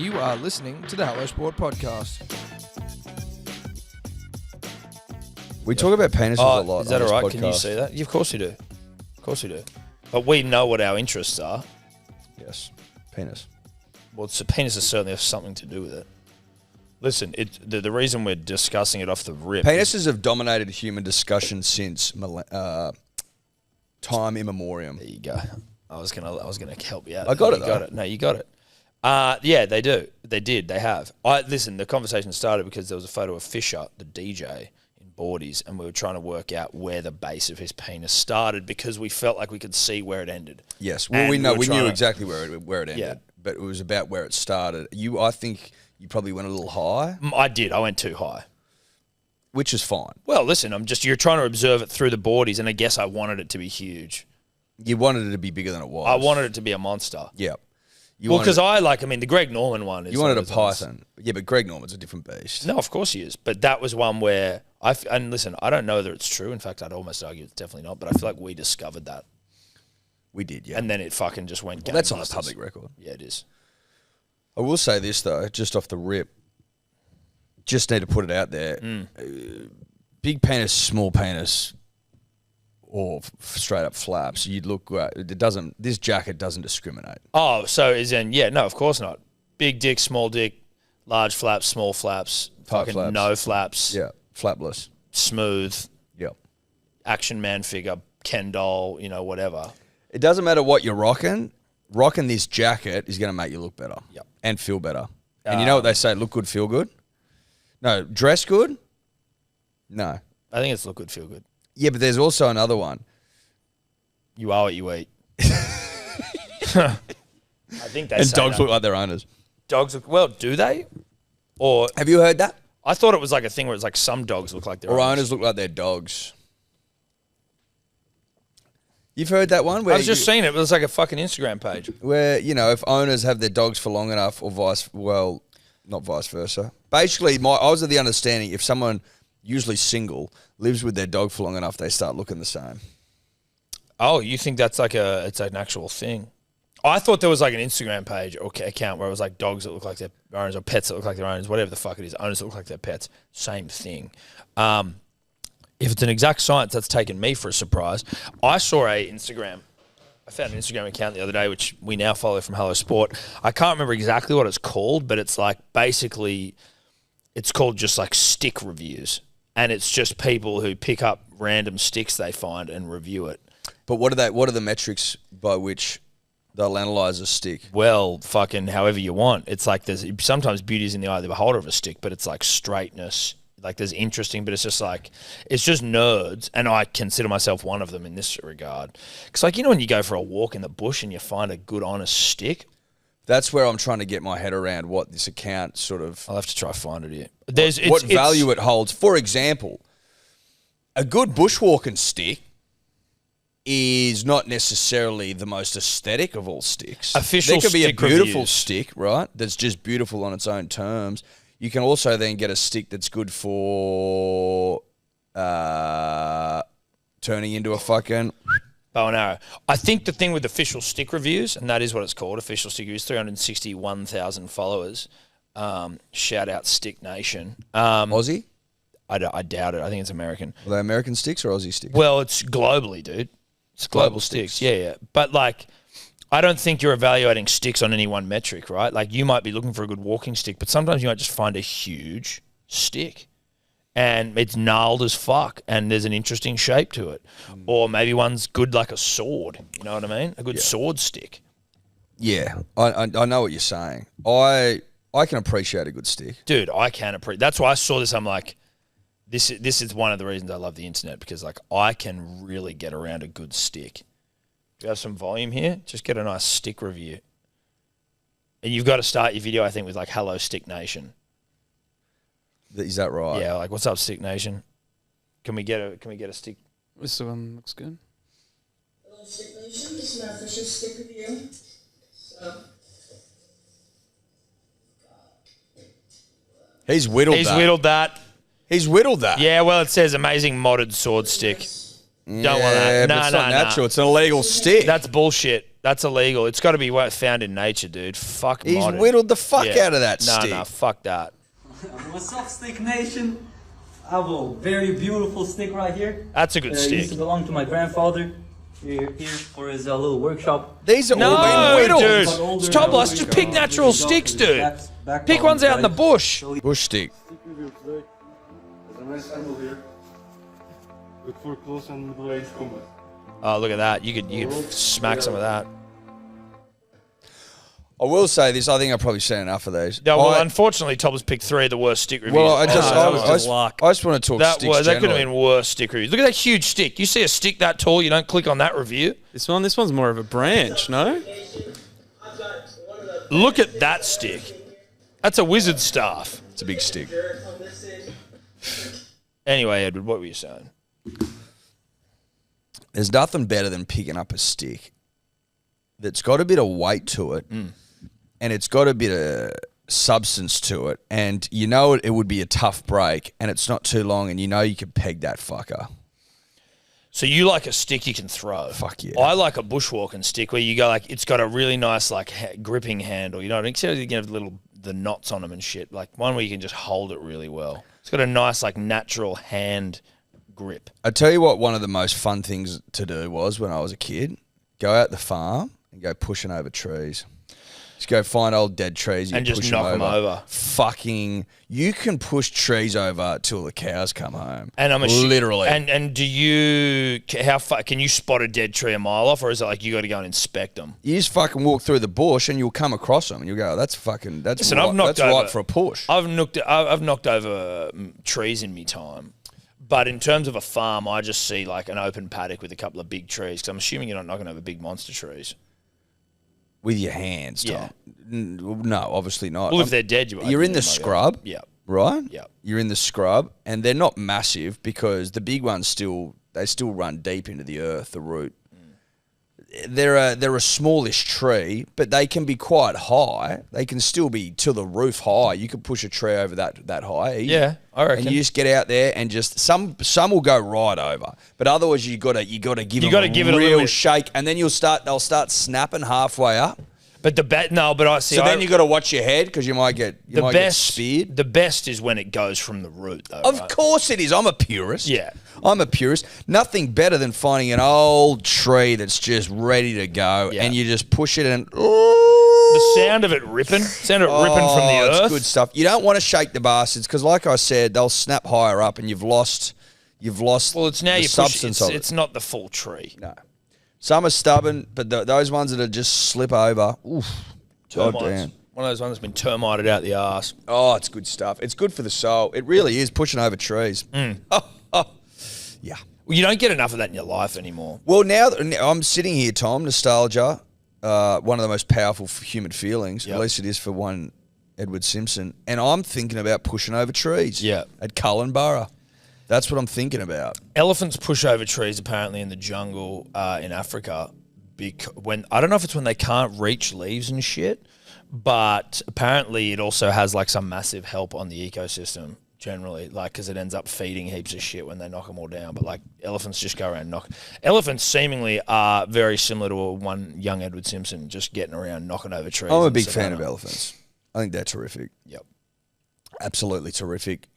You are listening to the Hello Sport podcast. We talk about penises a lot. Is that on all this right? Can you podcast. see that? Yeah, of course we do. Of course we do. But we know what our interests are. Yes, penis. Well, the penis certainly has something to do with it. Listen, the reason we're discussing it off the rip. Penises have dominated human discussion since time immemorial. There you go. I was gonna help you out. I got it. You got it. No, you got it. Yeah, they do. They did. They have. Listen. The conversation started because there was a photo of Fisher, the DJ, in boardies, and we were trying to work out where the base of his penis started because we felt like we could see where it ended. Yes. Well, And we knew to- exactly where it ended. Yeah. But it was about where it started. I think you probably went a little high, I did. I went too high. which is fine. Well, listen. You're trying to observe it through the boardies, and I guess I wanted it to be huge. You wanted it to be bigger than it was. I wanted it to be a monster. Yeah. Because the Greg Norman one is... You wanted a python. Yeah, but Greg Norman's a different beast. No, of course he is. But that was one where... And listen, I don't know whether it's true. In fact, I'd almost argue it's definitely not. But I feel like we discovered that. We did, yeah. And then it fucking just went Well, that's on the gangbusters. public record. Yeah, it is. I will say this, though, just off the rip. Just need to put it out there. Big penis, small penis, or straight up flaps. You'd look great. This jacket doesn't discriminate. Oh, so is in... Yeah, no, of course not. Big dick, small dick, large flaps, small flaps, fucking flaps. no flaps, Yeah, flapless. smooth, Yeah. action man figure, Ken doll, whatever. It doesn't matter what you're rocking. Rocking this jacket is going to make you look better. Yep. And feel better. And you know what they say? Look good, feel good? No, dress good? No. I think it's look good, feel good. Yeah, but there's also another one. You are what you eat. I think they And say dogs that. look like their owners. Dogs look... Well, do they? Or... Have you heard that? I thought it was like a thing where it's like some dogs look like their Or owners. owners look like their dogs. You've heard that one? Where I was just seeing it. It was like a fucking Instagram page. where, if owners have their dogs for long enough or not vice versa. Basically, I was of the understanding if someone, usually single, lives with their dog for long enough, they start looking the same. Oh, you think that's like it's an actual thing? I thought there was like an Instagram page or account where it was like dogs that look like their owners or pets that look like their owners, whatever the fuck it is, owners that look like their pets. Same thing. If it's an exact science, that's taken me for a surprise. I found an Instagram account the other day, which we now follow from Hello Sport. I can't remember exactly what it's called, but it's like basically, it's called just like stick reviews. And it's just people who pick up random sticks they find and review it. But what are the metrics by which they'll analyse a stick? Well, fucking however you want. It's like there's sometimes beauty is in the eye of the beholder of a stick, but it's like straightness. Like there's interesting, but it's just nerds, and I consider myself one of them in this regard. Because when you go for a walk in the bush and you find a good, honest stick. That's where I'm trying to get my head around what this account sort of... I'll have to try find it here. What value it holds. For example, a good bushwalking stick is not necessarily the most aesthetic of all sticks. Official There could be a stick beautiful reviews. stick, right, that's just beautiful on its own terms. You can also then get a stick that's good for turning into a fucking... bow and arrow. I think the thing with official stick reviews, and that is what it's called, official stick reviews, 361,000 followers. Shout out Stick Nation. Aussie? I doubt it. I think it's American. Are they American sticks or Aussie sticks? Well, it's globally, dude. It's global sticks. Yeah. But I don't think you're evaluating sticks on any one metric, right? Like you might be looking for a good walking stick, but sometimes you might just find a huge stick and it's gnarled as fuck and there's an interesting shape to it. Or maybe one's good like a sword. You know what I mean? A good sword stick. Yeah, I know what you're saying. I can appreciate a good stick. Dude, I can appreciate. That's why I saw this. I'm like, this is one of the reasons I love the internet because I can really get around a good stick. Do you have some volume here? Just get a nice stick review. And you've got to start your video, I think, with hello Stick Nation. Is that right? Yeah, what's up, Stick Nation? Can we get a stick? This one looks good. Hello, Stick Nation. This is my official stick review. So, He's whittled that. He's whittled that. Yeah, well, it says amazing modded sword stick. Don't want that. But it's not natural. It's an illegal stick. That's bullshit. That's illegal. It's got to be found in nature, dude. Fuck He's modern. whittled the fuck out of that stick. No, fuck that. What's up, Stick Nation? I have a very beautiful stick right here. That's a good It stick. used to belong to my grandfather. Here for his little workshop. These are all No, been whittled. dude. Got older It's and Toblerone. older, Just pick so natural we go sticks, to the dude. back Pick ones out in the side. bush. Bush stick. Stick review today. There's a nice angle here. Look for close and middle-range combat. Oh, look at that. You could smack some of that. I will say this. I think I've probably seen enough of these. No, well, I- unfortunately, Tobler's picked 3 of the worst stick reviews. well, I of just, all I, time. was- I, just- I just want to talk that sticks could have generally. been worse stick reviews. Look at that huge stick. You see a stick that tall, you don't click on that review. This one's more of a branch, no? Look at that stick. That's a wizard staff. It's a big stick. Anyway, Edward, what were you saying? There's nothing better than picking up a stick that's got a bit of weight to it, and it's got a bit of substance to it, and you know it would be a tough break, and it's not too long, and you know you could peg that fucker. So you like a stick you can throw? Fuck yeah. I like a bushwalking stick where you go like it's got a really nice like gripping handle. You know, instead of you have the knots on them and shit. Like one where you can just hold it really well. It's got a nice like natural hand grip. I tell you what, one of the most fun things to do was when I was a kid, go out the farm and go pushing over trees. Just go find old dead trees And just push knock 'em over. Fucking, you can push trees over till the cows come home. And I'm literally. And do you how far can you spot a dead tree a mile off, or is it like you got to go and inspect them? You just fucking walk through the bush and you'll come across them and you'll go, that's fucking, that's Listen, right, I've knocked that's right over- for a push. I've knocked over trees in me time, but in terms of a farm, I just see like an open paddock with a couple of big trees. Because I'm assuming you're not knocking over big monster trees. With your hands, Tom. Yeah. No, obviously not. Well, if they're dead, You're in the scrub, Yeah. right? Yeah. You're in the scrub, and they're not massive because the big ones still run deep into the earth, the root. They're a smallish tree, but they can be quite high. They can still be to the roof high. You could push a tree over that high. Easy. Yeah, I reckon. And you just get out there and just some will go right over, but otherwise you gotta give You them gotta give it a real little bit. shake, and then they'll start snapping halfway up. But but I see. So then you got to watch your head because you might get get speared. The best is when it goes from the root, though. Of right? course it is. I'm a purist. Yeah. I'm a purist. Nothing better than finding an old tree that's just ready to go, Yeah. and you just push it and. The sound of it ripping, ripping from the earth. It's good stuff. You don't want to shake the bastards because, like I said, they'll snap higher up, and you've lost. Well, it's now the you push. substance of it. It's not the full tree. No. Some are stubborn, but those ones that are just slip over. Oof. God Termites. damn. One of those ones that's been termited out the arse. Oh, it's good stuff. It's good for the soul. It really is pushing over trees. Mm. Yeah. Well, you don't get enough of that in your life anymore. Well, now I'm sitting here, Tom, nostalgia, one of the most powerful human feelings, Yep. at least it is for one Edward Simpson, and I'm thinking about pushing over trees Yeah. at Cullenborough. That's what I'm thinking about. Elephants push over trees apparently in the jungle in Africa. I don't know if it's when they can't reach leaves and shit, but apparently it also has like some massive help on the ecosystem generally, like because it ends up feeding heaps of shit when they knock them all down. But like elephants just go around and knock. Elephants seemingly are very similar to one young Edward Simpson, just getting around knocking over trees. I'm a in big the fan of savannah. elephants. I think they're terrific. Yep. Absolutely terrific.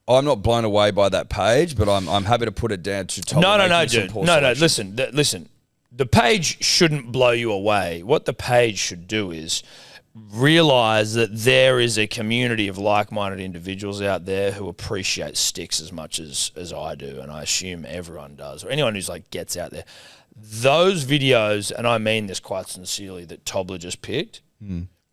I'm not blown away by that page, but I'm happy to put it down to Tom. No, making some dude. poor No, selection. listen. The page shouldn't blow you away. What the page should do is realize that there is a community of like-minded individuals out there who appreciate sticks as much as I do, and I assume everyone does, or anyone who's like gets out there. Those videos, and I mean this quite sincerely, that Tobler just picked,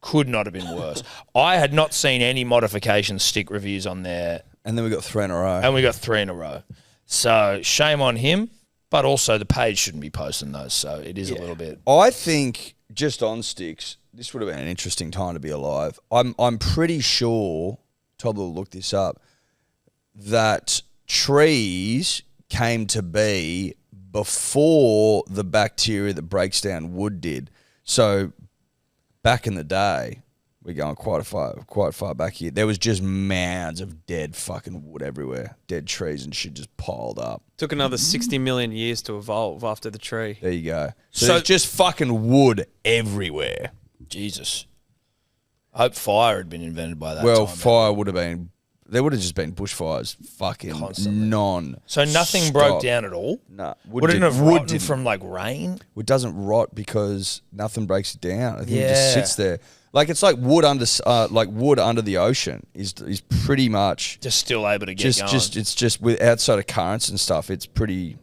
could not have been worse. I had not seen any modification stick reviews on there, And then we got 3 in a row. and we got 3 in a row. So shame on him, but also the page shouldn't be posting those, so it is a little bit. I think just on sticks, this would have been an interesting time to be alive. I'm pretty sure, Todd will look this up, that trees came to be before the bacteria that breaks down wood did. So back in the day, We're going quite far back here. There was just mounds of dead fucking wood everywhere. Dead trees and shit just piled up. Took another 60 million years to evolve after the tree. There you go. So there's just fucking wood everywhere. Jesus. I hope fire had been invented by that Well, time. fire would have been... There would have just been bushfires fucking Constantly. So nothing broke down at all? No. Wouldn't it have rotten from like rain? It doesn't rot because nothing breaks it down. I think it just sits there. Like it's like wood under the ocean is pretty much just still able to get going. It's just with outside of currents and stuff. It's pretty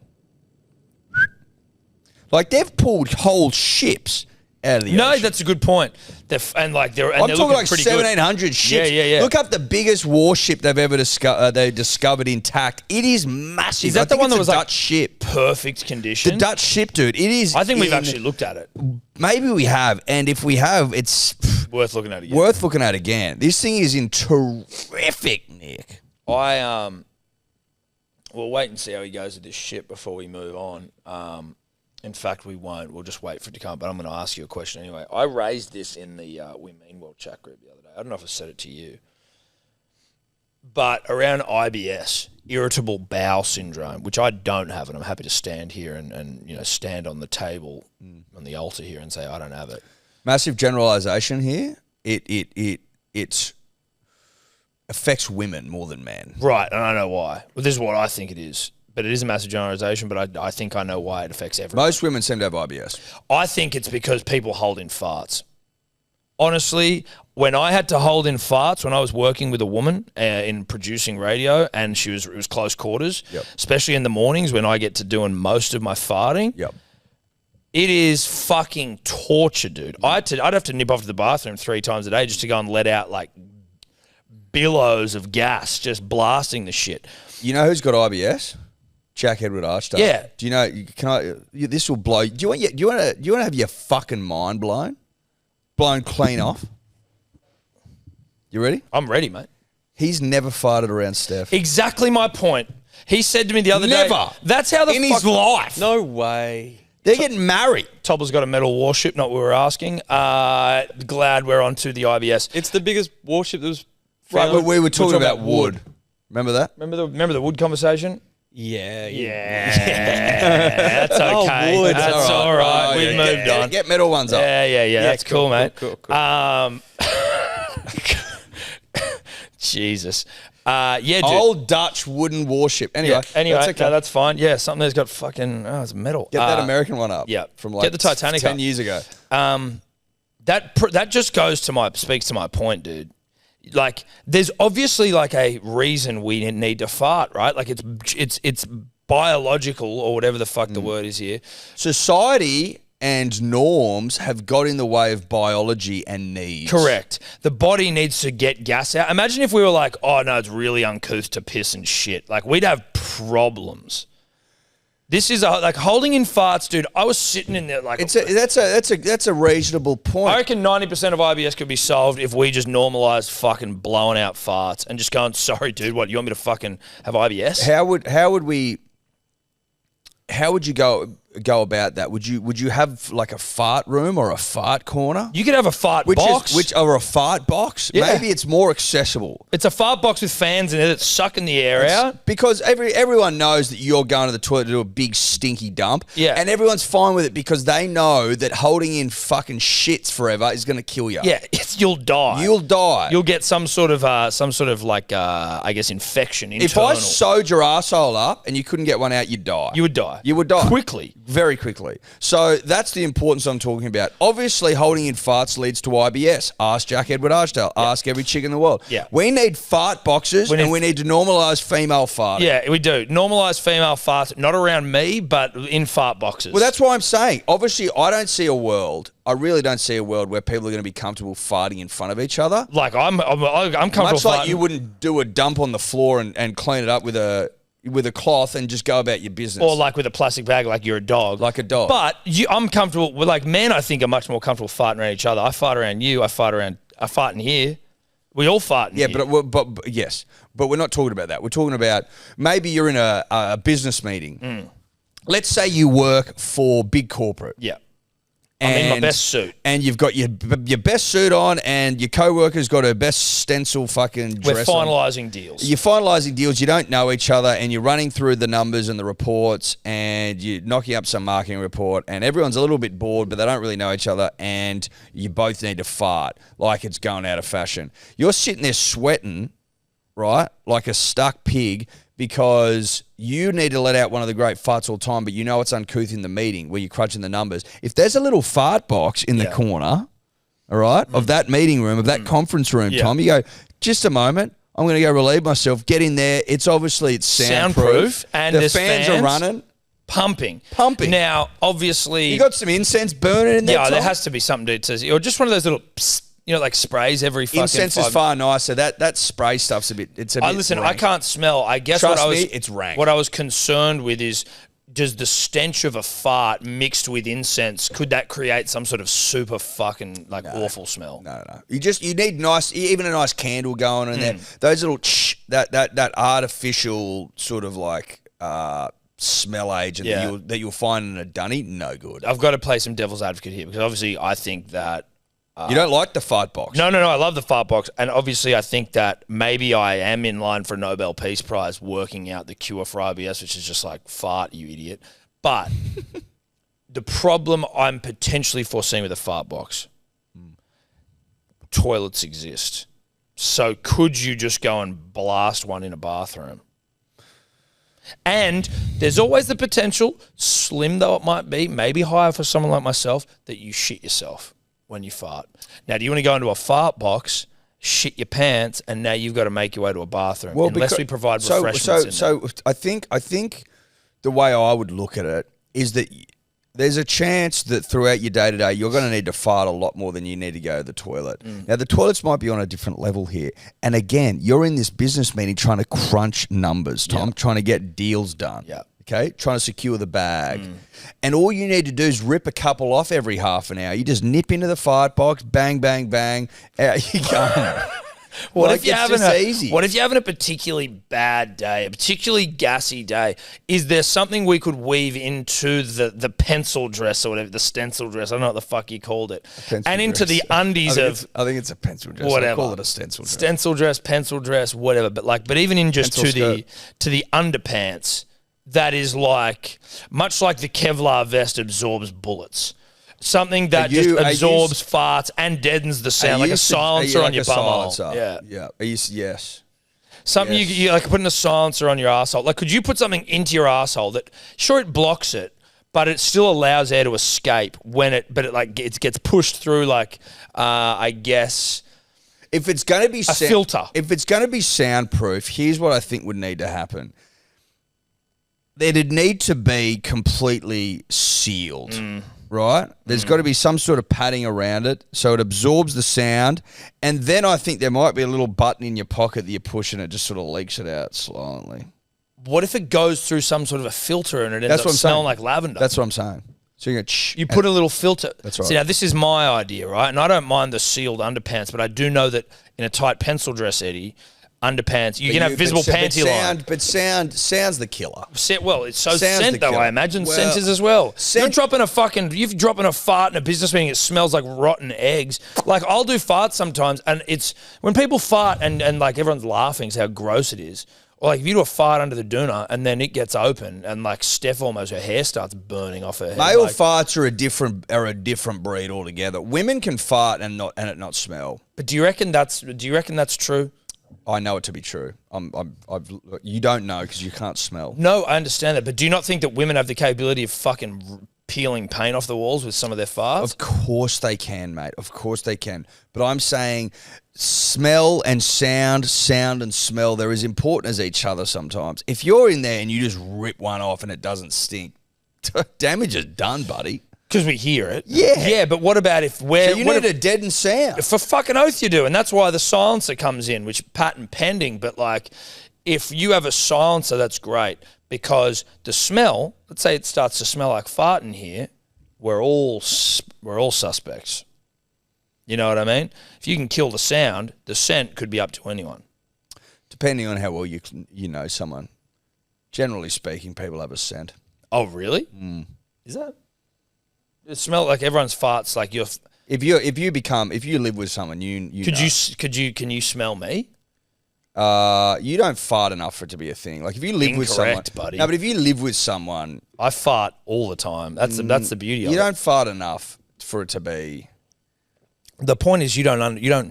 like they've pulled whole ships out of the ocean. No, that's a good point. I'm talking like 1,700 ships. Yeah. Look up the biggest warship they've ever discovered intact. It is massive. Is that the one that was Dutch like ship? Perfect condition. The Dutch ship, dude. It is. I think we've actually looked at it. Maybe we have, and if we have, it's worth looking at again. Worth looking at again. This thing is in terrific nick. We'll wait and see how he goes with this ship before we move on. In fact, we won't. We'll just wait for it to come. But I'm going to ask you a question anyway. I raised this in the We Mean Well chat group the other day. I don't know if I said it to you. But around IBS, irritable bowel syndrome, which I don't have, and I'm happy to stand here and stand on the table, on the altar here and say I don't have it. Massive generalization here. It affects women more than men. Right, and I know why. Well, this is what I think it is. But it is a massive generalization, but I think I know why it affects everyone. Most women seem to have IBS. I think it's because people hold in farts. Honestly, when I had to hold in farts, when I was working with a woman in producing radio, and it was close quarters, especially in the mornings when I get to doing most of my farting, it is fucking torture, dude. I'd have to nip off to the bathroom 3 times a day just to go and let out like billows of gas, just blasting the shit. You know who's got IBS? Jack Edward Archdale. Yeah. Do you know? This will blow. Do you want to have your fucking mind blown clean off? You ready? I'm ready, mate. He's never farted around Steph. Exactly my point. He said to me the other day. Never. That's how in his life. No way. They're getting married. Tobler's got a metal warship, not what we were asking. Glad we're on to the IBS. It's the biggest warship that was Right, found. but we were talking about wood. Remember that? Remember the wood conversation? Yeah. That's okay. wood. That's all right. We've moved on. Get metal ones up. Yeah. That's cool, mate. Cool. Jesus. Dude. Old Dutch wooden warship. Anyway, Anyway, that's okay. that's fine. Yeah, something that's got fucking it's metal. Get that American one up. Yeah, from like get the Titanic 10 up. years ago. That just speaks to my point, dude. Like, there's obviously like a reason we need to fart, right? Like it's biological or whatever the fuck the word is here. Society and norms have got in the way of biology and needs. Correct. The body needs to get gas out. Imagine if we were like, oh no, it's really uncouth to piss and shit. Like, we'd have problems. This is like holding in farts, dude. I was sitting in there like that's a reasonable point. I reckon 90% of IBS could be solved if we just normalised fucking blowing out farts and just going, sorry, dude, what, you want me to fucking have IBS? How would you go about that? Would you have like a fart room or a fart corner? You could have a fart box. Or a fart box? Yeah. Maybe it's more accessible. It's a fart box with fans in it that's sucking the air out. Because everyone knows that you're going to the toilet to do a big stinky dump. Yeah. And everyone's fine with it because they know that holding in fucking shits forever is going to kill you. Yeah, you'll die. You'll die. You'll get some sort of like I guess infection internal. If I sewed your asshole up and you couldn't get one out, you'd die. You would die. You would die. Quickly. Very quickly. So that's the importance I'm talking about. Obviously, holding in farts leads to IBS. Ask Jack Edward Archdale. Yeah. Ask every chick in the world. Yeah. We need fart boxes and we need to normalise female farting. Yeah, we do. Normalise female farts, not around me, but in fart boxes. Well, that's why I'm saying. Obviously, I really don't see a world where people are going to be comfortable farting in front of each other. Like, I'm comfortable Much like farting. you wouldn't do a dump on the floor and clean it up with a cloth and just go about your business. Or like with a plastic bag, like you're a dog. Like a dog. But I'm comfortable with, like, men I think are much more comfortable farting around each other. I fart around you. I fart in here. We all fart in here. Yeah, but yes. But we're not talking about that. We're talking about maybe you're in a business meeting. Let's say you work for big corporate. Yeah. I'm in my best suit. And you've got your best suit on, and your co-worker's got her best stencil fucking dress We're on. finalising deals. You're finalising deals. You don't know each other, and you're running through the numbers and the reports, and you're knocking up some marketing report, and everyone's a little bit bored, but they don't really know each other, and you both need to fart like it's going out of fashion. You're sitting there sweating, right, like a stuck pig, because you need to let out one of the great farts all the time, but you know it's uncouth in the meeting where you're crunching the numbers. If there's a little fart box in the corner, all right, of that meeting room, of that conference room, Tom, you go, just a moment, I'm going to go relieve myself, get in there. It's soundproof, and the there's fans are running. Pumping. Now, obviously... You got some incense burning in there, Yeah, Tom? there has to be something to... Or just one of those little... Psst, like sprays every fucking... Incense is far nicer. That spray stuff's a bit... Listen, rank. I can't smell. I guess Trust me, it's rank. What I was concerned with is, does the stench of a fart mixed with incense, could that create some sort of super fucking, awful smell? No. You need even a nice candle going in there. Those little... That artificial sort of smell agent that you'll find in a dunny, no good. I've got to play some devil's advocate here, because obviously I think that... you don't like the fart box? No, I love the fart box. And obviously I think that maybe I am in line for a Nobel Peace Prize working out the cure for IBS, which is just like, fart, you idiot. But the problem I'm potentially foreseeing with a fart box, toilets exist. So could you just go and blast one in a bathroom? And there's always the potential, slim though it might be, maybe higher for someone like myself, that you shit yourself when you fart. Now, do you want to go into a fart box, shit your pants, and now you've got to make your way to a bathroom? Well, unless we provide refreshments. So I think the way I would look at it is that there's a chance that throughout your day-to-day, you're going to need to fart a lot more than you need to go to the toilet. Now, the toilets might be on a different level here. And again, you're in this business meeting trying to crunch numbers, Tom, trying to get deals done. Yeah. Okay, trying to secure the bag. And all you need to do is rip a couple off every half an hour. You just nip into the fart box, bang, bang, bang, out you go. What if you're having a particularly bad day, a particularly gassy day? Is there something we could weave into the pencil dress or whatever, the stencil dress? I don't know what the fuck you called it. And into the undies I think it's a pencil dress. Whatever. I call it a stencil dress. Stencil dress, pencil dress, whatever. But even in just to the underpants, that is much like the Kevlar vest absorbs bullets. Something that just absorbs farts and deadens the sound, like a silencer on your bumhole. Yeah. Yes. Something you like putting a silencer on your asshole. Like, could you put something into your asshole that, sure, it blocks it, but it still allows air to escape it gets pushed through, I guess. If it's going to be a filter. If it's going to be soundproof, here's what I think would need to happen. There'd need to be completely sealed, right? There's got to be some sort of padding around it so it absorbs the sound, and then I think there might be a little button in your pocket that you push and it just sort of leaks it out silently. What if it goes through some sort of a filter and it ends up smelling like lavender? That's what I'm saying. So you put a little filter. That's right. See, now this is my idea, right? And I don't mind the sealed underpants, but I do know that in a tight pencil dress, Eddie, underpants, you can have visible panty line. But sound's the killer. Well, it's so scent though, I imagine. Scent is as well. You're dropping a fart in a business meeting, it smells like rotten eggs. Like, I'll do farts sometimes, and it's when people fart and everyone's laughing, it's how gross it is. Or if you do a fart under the doona and then it gets open and Steph almost, her hair starts burning off her head. Male farts are a different breed altogether. Women can fart and it not smell. But do you reckon that's true? I know it to be true. You don't know because you can't smell. No, I understand that. But do you not think that women have the capability of fucking peeling paint off the walls with some of their farts? Of course they can, mate. Of course they can. But I'm saying smell and sound and smell, they're as important as each other sometimes. If you're in there and you just rip one off and it doesn't stink, damage is done, buddy. Because we hear it. Yeah, but what about if we're... So you need a deadened sound. For fucking oath you do, and that's why the silencer comes in, which patent pending, but if you have a silencer, that's great, because the smell, let's say it starts to smell like fart in here, we're all suspects. You know what I mean? If you can kill the sound, the scent could be up to anyone. Depending on how well you know someone. Generally speaking, people have a scent. Oh, really? Mm. Is that... It smell like everyone's farts. Like you're. If you live with someone, you know. Can you smell me? You don't fart enough for it to be a thing. Like if you live with someone, Incorrect, buddy. No, but if you live with someone, I fart all the time. That's the beauty of it. you don't fart enough for it to be. The point is you don't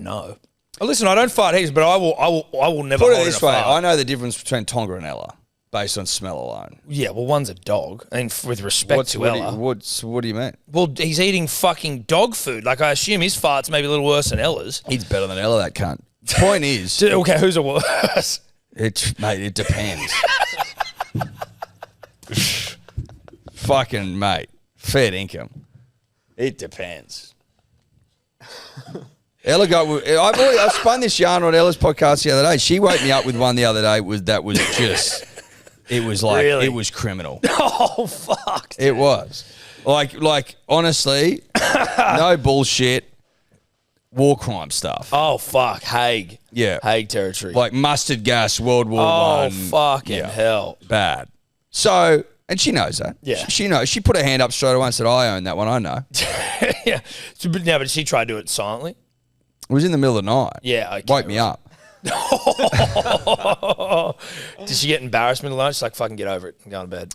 know. Oh, listen, I don't fart heaps, but I will never Put it hold this in a way: fart. I know the difference between Tonga and Ella based on smell alone. Yeah, well, one's a dog, and with respect to Ella, what do you mean? well, he's eating fucking dog food. Like I assume his farts maybe a little worse than Ella's. He's better than Ella. That cunt. Point is, Okay, who's a worse? it depends. Fucking mate, fair income. It depends. Ella I spun this yarn on Ella's podcast the other day. She woke me up with one the other day. It was like Really? it was criminal. Oh fuck! It was like honestly, no bullshit. War crime stuff. Oh fuck, Hague. Yeah. Hague territory. Like mustard gas, World War oh One. fucking hell. Bad. So, and she knows that. Yeah. She knows. She put her hand up straight away and said, I own that one. I know. Yeah. So, but she tried to do it silently. It was in the middle of the night. Yeah. Okay, Woke me up. Did she get embarrassed in the lunch? She's like, fucking get over it and go to bed.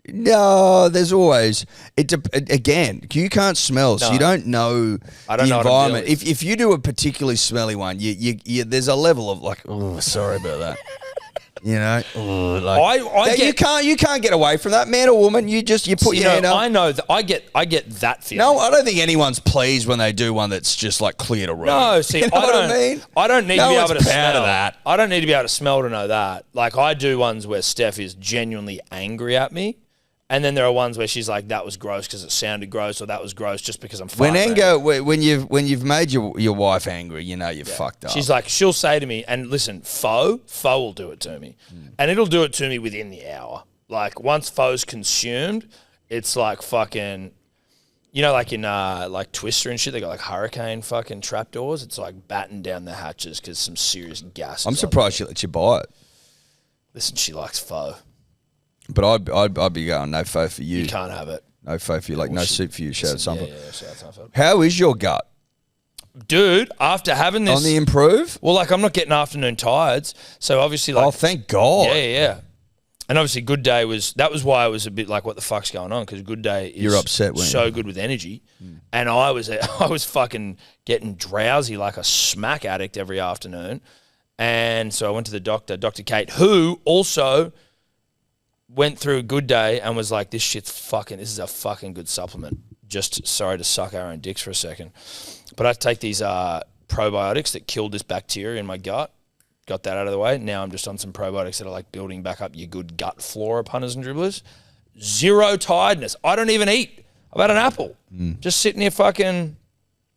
No, there's always again. You can't smell, so No. you don't know I don't the know what I'm environment. dealing with. If you do a particularly smelly one, you there's a level of like, oh, sorry about that. You know, like you can't get away from that, man or woman. You put your hand up. I know that I get that feeling. No, I don't think anyone's pleased when they do one that's just like clear to room. No, see, you know what I mean? I don't need No to be able one's to proud smell of that. I don't need to be able to smell to know that. Like I do ones where Steph is genuinely angry at me, and then there are ones where she's like, "That was gross because it sounded gross," or "That was gross just because I'm." When farting." when you've made your wife angry, you know you've fucked up. She's like, she'll say to me, and listen, Fo will do it to me. And it'll do it to me within the hour. Like, once Fo's consumed, it's like fucking, you know, like in like Twister and shit, they got like hurricane fucking trapdoors. It's like batten down the hatches because some serious gas. I'm surprised she let you buy it. Listen, she likes Fo. But I'd be going, no pho for you. You can't have it. No pho for you, like no soup for you, shout out something. Yeah, shout out something. How is your gut? Dude, after having this. On the improve? Well, like, I'm not getting afternoon tides. So obviously, like. Oh, thank God. Yeah. And obviously, Good Day that was why I was a bit like, what the fuck's going on? Because Good Day is You're upset, weren't so you? good with energy. And I was fucking getting drowsy like a smack addict every afternoon. And so I went to the doctor, Dr. Kate, who also went through Good Day and was like, this is a fucking good supplement. Just sorry to suck our own dicks for a second. But I take these probiotics that killed this bacteria in my gut. Got that out of the way. Now I'm just on some probiotics that are like building back up your good gut flora, punters and dribblers. Zero tiredness. I don't even eat. I've had an apple. Just sitting here fucking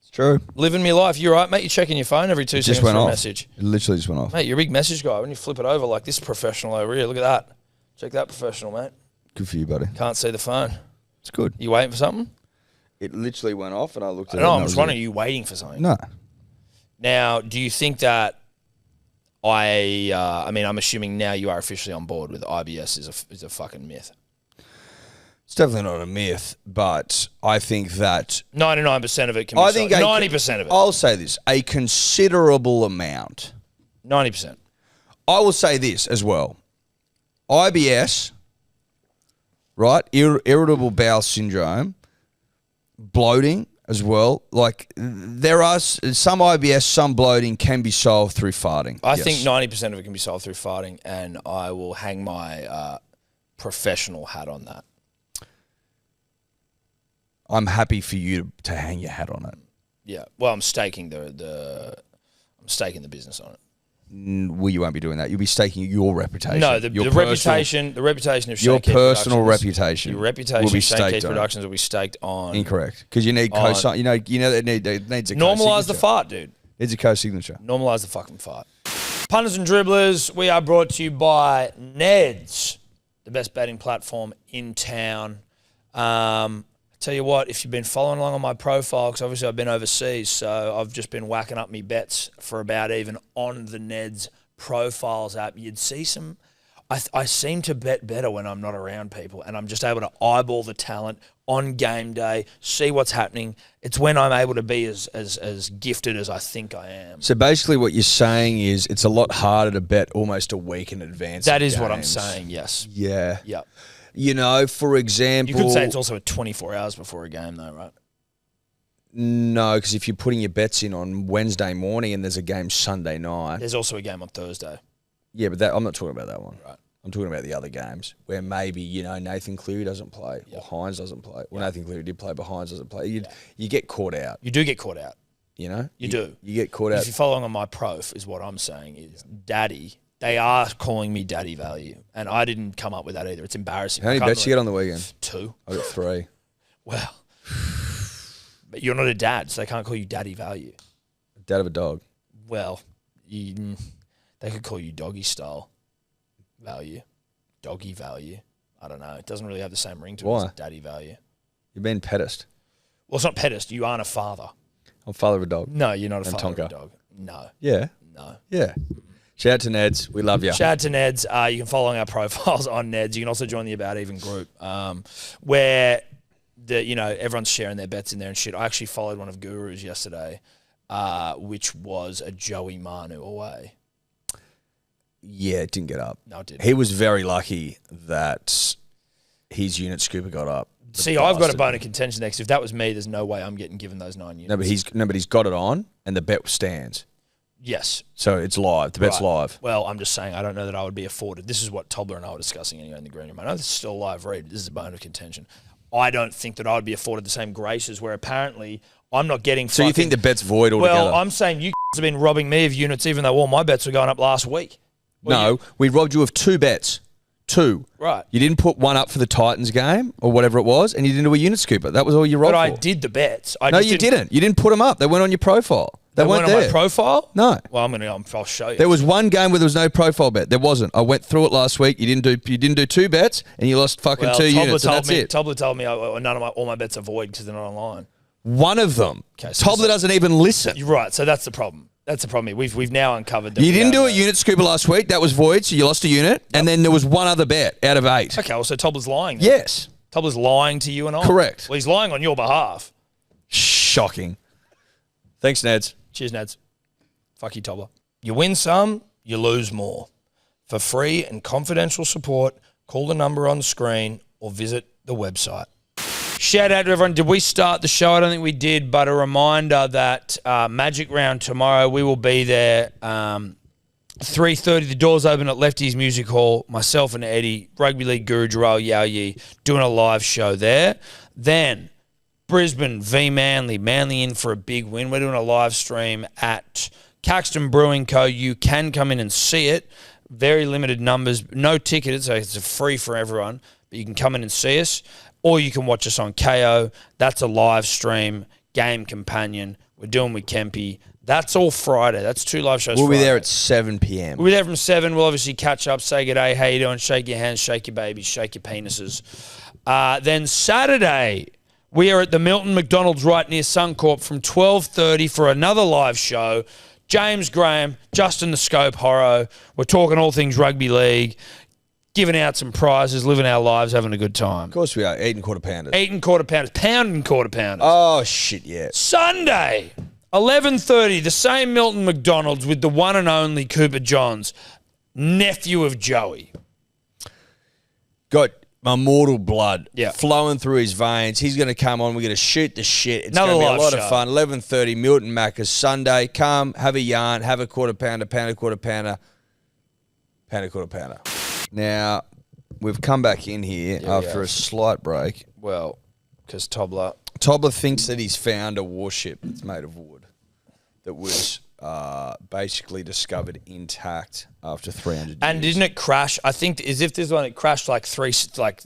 It's true. living my life. You right, mate? You're checking your phone every 2 Just seconds went for a off. message. It literally just went off. Mate, you're a big message guy. When you flip it over like this professional over here, look at that. Check that professional, mate. Good for you, buddy. Can't see the phone. It's good. You waiting for something? It literally went off and I looked at it. No, and I'm that just was wondering, it. are you waiting for something? No. Now, do you think that I mean, I'm assuming now you are officially on board with IBS is a fucking myth. It's definitely not a myth, but I think that 99% of it can be solved. 90% of it. I'll say this, a considerable amount. 90%. I will say this as well. IBS, right? Irritable bowel syndrome, bloating as well. Like there are some IBS, some bloating can be solved through farting. I Yes. think 90% of it can be solved through farting, and I will hang my professional hat on that. I'm happy for you to hang your hat on it. Yeah. Well, I'm staking the business on it. Well, you won't be doing that. You'll be staking your reputation. No, the reputation of your Shane Keith personal Productions, reputation. Your reputation will be of Shane Keith staked on it. Productions will be staked on. Incorrect, because you need On- you know that needs a Normalize the co-signature. fart, dude. Needs a co-signature. Normalize the fucking fart. Punters and dribblers, we are brought to you by Neds, the best betting platform in town. Tell you what, if you've been following along on my profile, because obviously I've been overseas, so I've just been whacking up me bets for about even on the Neds profiles app. You'd see some. I seem to bet better when I'm not around people and I'm just able to eyeball the talent on game day, see what's happening. It's when I'm able to be as gifted as I think I am. So basically what you're saying is it's a lot harder to bet almost a week in advance. That of is what I'm games. saying, yes. Yeah. Yeah. You know, for example... You could say it's also at 24 hours before a game though, right? No, because if you're putting your bets in on Wednesday morning and there's a game Sunday night... There's also a game on Thursday. Yeah, but I'm not talking about that one. Right. I'm talking about the other games where maybe, you know, Nathan Cleary doesn't play or Hines doesn't play. Well, Nathan Cleary did play, but Hines doesn't play. You get caught out. You do get caught out. You know? You do. You get caught out. If you're following on my prof, is what I'm saying is daddy. They are calling me daddy value. And I didn't come up with that either. It's embarrassing. How many bets you get on the weekend? 2. I got 3. Well, but you're not a dad, so they can't call you daddy value. Dad of a dog. Well, they could call you doggy style value, doggy value. I don't know. It doesn't really have the same ring to it as daddy value. You've been pedest. Well, it's not pedest. You aren't a father. I'm father of a dog. No, you're not a And father Tonka. of a dog. No. Yeah. No. Yeah. Shout out to Neds. We love you. Shout out to Neds. You can follow our profiles on Neds. You can also join the About Even group, where everyone's sharing their bets in there and shit. I actually followed one of Guru's yesterday, which was a Joey Manu away. Yeah, it didn't get up. No, it didn't. He was very lucky that his unit scooper got up. See, I've got a bone of contention next. If that was me, there's no way I'm getting given those 9 units. No, but he's got it on, and the bet stands. Yes. So it's live. The bet's Right. live. Well, I'm just saying I don't know that I would be afforded. This is what Tobler and I were discussing anyway in the green room. I know this is still a live read. This is a bone of contention. I don't think that I would be afforded the same graces where apparently I'm not getting. So you think the bet's void altogether? Well, I'm saying you have been robbing me of units, even though all my bets were going up last week. No, we robbed you of 2 bets. 2. Right. You didn't put one up for the Titans game or whatever it was, and you didn't do a unit scooper. That was all you robbed But I for. did the bets. No, you didn't. You didn't put them up. They weren't on your profile. They weren't went there. on my profile? No. Well, I'll show you. There was one game where there was no profile bet. There wasn't. I went through it last week. You didn't do 2 bets, and you lost fucking 2 units. And that's it. Tobler told me all my bets are void because they're not online. One of them. Okay, so Tobler doesn't even listen. You're right. So that's the problem. That's the problem. We've now uncovered that. You didn't do a unit scooper last week. That was void, so you lost a unit. Yep. And then there was one other bet out of 8. Okay, well, so Tobler's lying then. Yes. Tobler's lying to you and I. Correct. Well, he's lying on your behalf. Shocking. Thanks, Neds. Cheers, Neds. Fuck you, Tobler. You win some, you lose more. For free and confidential support, call the number on the screen or visit the website. Shout out to everyone. Did we start the show? I don't think we did, but a reminder that Magic Round tomorrow, we will be there 3:30. The doors open at Lefty's Music Hall. Myself and Eddie, Rugby League Guru Jarrell Yao Yi, doing a live show there. Then Brisbane v Manly. Manly in for a big win. We're doing a live stream at Caxton Brewing Co. You can come in and see it. Very limited numbers. No tickets, so it's free for everyone. But you can come in and see us. Or you can watch us on KO. That's a live stream, game companion. We're doing with Kempy. That's all Friday. That's 2 live shows. We'll be Friday. there at 7 p.m. We'll be there from 7. We'll obviously catch up, say good day, how you doing, shake your hands, shake your babies, shake your penises. Then Saturday, we are at the Milton McDonald's right near Suncorp from 12:30 for another live show. James Graham, Justin the Scope Horro. We're talking all things rugby league, giving out some prizes, living our lives, having a good time. Of course we are. Eating quarter pounders. Eating quarter pounders, pounding quarter pounders. Oh, shit, yeah. Sunday, 11:30, the same Milton McDonald's with the one and only Cooper Johns, nephew of Joey. Got my mortal blood Yeah. flowing through his veins. He's going to come on. We're going to shoot the shit. It's Another going to be live a lot show. of fun. 11:30, Milton Macca's Sunday. Come, have a yarn, have a quarter pounder, pound a quarter pounder, pound a quarter pounder. Now, we've come back in here after a slight break. Well, because Tobler thinks that he's found a warship that's made of wood that was basically discovered intact after 300 years. And didn't it crash? I think as if this one, it crashed like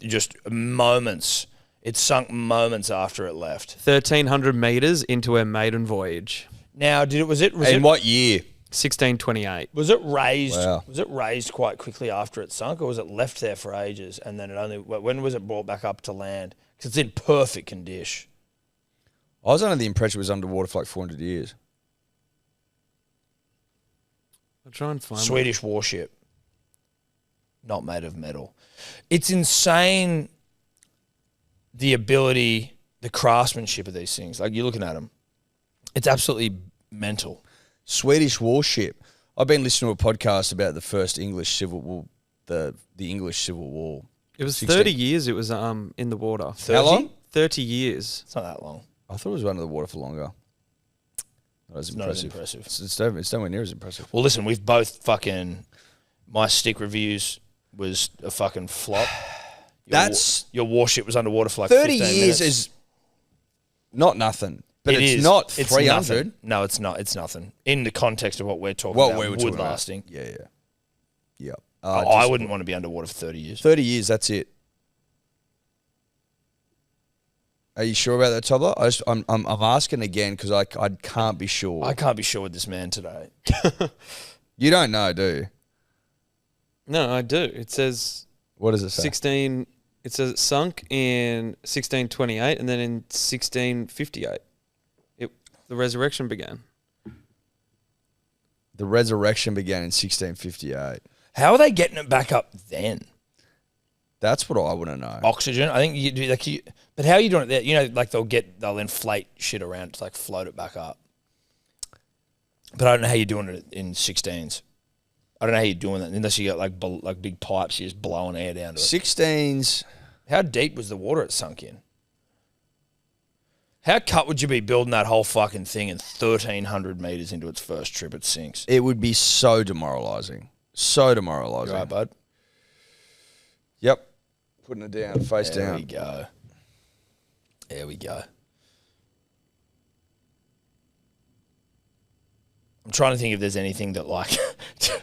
just moments. It sunk moments after it left. 1,300 metres into her maiden voyage. Now, In what year? 1628. Was it raised? Wow. Was it raised quite quickly after it sunk, or was it left there for ages? And then when was it brought back up to land? Because it's in perfect condition. I was under the impression it was underwater for like 400 years. I'll try and find Swedish warship. not made of metal. It's insane the ability, the craftsmanship of these things. Like, you're looking at them. It's absolutely mental. Swedish warship. I've been listening to a podcast about the first English Civil War, the English Civil War. It was 16 30 years it was in the water. 30? How long? 30 years. It's not that long. I thought it was under the water for longer. That was It's not as impressive. impressive. It's nowhere near as impressive. Well, listen, we've both fucking... My stick reviews was a fucking flop. Your warship was underwater for like 30 15 years minutes. is not nothing. But It it's is. not It's 300. nothing. No, it's not. It's nothing. In the context of what we're talking What about, we were wood talking about. lasting. Yeah. I wouldn't want to be underwater for 30 years. 30 years, that's it. Are you sure about that, Tobler? I'm asking again because I can't be sure. I can't be sure with this man today. You don't know, do you? No, I do. It says What does it say? 16. It says it sunk in 1628 and then in 1658. The resurrection began. The resurrection began in 1658. How are they getting it back up then? That's what I want to know. Oxygen. I think you do but how are you doing it there? You know, like they'll inflate shit around to like float it back up. But I don't know how you're doing it in 16s. I don't know how you're doing that unless you got like big pipes. You're just blowing air down to it. 16s. How deep was the water it sunk in? How cut would you be building that whole fucking thing and 1,300 meters into its first trip it sinks? It would be so demoralizing. So demoralizing. You right, bud? Yep. Putting it down, face There down. we go. There we go. I'm trying to think if there's anything that like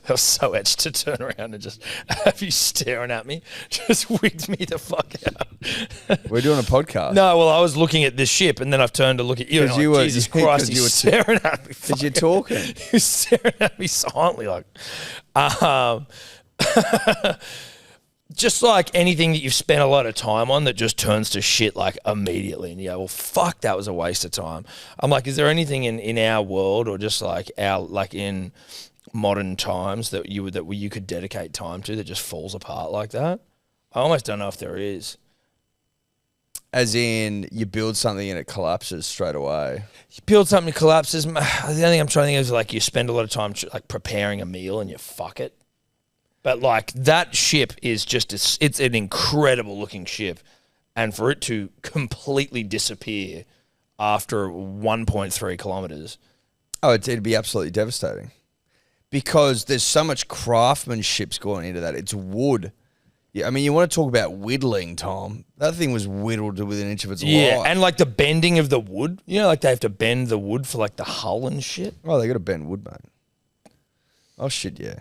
I was so etched to turn around and just have you staring at me, just wigged me the fuck out. We're doing a podcast. No, well, I was looking at this ship and then I've turned to look at you. And 'Cause I'm you like, were- Jesus because Christ, you he's were staring at me. Because you're fucking- talking. He was staring at me silently, like, just like anything that you've spent a lot of time on that just turns to shit like immediately, and you go, well, fuck, that was a waste of time. I'm like, is there anything in our world or just like in modern times that you could dedicate time to that just falls apart like that? I almost don't know if there is. As in, you build something and it collapses straight away. You build something that collapses. The only thing I'm trying to think of is like you spend a lot of time like preparing a meal and you fuck it. But like that ship is just, it's an incredible looking ship. And for it to completely disappear after 1.3 kilometers. Oh, it'd be absolutely devastating. Because there's so much craftsmanship's going into that. It's wood. Yeah, I mean, you want to talk about whittling, Tom. That thing was whittled to within an inch of its life. And like the bending of the wood. You know, like they have to bend the wood for like the hull and shit. Oh, they got to bend wood, mate. Oh, shit, yeah.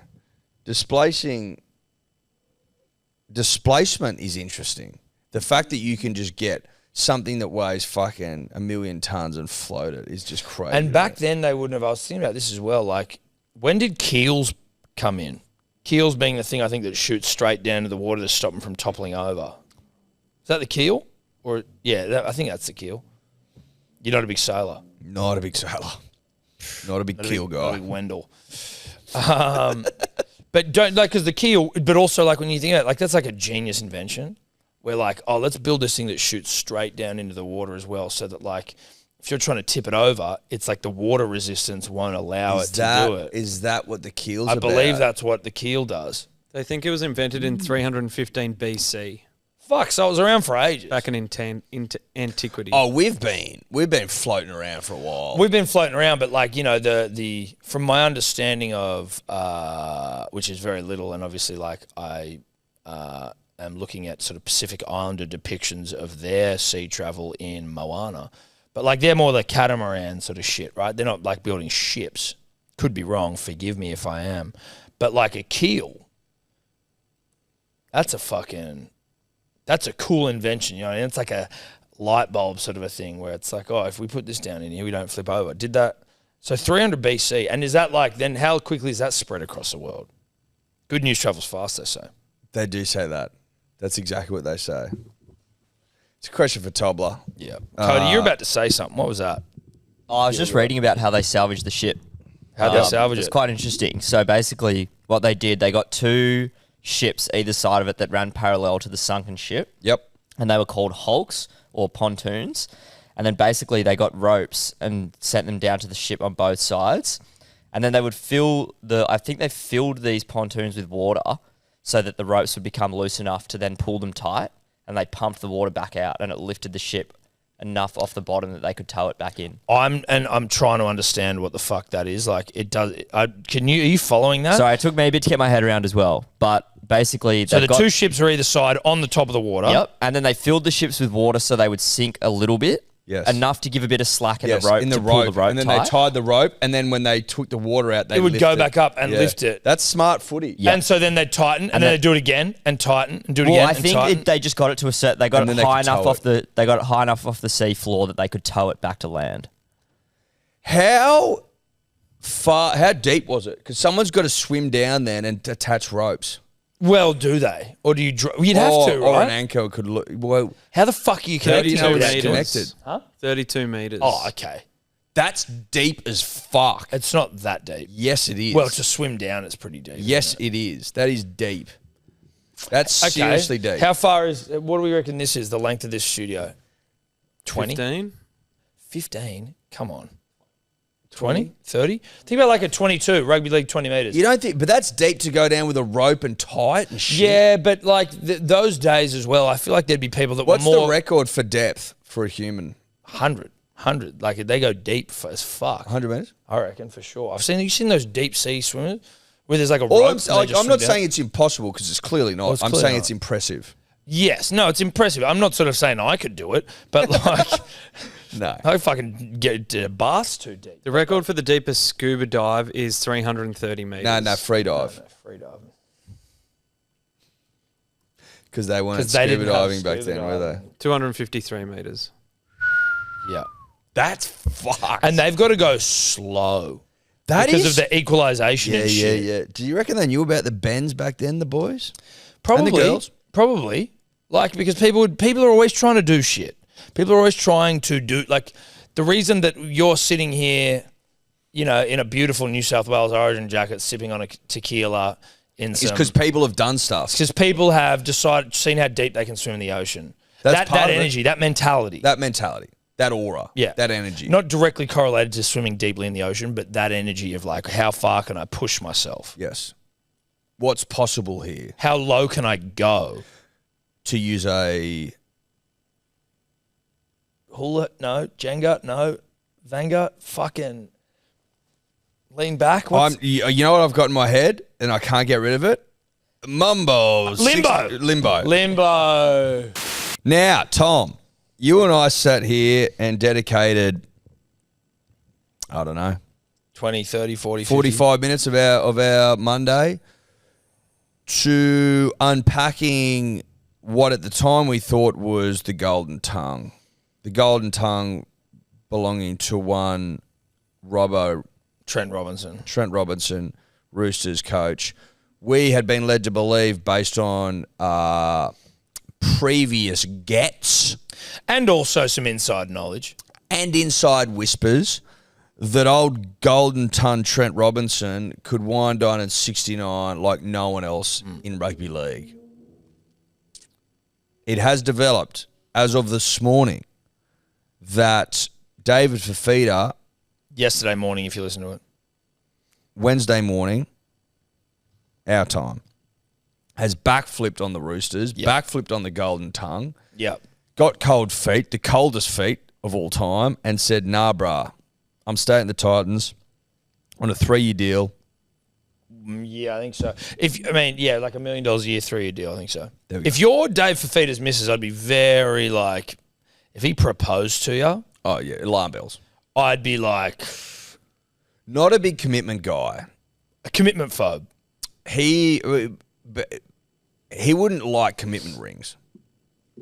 Displacement is interesting. The fact that you can just get something that weighs fucking 1 million tons and float it is just crazy. And back then they wouldn't have. I was thinking about this as well. Like, when did keels come in? Keels being the thing I think that shoots straight down to the water to stop them from toppling over. Is that the keel? Or I think that's the keel. You're not a big sailor. Not a big sailor. Not a big keel guy. Not a big Wendell. But don't like because the keel. But also like when you think about it, like that's like a genius invention. Where like, oh, let's build this thing that shoots straight down into the water as well, so that like if you're trying to tip it over, it's like the water resistance won't allow it to do it. Is that what the keel's I about? believe that's what the keel does. They think it was invented in 315 BC, Fuck, so it was around for ages. back in antiquity. Oh, we've been floating around for a while. We've been floating around, but like, you know, the from my understanding of which is very little, and obviously like I am looking at sort of Pacific Islander depictions of their sea travel in Moana. But like they're more the catamaran sort of shit, right? They're not like building ships. Could be wrong, forgive me if I am. But like a keel, that's a cool invention, you know. And it's like a light bulb sort of a thing where it's like, oh, if we put this down in here, we don't flip over. Did that? So 300 BC. And is that like, then how quickly is that spread across the world? Good news travels fast, they say. They do say that. That's exactly what they say. It's a question for Tobler. Yeah. Cody, you're about to say something. What was that? Oh, I was just reading about how they salvaged the ship. How'd they salvage It's it? quite interesting. So basically what they did, they got two ships either side of it that ran parallel to the sunken ship. Yep. And they were called hulks or pontoons. And then basically they got ropes and sent them down to the ship on both sides. And then they would I think they filled these pontoons with water so that the ropes would become loose enough to then pull them tight. And they pumped the water back out and it lifted the ship enough off the bottom that they could tow it back in. I'm trying to understand what the fuck that is. Like it does. Are you following that? Sorry, it took me a bit to get my head around as well. But basically, so the two ships are either side on the top of the water. Yep. And then they filled the ships with water so they would sink a little bit. Yes. Enough to give a bit of slack in the rope to pull the rope and then tight. they tied the rope, and then when they took the water out, they It would go back up and lift it. That's smart footy. And so then they'd tighten, and then they'd do it again, and tighten, and do it again, I and think tighten. they just got it to a set. They got And it then they high could enough tow off the. They got it high enough off the sea floor that they could tow it back to land. How deep was it? Because someone's got to swim down then and attach ropes. Well, do they? Or do you... You'd have to, Or an right? anchor could look... Well, How the fuck are you connecting 32 over that? meters. connected. Huh? 32 metres. Oh, okay. That's deep as fuck. It's not that deep. Yes, it is. Well, to swim down, it's pretty deep. yes, it is. That is deep. That's Okay. seriously deep. How far is... What do we reckon this is, the length of this studio? 20? 15? 15? Come on. 20? 30? Think about like a 22, rugby league 20 metres. You don't think... But that's deep to go down with a rope and tie it and shit. Yeah, but like those days as well, I feel like there'd be people that What's were more... the record for depth for a human? 100. Like they go deep as fuck. 100 metres? I reckon for sure. You've seen those deep sea swimmers where there's like a All rope. I'm, and they like, just I'm not swim down? saying it's impossible because it's clearly not. Well, it's I'm clearly saying not. it's impressive. Yes, no, it's impressive. I'm not sort of saying I could do it, but like No. I fucking get a bath's too deep. The record for the deepest scuba dive is 330 metres. No, free dive. Free diving. Because they weren't 'Cause they scuba didn't have diving back scuba then, were they? diving. 253 metres. Yeah. That's fucked. And they've got to go slow. That because is- of the equalisation and shit. yeah. Do you reckon they knew about the bends back then, the boys? Probably. And the girls? Probably. Like, because people are always trying to do shit. People are always trying to do, like, the reason that you're sitting here, you know, in a beautiful New South Wales Origin jacket, sipping on a tequila in It's some... because people have done stuff. Because people have seen how deep they can swim in the ocean. That's part that of it. energy, that mentality. That mentality, that aura, Yeah. that energy. Not directly correlated to swimming deeply in the ocean, but that energy of like, how far can I push myself? Yes. What's possible here? How low can I go? To use a... Hula, no. Jenga, no. Vanga, fucking lean back. You know what I've got in my head and I can't get rid of it? Mumbo. Limbo. Limbo. Now, Tom, you and I sat here and dedicated, I don't know, 20, 30, 40, 50. 45 minutes of our Monday to unpacking what at the time we thought was the golden tongue. The golden tongue belonging to one Trent Robinson, Roosters coach. We had been led to believe, based on previous gets and also some inside knowledge and inside whispers, that old golden ton Trent Robinson could wind on at 69 like no one else in rugby league. It has developed, as of this morning, that David Fifita, yesterday morning, if you listen to it, Wednesday morning, our time, has backflipped on the Roosters, backflipped on the golden tongue, got cold feet, the coldest feet of all time, and said, nah, brah, I'm staying at the Titans on a 3-year deal. Yeah, I think so. like $1 million a year, 3-year deal, I think so. If you're Dave Fifita's missus, I'd be very like, if he proposed to you, oh yeah, alarm bells. I'd be like, not a big commitment guy. A commitment phobe. He wouldn't like commitment rings.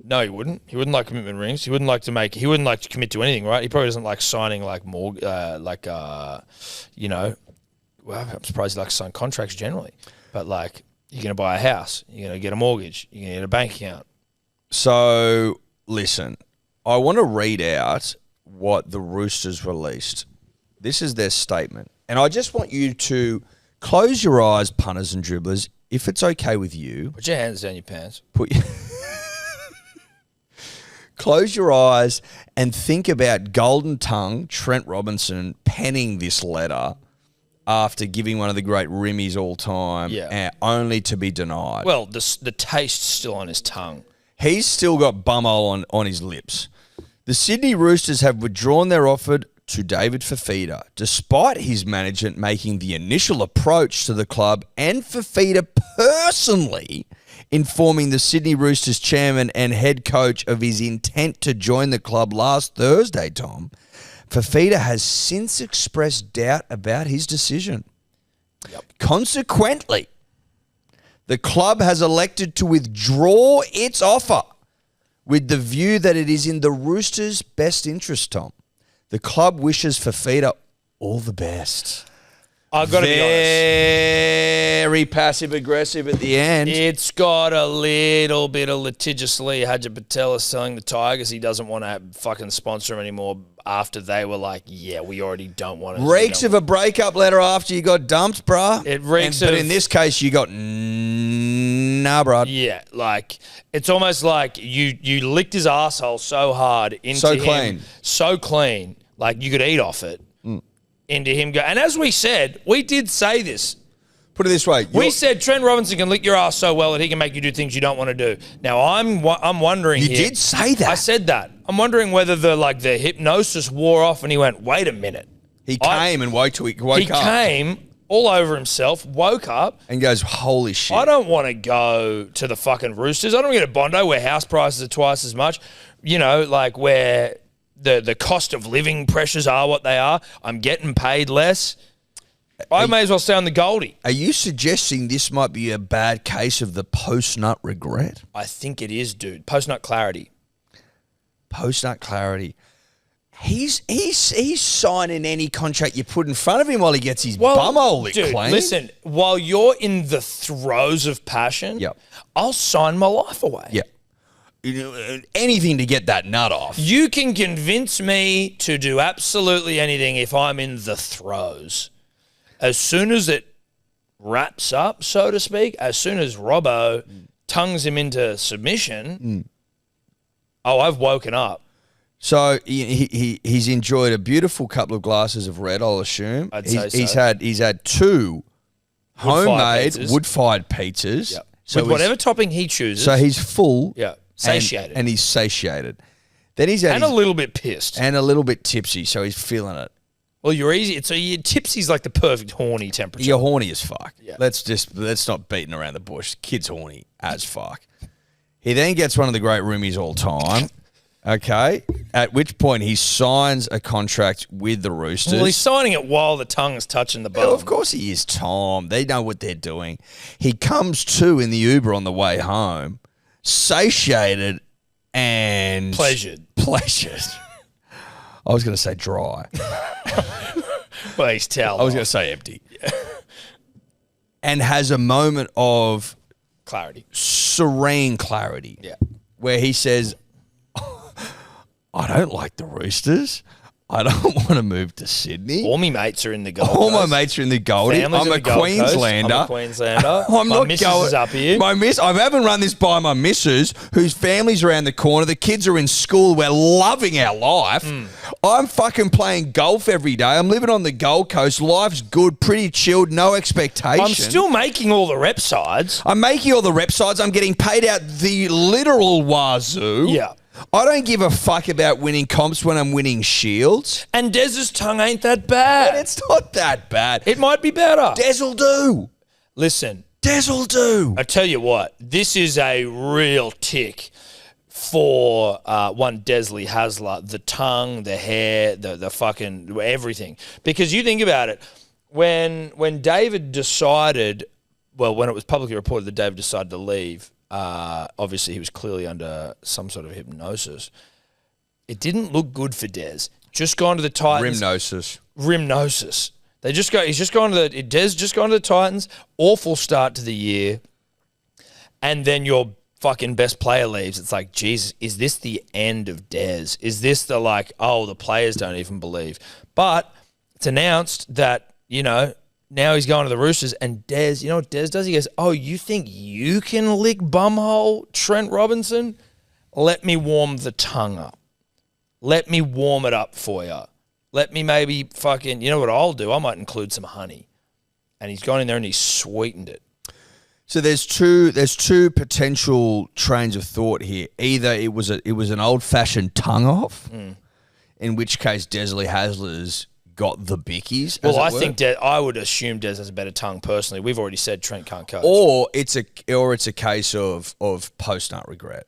No, he wouldn't. He wouldn't like commitment rings. He wouldn't like to commit to anything, right? He probably doesn't like signing I'm surprised he likes to sign contracts generally. But like, you're going to buy a house, you're going to get a mortgage, you're going to get a bank account. So, listen, I want to read out what the Roosters released. This is their statement. And I just want you to Close your eyes, punters and dribblers. If it's okay with you, Put your hands down your pants. Close your eyes and think about Golden Tongue Trent Robinson penning this letter after giving one of the great rimmies all time, only to be denied. Well, the taste's still on his tongue. He's still got bumhole on his lips. The Sydney Roosters have withdrawn their offer to David Fifita, despite his management making the initial approach to the club and Fifita personally informing the Sydney Roosters chairman and head coach of his intent to join the club last Thursday, Tom. Fifita has since expressed doubt about his decision. Yep. Consequently, the club has elected to withdraw its offer with the view that it is in the Roosters' best interest, Tom. The club wishes Fifita all the best. I've got to be honest. Very passive-aggressive at the end. It's got a little bit of litigiously. Haja Patel is telling the Tigers he doesn't want to fucking sponsor him anymore after they were like, yeah, we already don't want to. Reeks of a breakup letter after you got dumped, bruh. It reeks But of- in this case, you got, nah, bruh. Yeah, like it's almost like you licked his asshole so hard into So him, clean. so clean, like you could eat off it. Into him go, and as we said, we did say this. Put it this way. We said Trent Robinson can lick your ass so well that he can make you do things you don't want to do. Now I'm wondering. You here, did say that. I said that. I'm wondering whether the hypnosis wore off and he went, wait a minute. He came and woke up. He came all over himself, woke up. And goes, holy shit. I don't want to go to the fucking Roosters. I don't want to get a Bondi where house prices are twice as much. You know, like where the cost of living pressures are what they are. I'm getting paid less. I may as well stay on the Goldie. Are you suggesting this might be a bad case of the post-nut regret? I think it is, dude. Post-nut clarity. Post-nut clarity. He's signing any contract you put in front of him while he gets his bumhole licked dude, clean. listen, while you're in the throes of passion, Yep. I'll sign my life away. Yeah. Anything to get that nut off. You can convince me to do absolutely anything if I'm in the throes. As soon as it wraps up, so to speak, as soon as Robbo tongues him into submission, I've woken up. So he's enjoyed a beautiful couple of glasses of red, I'll assume. I'd say so. He's had two homemade pizzas. wood-fired pizzas. Yep. So With whatever topping he chooses. So he's full. Yeah. Satiated. And he's satiated. Then he's had and a little bit pissed. and a little bit tipsy, so he's feeling it. Well, you're easy. So your tipsy's like the perfect horny temperature. You're horny as fuck. Yeah. Let's not beating around the bush. Kid's horny as fuck. He then gets one of the great roomies all time. Okay. At which point he signs a contract with the Roosters. Well, he's signing it while the tongue's touching the bone. Well, of course he is, Tom. They know what they're doing. He comes to in the Uber on the way home, satiated and Pleasured. I was going to say dry. Well, he's towel. I was going to say empty. And has a moment of clarity. serene clarity. Yeah. Where he says, I don't like the Roosters. I don't want to move to Sydney. All my mates are in the Gold All my Coast. mates are in the Goldie. Families I'm in a the Gold Coast. Queenslander. I'm a Queenslander. I'm My not missus going. is up here. I haven't run this by my missus, whose family's around the corner. The kids are in school. We're loving our life. I'm fucking playing golf every day. I'm living on the Gold Coast. Life's good, pretty chilled, no expectation. I'm still making all the rep sides. I'm making all the rep sides. I'm getting paid out the literal wazoo. Yeah. I don't give a fuck about winning comps when I'm winning shields. And Dez's tongue ain't that bad. It's not that bad. It might be better. Dez'll do. Listen, Dez'll do. I tell you what, this is a real tick for one Desley Hasler. The tongue, the hair, the fucking everything. Because you think about it, when David decided, well, when it was publicly reported that David decided to leave, obviously he was clearly under some sort of hypnosis. It didn't look good for Dez. Just gone to the Titans. Rhymnosis. He's just gone to the Dez just gone to the Titans. Awful start to the year. And then your fucking best player leaves. It's like, Jesus, is this the end of Dez? Is this the the players don't even believe? But it's announced that, now he's going to the Roosters, and Des, you know what Des does? He goes, "Oh, you think you can lick bumhole Trent Robinson? Let me warm the tongue up. Let me warm it up for you. Let me maybe fucking, you know what I'll do? I might include some honey." And he's gone in there and he's sweetened it. So there's two potential trains of thought here. Either it was an old-fashioned tongue off, in which case Desley Hasler's got the bickies. Well, I would assume Des has a better tongue personally. We've already said Trent can't coach. Or it's a case of post-nut regret.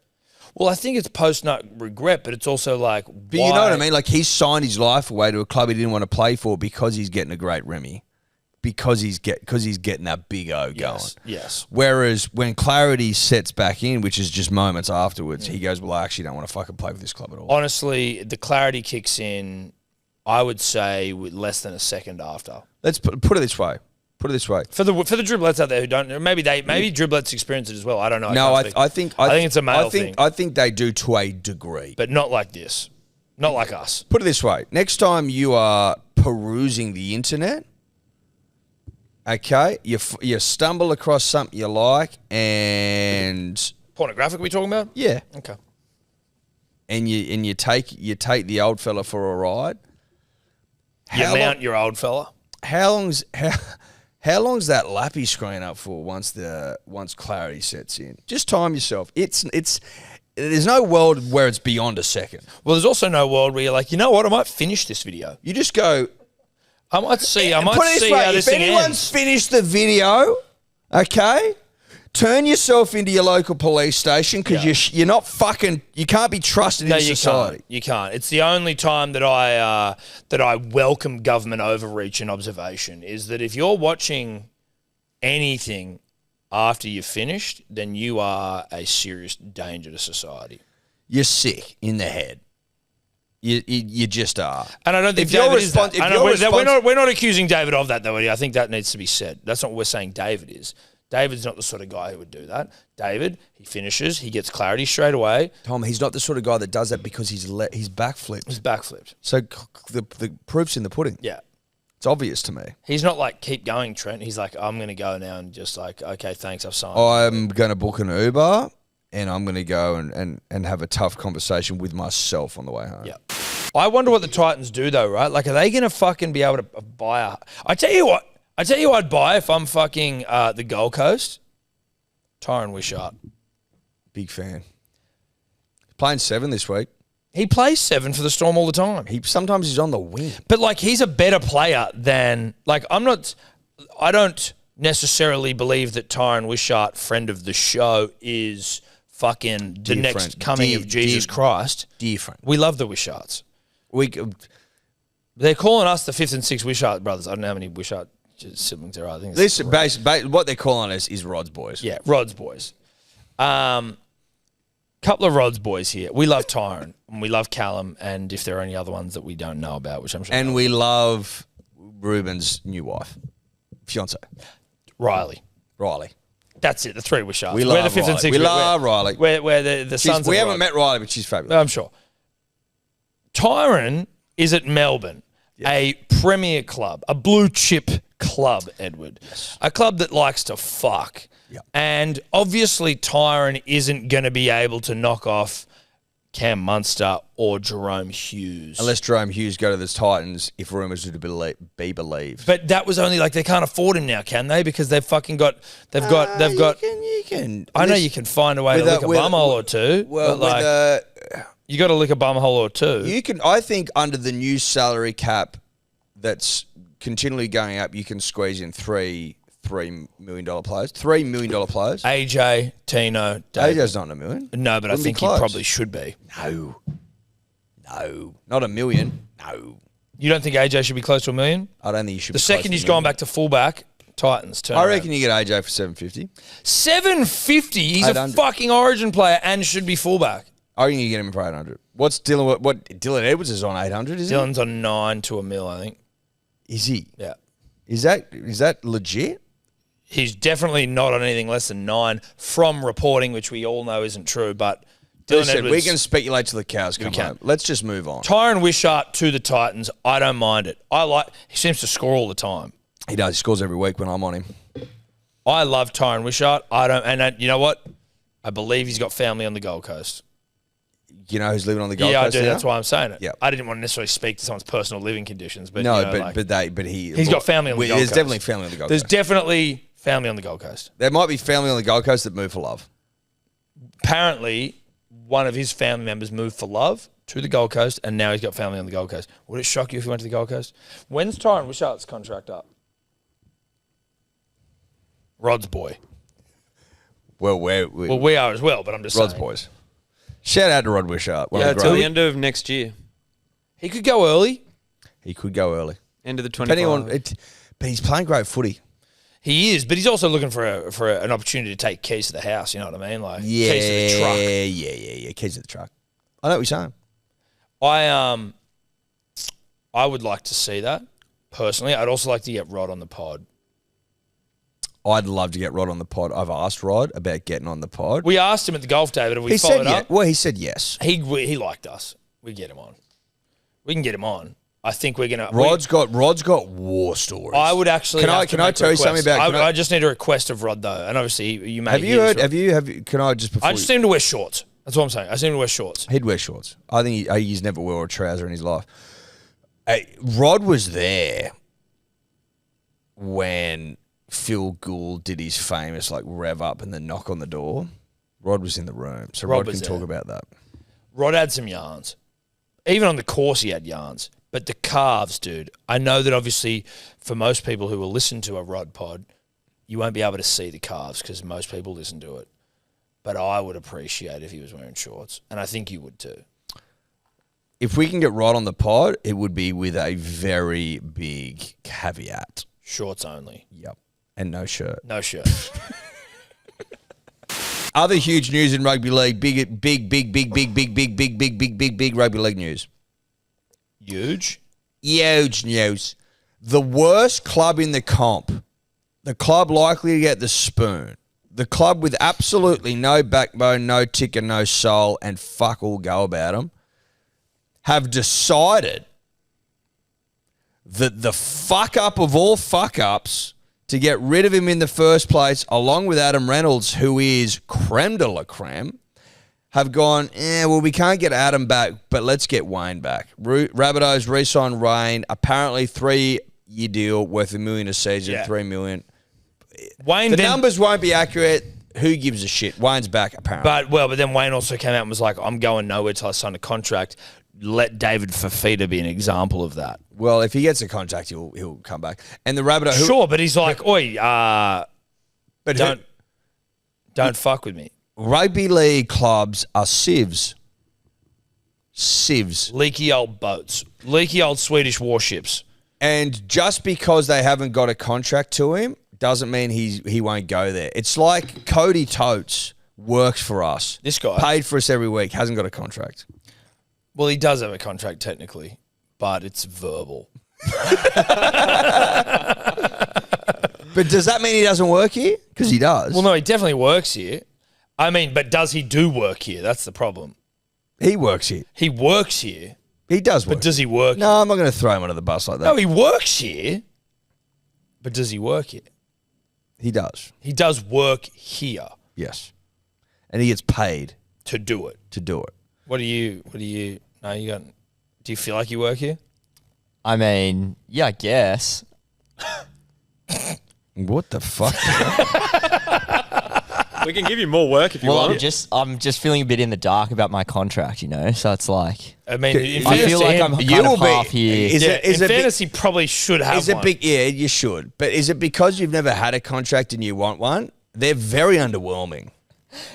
Well, I think it's post-nut regret, but it's also like, But you know what I mean? Like, he's signed his life away to a club he didn't want to play for because he's getting a great Remy. Because he's getting that big O going. Yes. Whereas when clarity sets back in, which is just moments afterwards, he goes, "Well, I actually don't want to fucking play for this club at all." Honestly, the clarity kicks in, I would say, with less than a second after. Let's put it this way. For the driblets out there who don't, maybe driblets experience it as well. I don't know. No, I think it's a male thing. I think they do to a degree, but not like this. Not like us. Put it this way: next time you are perusing the internet, okay, you stumble across something you like, and pornographic. We talking about? Yeah. Okay. And you take the old fella for a ride. You mount your old fella. How long's that lappy screen up for once clarity sets in? Just time yourself. There's no world where it's beyond a second. Well, there's also no world where you're like, you know what, I might finish this video. You just go. I might see how this thing If anyone's finished the video, okay, turn yourself into your local police station because you're not fucking. You can't be trusted in society. You can't. It's the only time that I welcome government overreach and observation is that if you're watching anything after you've finished, then you are a serious danger to society. You're sick in the head. You just are. And I don't think David is that. We're not accusing David of that, though. I think that needs to be said. That's not what we're saying David is. David's not the sort of guy who would do that. David, he finishes, he gets clarity straight away. Tom, he's not the sort of guy that does that because he's backflipped. He's backflipped. So the proof's in the pudding. Yeah. It's obvious to me. He's not like, keep going, Trent. He's like, I'm going to go now and just like, okay, thanks, I've signed. I'm going to book an Uber and I'm going to go and have a tough conversation with myself on the way home. Yeah. I wonder what the Titans do though, right? Like, are they going to fucking be able to buy a... I tell you what I'd buy if I'm fucking the Gold Coast. Tyron Wishart. Big fan. Playing 7 this week. He plays 7 for the Storm all the time. Sometimes he's on the wing. But, like, he's a better player than... Like, I don't necessarily believe that Tyron Wishart, friend of the show, is fucking the next coming of Jesus Christ. Different. We love the Wisharts. They're calling us the 5th and 6th Wishart brothers. I don't know how many Wishart siblings there are. I think what they're calling us is Rod's boys. Yeah, Rod's boys. Couple of Rod's boys here. We love Tyron and we love Callum, and if there are any other ones that we don't know about, which I'm sure. And we love Ruben's new wife, fiance, Riley. That's it. The 3 Wisharts. We're the 5th and 6th. We love Riley. We're the sons. We haven't met Riley, but she's fabulous. I'm sure. Tyron is at Melbourne, a premier club, a blue chip club, Edward. Yes. A club that likes to fuck. Yep. And obviously Tyron isn't going to be able to knock off Cam Munster or Jerome Hughes. Unless Jerome Hughes go to the Titans, if rumours are to be believed. But that was only like, they can't afford him now, can they? Because they've fucking got, they've got. You can. I know you can find a way to lick a bumhole or two. Well, but you got to lick a bumhole or two. You can. I think under the new salary cap that's continually going up, you can squeeze in $3 million players. $3 million players. AJ, Tino, David. AJ's not $1 million. No, but I think he probably should be. No, not $1 million. No. You don't think AJ should be close to $1 million? I don't think he should. The second he's gone back to fullback, Titans turn. I reckon you get AJ for $750. $750. He's a fucking Origin player and should be fullback. I reckon you get him for $800. What's Dylan? What Dylan Edwards is on $800? Isn't Dylan's on $9 to $1 million, I think. Is he? Yeah. Is that legit? He's definitely not on anything less than 9 from reporting, which we all know isn't true. But Dylan Edwards, we can speculate till the cows come home. Let's just move on. Tyron Wishart to the Titans. I don't mind it. He seems to score all the time. He does. He scores every week when I'm on him. I love Tyron Wishart. You know what? I believe he's got family on the Gold Coast. You know who's living on the Gold Yeah, Coast I do. now? That's why I'm saying it. Yeah. I didn't want to necessarily speak to someone's personal living conditions, but No, you know, he's got family on the Gold There's Coast. definitely family on the Gold There's Coast. definitely family on the Gold Coast. There might be family on the Gold Coast that move for love. Apparently, one of his family members moved for love to the Gold Coast, and now he's got family on the Gold Coast. Would it shock you if he went to the Gold Coast? When's Tyron Wishart's contract up? Rod's boy. Well, We are as well, but I'm just Rod's saying. boys. Shout out to Rod Wishart. Yeah, till the end of next year. He could go early. He could go early. End of the 25. Depending on it, but he's playing great footy. He is, but he's also looking for an opportunity to take keys to the house. You know what I mean? Like Yeah, keys to the truck. yeah. Keys to the truck. I know what you're saying. I would like to see that personally. I'd also like to get Rod on the pod. I'd love to get Rod on the pod. I've asked Rod about getting on the pod. We asked him at the golf, David, and we He followed said up. Well, he said yes. He liked us. We get him on. We can get him on. I think we're gonna. Rod's got war stories. I would actually. Can have to I make a tell you something request. about? I just need a request of Rod though, and obviously you may. Have you heard? Have you? Can I just? Before I just need him to wear shorts. That's what I'm saying. I just need him to wear shorts. He'd wear shorts. I think he's never wore a trouser in his life. Rod was there when Phil Gould did his famous rev up and then knock on the door. Rod was in the room, so Rod can talk about that. Rod had some yarns. Even on the course, he had yarns. But the calves, dude. I know that obviously for most people who will listen to a Rod pod, you won't be able to see the calves because most people listen to it. But I would appreciate if he was wearing shorts, and I think you would too. If we can get Rod on the pod, it would be with a very big caveat. Shorts only. Yep. And no shirt. No shirt. Other huge news in rugby league. Big rugby league news. Huge? Huge news. The worst club in the comp. The club likely to get the spoon. The club with absolutely no backbone, no ticker, no soul, and fuck all go about them, have decided that the fuck up of all fuck ups to get rid of him in the first place, along with Adam Reynolds, who is creme de la creme, have gone, well, we can't get Adam back, but let's get Wayne back. Rabbitohs re-signed Wayne, apparently 3-year deal worth $1 million a season, Yeah. $3 million. Wayne The then, numbers won't be accurate. Who gives a shit? Wayne's back, apparently. But then Wayne also came out and was like, I'm going nowhere till I sign a contract. Let David Fifita be an example of that. Well, if he gets a contract, he'll come back. And the Rabbitohs... Sure, but he's like, oi, but don't fuck with me. rugby league clubs are sieves. Sieves. Leaky old boats. Leaky old Swedish warships. And just because they haven't got a contract to him doesn't mean he won't go there. It's like Cody Totes works for us. This guy. Paid for us every week, hasn't got a contract. Well, he does have a contract technically, but it's verbal. But does that mean he doesn't work here? Because he does. Well, no, he definitely works here. I mean, but does he do work here? That's the problem. He works here. He works here, He does work. but does he work No, I'm not going to throw him under the bus like that. No, he works here, but does he work here? He does. He does work here Yes. And he gets paid to do it. to do it. Do you feel like you work here? I mean, yeah, I guess. What the fuck? We can give you more work if you Well, want. I'm just feeling a bit in the dark about my contract, you know. So it's like I mean, in I fairness feel to like him, I'm you kind will of be- half here. Is it in a big- fairness, he probably should have Is it one. big? Yeah, you should. But is it because you've never had a contract and you want one? They're very underwhelming.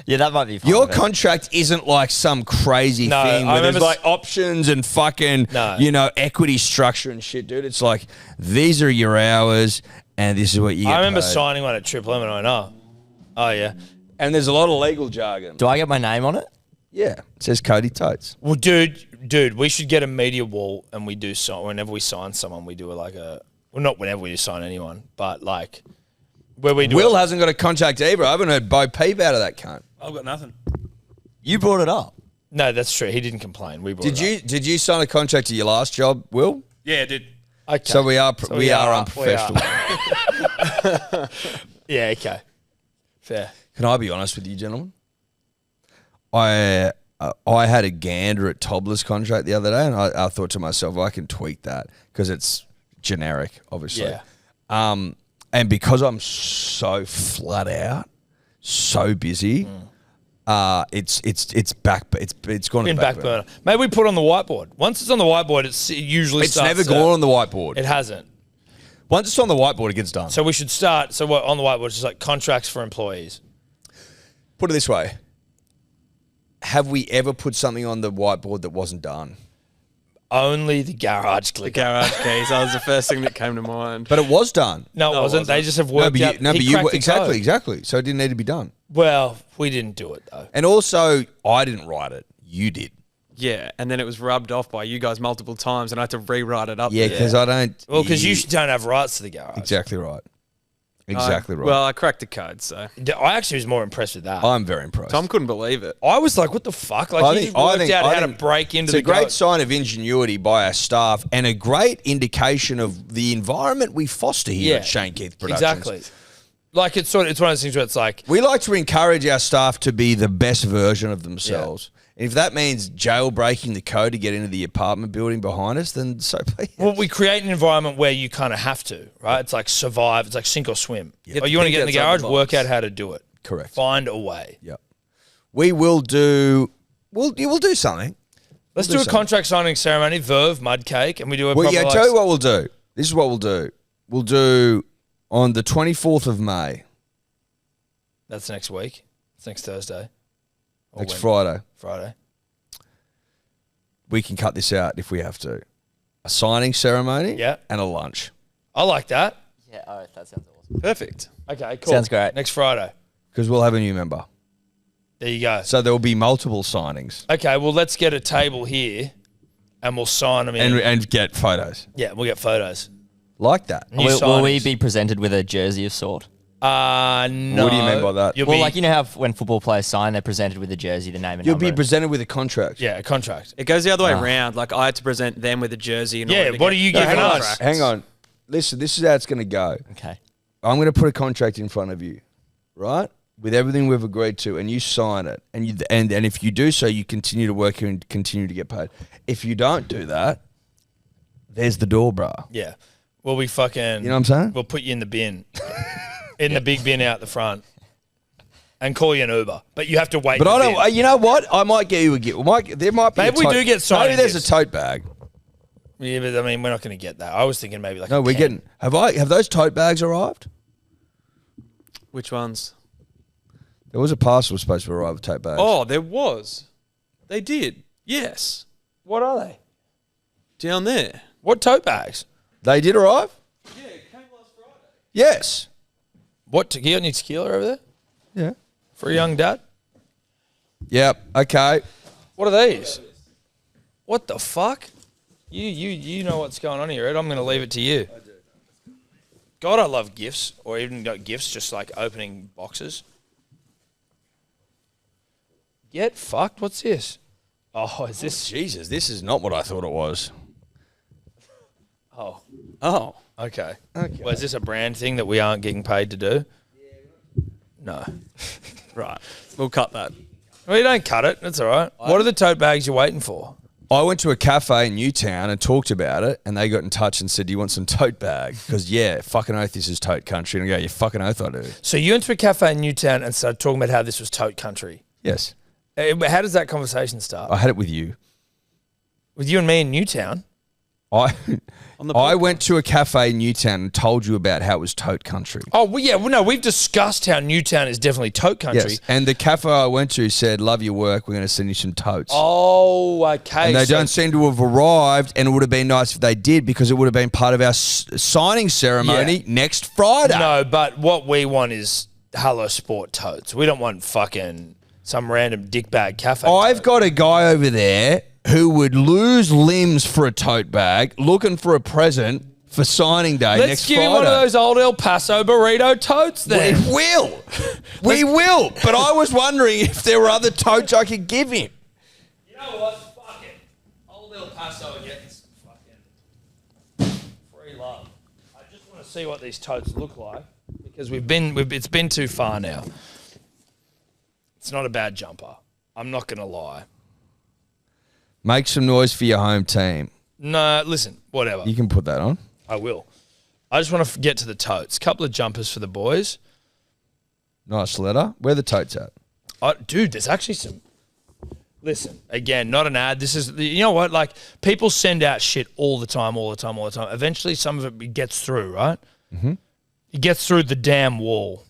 Yeah, that might be fun. Your contract isn't like some crazy No, thing I where there's remember- like options and fucking, No. equity structure and shit, dude. It's like, these are your hours and this is what you get I remember paid. signing one at Triple M and I went, oh yeah. And there's a lot of legal jargon. Do I get my name on it? Yeah. It says Cody Totes. Well, dude, we should get a media wall and we do so whenever we sign someone, we do not whenever we sign anyone, but like where we do. Will hasn't got a contract either. I haven't heard Bo Peep out of that cunt. I've got nothing. You brought it up. No, that's true. He didn't complain. We brought it up. Did you sign a contract to your last job, Will? Yeah, I did. Okay. So we are we are unprofessional. Yeah, okay. Fair. Can I be honest with you, gentlemen? I had a gander at Tobler's contract the other day, and I thought to myself, I can tweak that because it's generic, obviously. Yeah. And because I'm so flat out, so busy, it's gone to In the back burner. Maybe we put it on the whiteboard. Once it's on the whiteboard, it usually It's starts never to- gone on the whiteboard. It hasn't. Once it's on the whiteboard, it gets done. So we should start. So what on the whiteboard is just like contracts for employees. Put it this way. Have we ever put something on the whiteboard that wasn't done? Only the garage The clicker. garage keys. That was the first thing that came to mind. But it was done. No, it wasn't. They just have worked out. He cracked the code. Exactly. So it didn't need to be done. Well, we didn't do it though. And also, I didn't write it. You did. Yeah, and then it was rubbed off by you guys multiple times, and I had to rewrite it up. Yeah, there. because I don't. Well, because you don't have rights to the garage. Exactly right. Exactly right. Well, I cracked the code, so I actually was more impressed with that. I'm very impressed. Tom couldn't believe it. I was like, what the fuck? Like, you worked out how to break into it's the a great garage. sign of ingenuity by our staff and a great indication of the environment we foster here at Shane Keith Productions. Exactly. Like, it's one of those things where it's like, We like to encourage our staff to be the best version of themselves. And if that means jailbreaking the code to get into the apartment building behind us, then so be it. well, we create an environment where you kind of have to, right? It's like survive. It's like sink or swim. have Or to you want to think get in the outside garage, the work box. out how to do it. Correct. Find a way. Yep. We will do. We'll do something. Let's We'll do a something. contract signing ceremony, verve, mud cake, and we do a Well, proper, yeah. like, Tell you what we'll do. This is what we'll do. We'll do on the 24th of May, That's next week. It's next Thursday. Or next Friday. Friday. We can cut this out if we have to. A signing ceremony. Yeah. And a lunch. I like that. Yeah, oh, that sounds awesome. Perfect. Okay, cool. Sounds great. Next Friday. Because we'll have a new member. There you go. So there will be multiple signings Okay, well, let's get a table here, and we'll sign them in. and get photos Yeah, we'll get photos. like that. New Will we signings. be presented with a jersey of sort? No. What do you mean by that? You'll Well, be, like, you know how when football players sign, they're presented with a jersey, the name and You'll number. be presented with a contract. yeah, a contract. It goes the other way around. Like, I had to present them with a jersey. In Yeah, order to what get are you the giving us? contracts. Hang on. Listen, this is how it's going to go. Okay. I'm going to put a contract in front of you, right? With everything we've agreed to, and you sign it. And if you do so, you continue to work here and continue to get paid. If you don't do that, there's the door, bruh. Yeah. We'll be fucking. You know what I'm saying? We'll put you in the bin, in the big bin out the front, and call you an Uber. But you have to wait. But in I the don't. bin. You know what? I might get you a gift. There might be. Maybe a we tote- do get signing Maybe there's gifts. a tote bag. Yeah, but I mean, we're not going to get that. I was thinking maybe like. No, a we're pen. getting. Have those tote bags arrived? Which ones? There was a parcel supposed to arrive with tote bags. Oh, there was. They did. Yes. What are they? Down there. What tote bags? They did arrive. Yeah, it came last Friday. Yes. What? You got any tequila over there Yeah. for a young dad? Yep. Okay. What are these? What the fuck? You know what's going on here, Ed. I'm going to leave it to you. God, I love gifts, or even got gifts, just like opening boxes. Get fucked. What's this? Oh, is this? Jesus, this is not what I thought it was. Oh, Oh. okay. Well, is this a brand thing that we aren't getting paid to do? No. Right. We'll cut that. Well, you don't cut it. That's all right. What are the tote bags you're waiting for? I went to a cafe in Newtown and talked about it, and they got in touch and said, "Do you want some tote bag?" Because fucking oath, this is tote country. And I go, "You fucking oath, I do." So you went to a cafe in Newtown and started talking about how this was tote country. Yes, How does that conversation start? I had it with you. With you and me in Newtown? I went to a cafe in Newtown and told you about how it was tote country. Oh, well, yeah. Well, no, we've discussed how Newtown is definitely tote country. Yes, and the cafe I went to said, "Love your work. We're going to send you some totes." Oh, okay. And they So- don't seem to have arrived, and it would have been nice if they did because it would have been part of our signing ceremony Yeah. next Friday. No, but what we want is Hello Sport totes. We don't want fucking some random dickbag cafe. I've tote. got a guy over there who would lose limbs for a tote bag, looking for a present for signing day Let's next give Friday. you one of those old El Paso burrito totes then. We will. We will. But I was wondering if there were other totes I could give him. You know what? Fuck it. Old El Paso are getting some fucking free love. I just want to see what these totes look like. because it's been too far now. It's not a bad jumper. I'm not going to lie. Make some noise for your home team. No, listen, whatever. You can put that on. I will. I just want to get to the totes. Couple of jumpers for the boys. Nice letter. Where the totes at? Dude, there's actually some. Listen, again, not an ad. This is, you know what? Like, people send out shit all the time. Eventually, some of it gets through, right? Mm-hmm. It gets through the damn wall.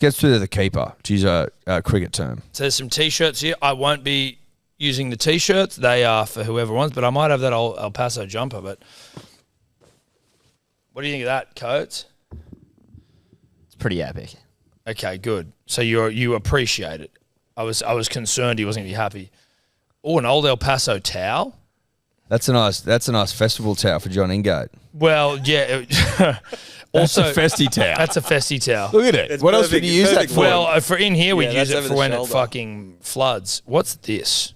Gets through to the keeper. She's a cricket term. So there's some T-shirts here. I won't be using the T-shirts. They are for whoever wants, but I might have that old El Paso jumper. But what do you think of that, Coates? It's pretty epic. Okay, good. So you appreciate it. I was concerned he wasn't going to be happy. Oh, an old El Paso towel. That's a nice festival towel for John Ingate. Well, yeah. Also, That's a festy towel. That's a festy towel. Look at it. It's What else perfect. would you use that for? Well, for in here, we'd Yeah, use that's it over for the when it shoulder. fucking floods. What's this?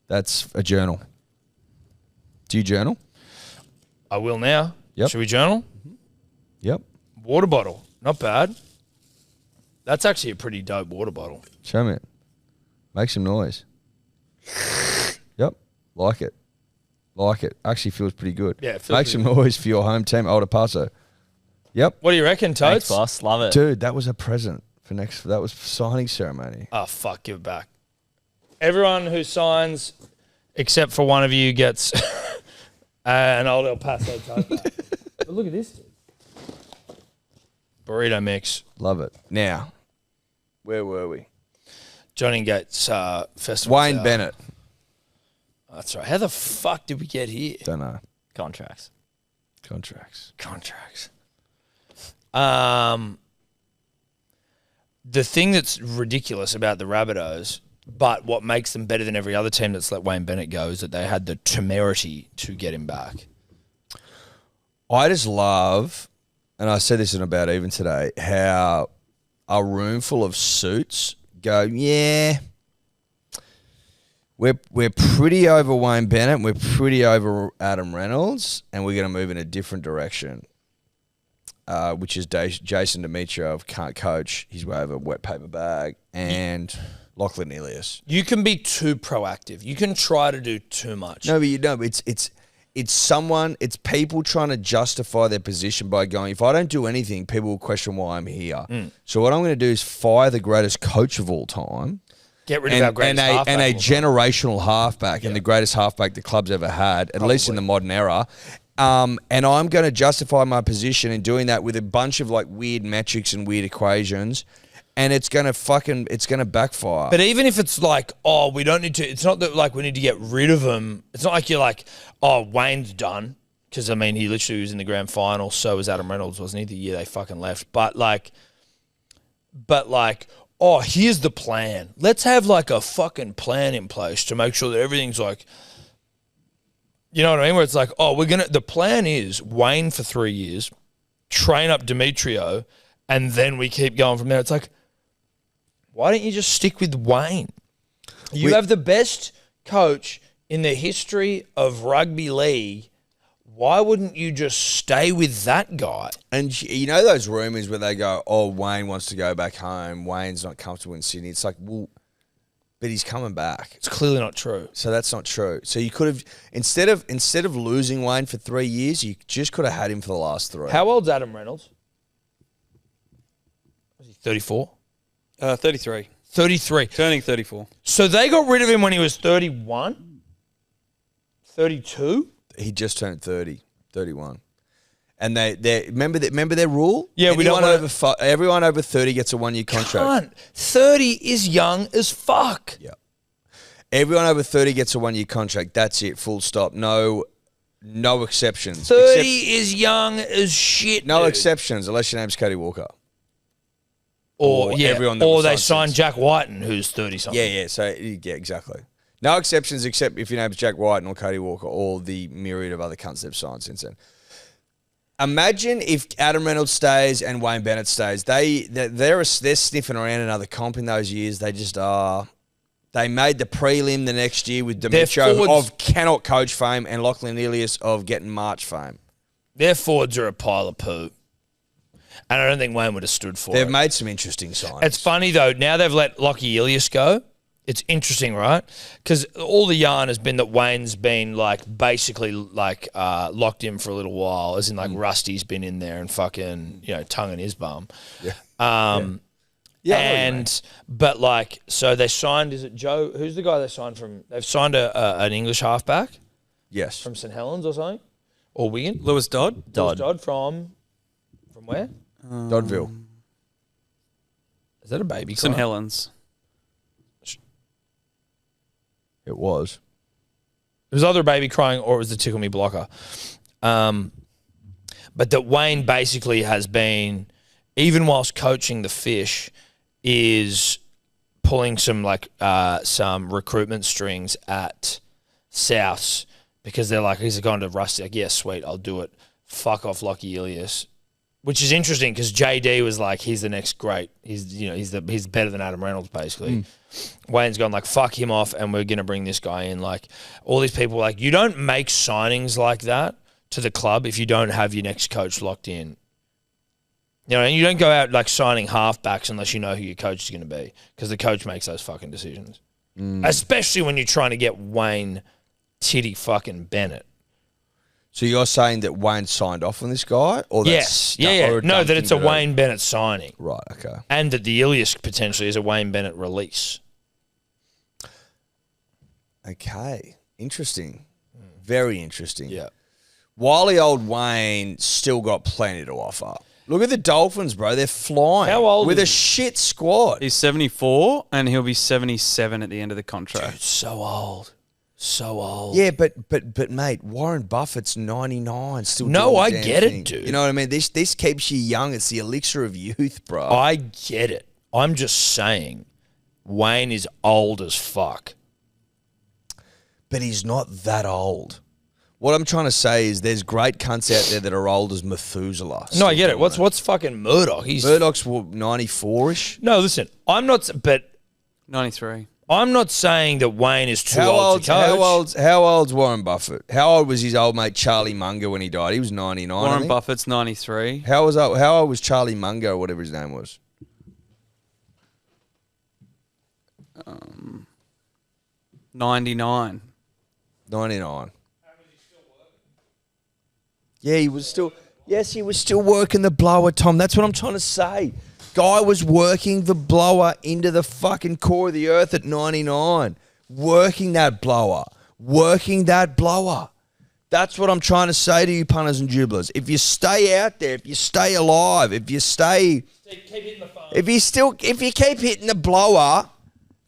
That's a journal. Do you journal? I will now. Yep. Should we journal? Yep. Water bottle. Not bad. That's actually a pretty dope water bottle. Show me it. Make some noise. Yep. Like it. Actually feels pretty good. Yeah, it feels Make pretty some noise for your home team, Old Paso. Yep. What do you reckon, Thanks, Toads? boss. Love it. Dude, that was a present for next. That was signing ceremony. Oh, fuck, give it back. Everyone who signs, except for one of you, gets an old El Paso tote bag. But look at this, dude. Burrito mix. Love it. Now, where were we? Johnny Gates Festival. Wayne Tower. Bennett. That's right. How the fuck did we get here? Don't know. Contracts. Contracts. The thing that's ridiculous about the Rabbitohs, but what makes them better than every other team that's let Wayne Bennett go, is that they had the temerity to get him back. I just love, and I said this in About Even today, how a room full of suits go, yeah, we're pretty over Wayne Bennett, we're pretty over Adam Reynolds, and we're going to move in a different direction, which is Jason Dimitrov can't coach. He's way over wet paper bag, and Lachlan Ilias. You can be too proactive. You can try to do too much. No, but you know, it's people trying to justify their position by going, if I don't do anything, people will question why I'm here. So what I'm going to do is fire the greatest coach of all time. Get rid of our greatest halfback. And a of all time. generational halfback and the greatest halfback the club's ever had, at least in the modern era. And I'm going to justify my position in doing that with a bunch of like weird metrics and weird equations. And it's going to backfire. But even if it's like, oh, we don't need to, it's not that like we need to get rid of him. It's not like you're like, oh, Wayne's done. Because, I mean, he literally was in the grand final. So was Adam Reynolds, wasn't he? The year they fucking left. But like, oh, here's the plan. Let's have like a fucking plan in place to make sure that everything's like, you know what I mean? Where it's like, oh, the plan is Wayne for 3 years, train up Demetrio, and then we keep going from there. It's like, why don't you just stick with Wayne? You have the best coach in the history of rugby league. Why wouldn't you just stay with that guy? And you know those rumours where they go, oh, Wayne wants to go back home. Wayne's not comfortable in Sydney. It's like, well, but he's coming back. It's clearly not true. So that's not true. So you could have, instead of losing Wayne for 3 years, you just could have had him for the last 3. How old's Adam Reynolds? Was he 34? 33. 33. Turning 34. So they got rid of him when he was 31? 32? He just turned 30, 31. And they remember their rule? Yeah, we don't Anyone wanna- everyone over 30 gets a 1 year contract. Can't. 30 is young as fuck. Yeah. Everyone over 30 gets a 1 year contract. That's it. Full stop. No exceptions. 30 is young as shit. No dude. exceptions unless your name's Cody Walker. Or everyone that or was they signed signed since. Jack Whiten, who's 30 something. Yeah. So yeah, exactly. No exceptions except if your name's Jack Whiten or Cody Walker or the myriad of other cunts they've signed since then. Imagine if Adam Reynolds stays and Wayne Bennett stays. They're sniffing around another comp in those years. They just are. They made the prelim the next year with Demetrio forwards- of cannot coach fame and Lachlan Ilias of getting March fame. Their forwards are a pile of poo. And I don't think Wayne would have stood for it. They've made some interesting signs. It's funny, though. Now they've let Lockie Ilias go. It's interesting, right? Because all the yarn has been that Wayne's been, like, basically, like, locked in for a little while. As in, like, Rusty's been in there and fucking, tonguing his bum. Yeah. But, like, so they signed, is it Joe? Who's the guy they signed from? They've signed an English halfback? Yes. From St. Helens or something? Or Wigan? Lewis Dodd. Lewis Dodd from where? Dodville. Is that a baby St. cry? Helens. It was. It was either a baby crying or it was the tickle me blocker. But that Wayne basically has been, even whilst coaching the Fish, is pulling some recruitment strings at Souths because they're like, he's gone to Rusty, like, yeah, sweet, I'll do it. Fuck off Lockie Ilias. Which is interesting because JD was like, he's the next great. He's better than Adam Reynolds, basically. Wayne's gone like, fuck him off, and we're going to bring this guy in. Like, all these people, like, you don't make signings like that to the club if you don't have your next coach locked in. And you don't go out like signing halfbacks unless you know who your coach is going to be, because the coach makes those fucking decisions. Especially when you're trying to get Wayne Titty fucking Bennett. So you're saying that Wayne signed off on this guy? Or Yes. Yeah. No, that it's a Wayne Bennett signing. Right, okay. And that the Ilias potentially is a Wayne Bennett release. Okay. Interesting. Very interesting. Yeah. Wily old Wayne still got plenty to offer. Look at the Dolphins, bro. They're flying. How old with is a he? shit squad. He's 74 and he'll be 77 at the end of the contract. Dude, so old. So old. Yeah, but mate, Warren Buffett's 99, still No, doing I the damn get it, thing. dude. You know what I mean? This keeps you young. It's the elixir of youth, bro. I get it. I'm just saying, Wayne is old as fuck. But he's not that old. What I'm trying to say is there's great cunts out there that are old as Methuselah. No, I get Still it. doing What's fucking Murdoch? Murdoch's 94-ish. No, listen. I'm not. But 93. I'm not saying that Wayne is too old to coach. How old's Warren Buffett? How old was his old mate Charlie Munger when he died? He was 99. I Warren think. Buffett's 93. How old was Charlie Munger or whatever his name was? 99. 99. Yeah, he was still. Yes, he was still working the blower, Tom. That's what I'm trying to say. Guy was working the blower into the fucking core of the earth at 99. Working that blower. Working that blower. That's what I'm trying to say to you, punters and dribblers. If you stay out there, if you stay alive, if you stay, Keep hitting the phone. if you keep hitting the blower,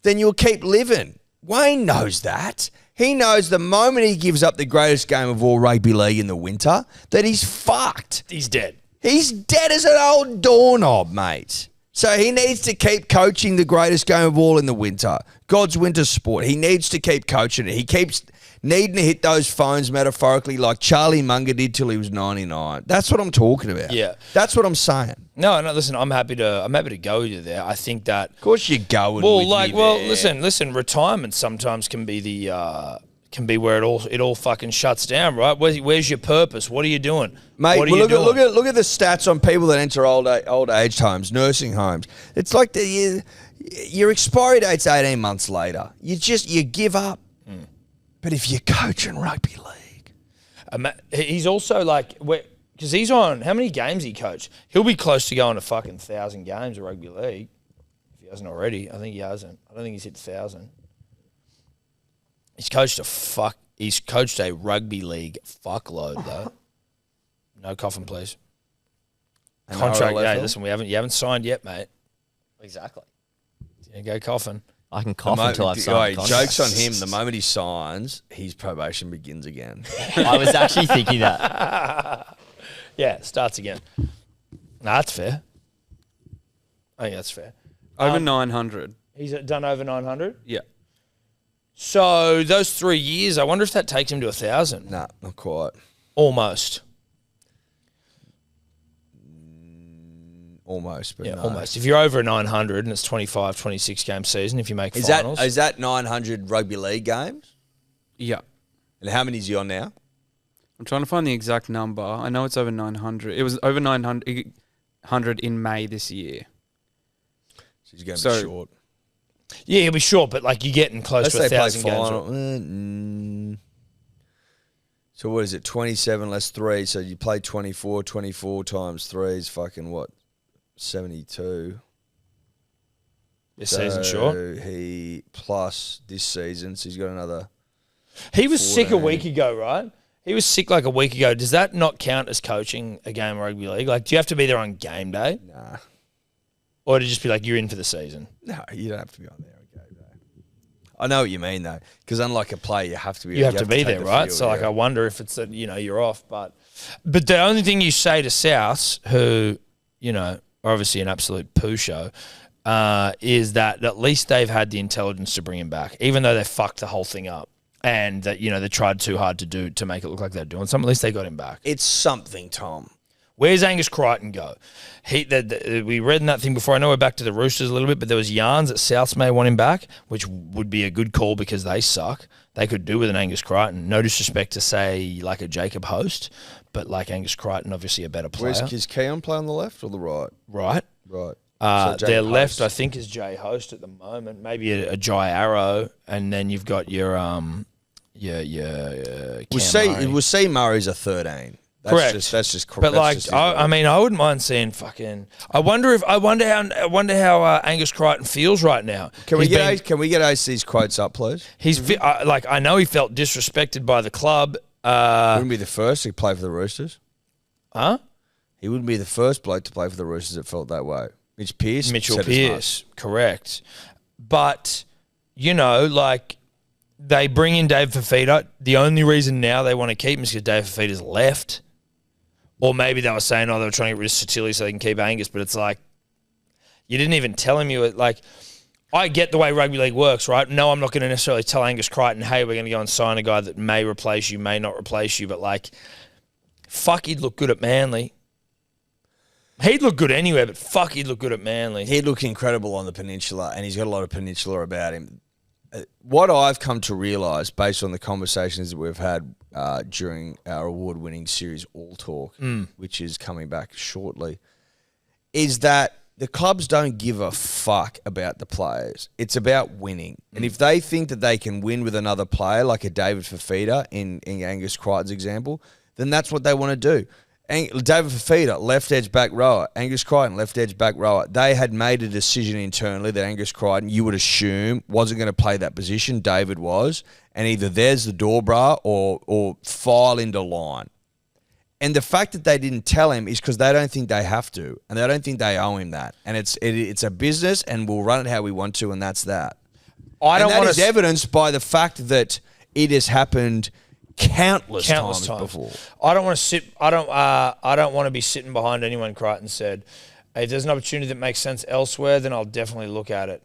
then you'll keep living. Wayne knows that. He knows the moment he gives up the greatest game of all rugby league in the winter, that he's fucked. He's dead. He's dead as an old doorknob, mate. So he needs to keep coaching the greatest game of all in the winter. God's winter sport. He needs to keep coaching it. He keeps needing to hit those phones metaphorically like Charlie Munger did till he was 99. That's what I'm talking about. Yeah. That's what I'm saying. No, listen, I'm happy to go with you there. I think that, Of course you're going with me there. listen, retirement sometimes can be where it all fucking shuts down, right? Where's your purpose? What are you doing? Mate, what are you doing? look at the stats on people that enter old age homes, nursing homes. It's like your expiry date's 18 months later. You give up. But if you're coaching rugby league, He's also like, because he's on, how many games he coached? He'll be close to going to fucking 1,000 games of rugby league. If he hasn't already. I think he hasn't. I don't think he's hit 1,000. He's coached a rugby league fuckload though. No coughing, please. Contract. NRL Yeah, level? listen, you haven't signed yet, mate. Exactly. Yeah, go coughing. I can cough until I've signed the contract. Jokes on him. The moment he signs, his probation begins again. I was actually thinking that. Yeah, it starts again. No, that's fair. I think that's fair. Over 900. He's done over 900. Yeah. So those 3 years, I wonder if that takes him to 1,000. Nah, not quite. Almost. Almost, but Yeah, no. almost. If you're over 900 and it's 25, 26 game season, if you make finals. Is that 900 rugby league games? Yeah. And how many is he on now? I'm trying to find the exact number. I know it's over 900. It was over 900. 100 in May this year. So he's going to So- be short. Yeah, he'll be short, but like you're getting close Let's to say 1,000 play games. final. So what is it? 27 less 3. So you play 24. 24 times 3 is fucking what? 72. This season short. He plus this season, so he's got another. He was sick a 14. week ago, right? He was sick like a week ago. Does that not count as coaching a game of rugby league? Like, do you have to be there on game day? Nah. Or to just be like, you're in for the season? No, you don't have to be on there. Okay, bro. I know what you mean though, because unlike a player, you have to be. You have to be take there, the right? field, So, like, yeah. I wonder if it's that, you're off. But the only thing you say to Souths, who, are obviously an absolute poo show, is that at least they've had the intelligence to bring him back, even though they fucked the whole thing up. And that, they tried too hard to make it look like they're doing something. At least they got him back. It's something, Tom. Where's Angus Crichton go? We read in that thing before. I know we're back to the Roosters a little bit, but there was yarns that Souths may want him back, which would be a good call because they suck. They could do with an Angus Crichton. No disrespect to, say, like a Jacob Host, but like Angus Crichton, obviously a better player. Is Keon play on the left or the right? Right. Right. So Their Jacob left, Host. I think, is Jay Host at the moment. Maybe a Jai Arrow, and then you've got your Cam Murray. We'll see Murray's a 13. Correct. That's just correct. But like, I mean, I wouldn't mind seeing fucking. I wonder how Angus Crichton feels right now. Can we He's get AC's quotes up, please? I know he felt disrespected by the club. Wouldn't be the first to play for the Roosters. Huh? He wouldn't be the first bloke to play for the Roosters that felt that way. Mitchell said Pearce, correct. But like, they bring in Dave Fifita. The only reason now they want to keep him is because Dave Fifita's left. Or maybe they were saying, they were trying to get rid of Satili so they can keep Angus. But it's like, you didn't even tell him you were like, I get the way rugby league works, right? No, I'm not going to necessarily tell Angus Crichton, hey, we're going to go and sign a guy that may replace you, may not replace you. But like, fuck, he'd look good at Manly. He'd look good anywhere, but fuck, he'd look good at Manly. He'd look incredible on the peninsula, and he's got a lot of peninsula about him. What I've come to realise, based on the conversations that we've had during our award-winning series All Talk, which is coming back shortly, is that the clubs don't give a fuck about the players. It's about winning. And if they think that they can win with another player, like a David Fifita in Angus Crichton's example, then that's what they want to do. David Fifita, left edge back rower. Angus Crichton, left edge back rower. They had made a decision internally that Angus Crichton, you would assume, wasn't going to play that position. David was. And either there's the door bra or file into line. And the fact that they didn't tell him is because they don't think they have to. And they don't think they owe him that. And it's a business and we'll run it how we want to, and that's that. That is evidenced by the fact that it has happened countless times before. I don't want to sit. I don't want to be sitting behind anyone. Crichton said, "If there's an opportunity that makes sense elsewhere, then I'll definitely look at it.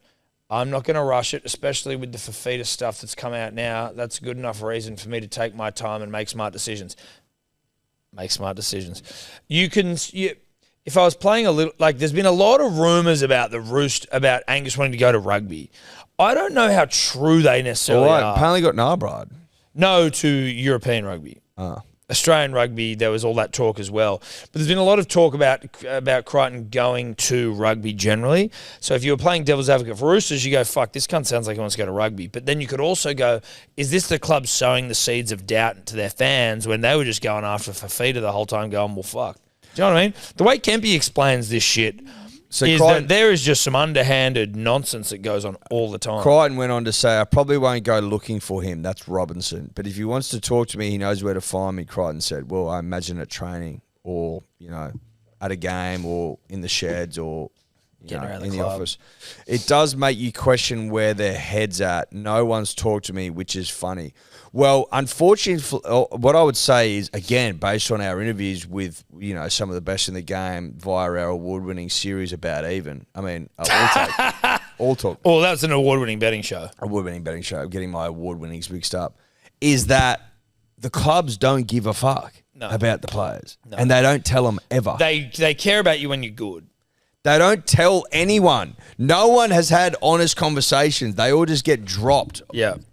I'm not going to rush it, especially with the Fifita stuff that's come out now. That's a good enough reason for me to take my time and make smart decisions. Make smart decisions. If I was playing a little, like, there's been a lot of rumors about about Angus wanting to go to rugby. I don't know how true they necessarily are. Apparently got Narbride. No to European rugby. Australian rugby, there was all that talk as well. But there's been a lot of talk about Crichton going to rugby generally. So if you were playing devil's advocate for Roosters, you go, fuck, this cunt sounds like he wants to go to rugby. But then you could also go, is this the club sowing the seeds of doubt to their fans when they were just going after Fifita the whole time going, well, fuck. Do you know what I mean? The way Kempy explains this shit is that there is just some underhanded nonsense that goes on all the time. Crichton went on to say, I probably won't go looking for him. That's Robinson. But if he wants to talk to me, he knows where to find me, Crichton said. Well, I imagine at training or, at a game or in the sheds or in the office. It does make you question where their head's at. No one's talked to me, which is funny. Well, unfortunately, what I would say is, again, based on our interviews with, some of the best in the game via our award-winning series About Even. I mean, All Talk. Oh, that's an award-winning betting show. Award-winning betting show. I'm getting my award-winnings mixed up. Is that the clubs don't give a fuck about the players. No. And they don't tell them ever. They care about you when you're good. They don't tell anyone. No one has had honest conversations. They all just get dropped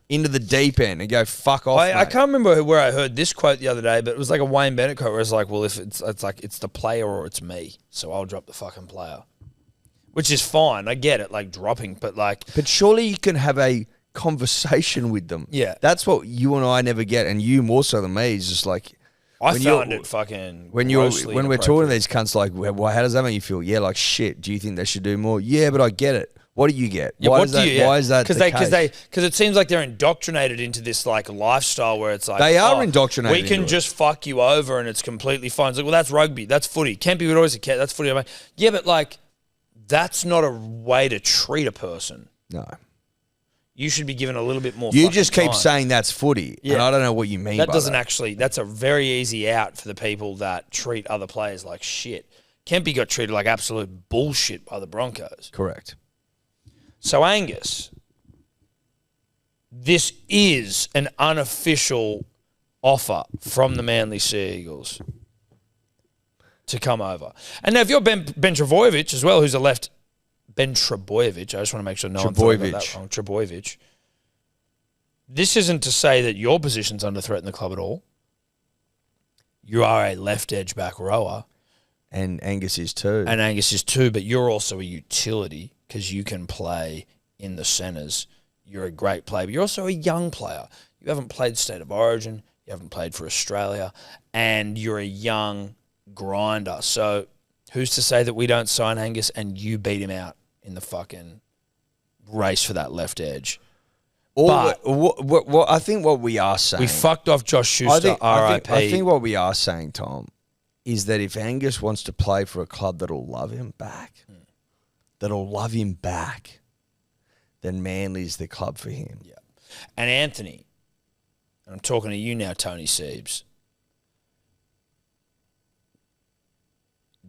into the deep end and go, fuck off, I mate. can't remember where I heard this quote the other day, but it was like a Wayne Bennett quote where it's like, well, if it's the player or it's me, so I'll drop the fucking player. Which is fine. I get it, like dropping, but like... But surely you can have a conversation with them. Yeah. That's what you and I never get, and you more so than me, is just like... I found it fucking when we're talking to these cunts, like, well, how does that make you feel? Yeah, like shit. Do you think they should do more? Yeah, but I get it. What do you get? Yeah, why what is do that? you, yeah. Why is that? Because it seems like they're indoctrinated into this like lifestyle where it's like They are indoctrinated We can into it. just fuck you over and it's completely fine. It's like, well, that's rugby, that's footy. Kempy would always say, that's footy. I'm like, yeah, but like, that's not a way to treat a person. No. You should be given a little bit more. You fucking just keep time. saying that's footy, and I don't know what you mean. That by doesn't that. actually. That's a very easy out for the people that treat other players like shit. Kempy got treated like absolute bullshit by the Broncos. Correct. So Angus, this is an unofficial offer from the Manly Sea Eagles to come over. And now if you're Ben Trebojevic as well, who's a left... Ben Trebojevic, I just want to make sure no one thought I got that wrong. Trebojevic. This isn't to say that your position's under threat in the club at all. You are a left edge back rower. And Angus is too. And Angus is too, but you're also a utility because you can play in the centres. You're a great player, but you're also a young player. You haven't played State of Origin. You haven't played for Australia. And you're a young grinder. So who's to say that we don't sign Angus and you beat him out in the fucking race for that left edge? What I think what we are saying... We fucked off Josh Schuster, RIP. I think what we are saying, Tom, is that if Angus wants to play for a club that'll love him back, then Manly's the club for him. Yeah. And Anthony, and I'm talking to you now, Tony Siebes,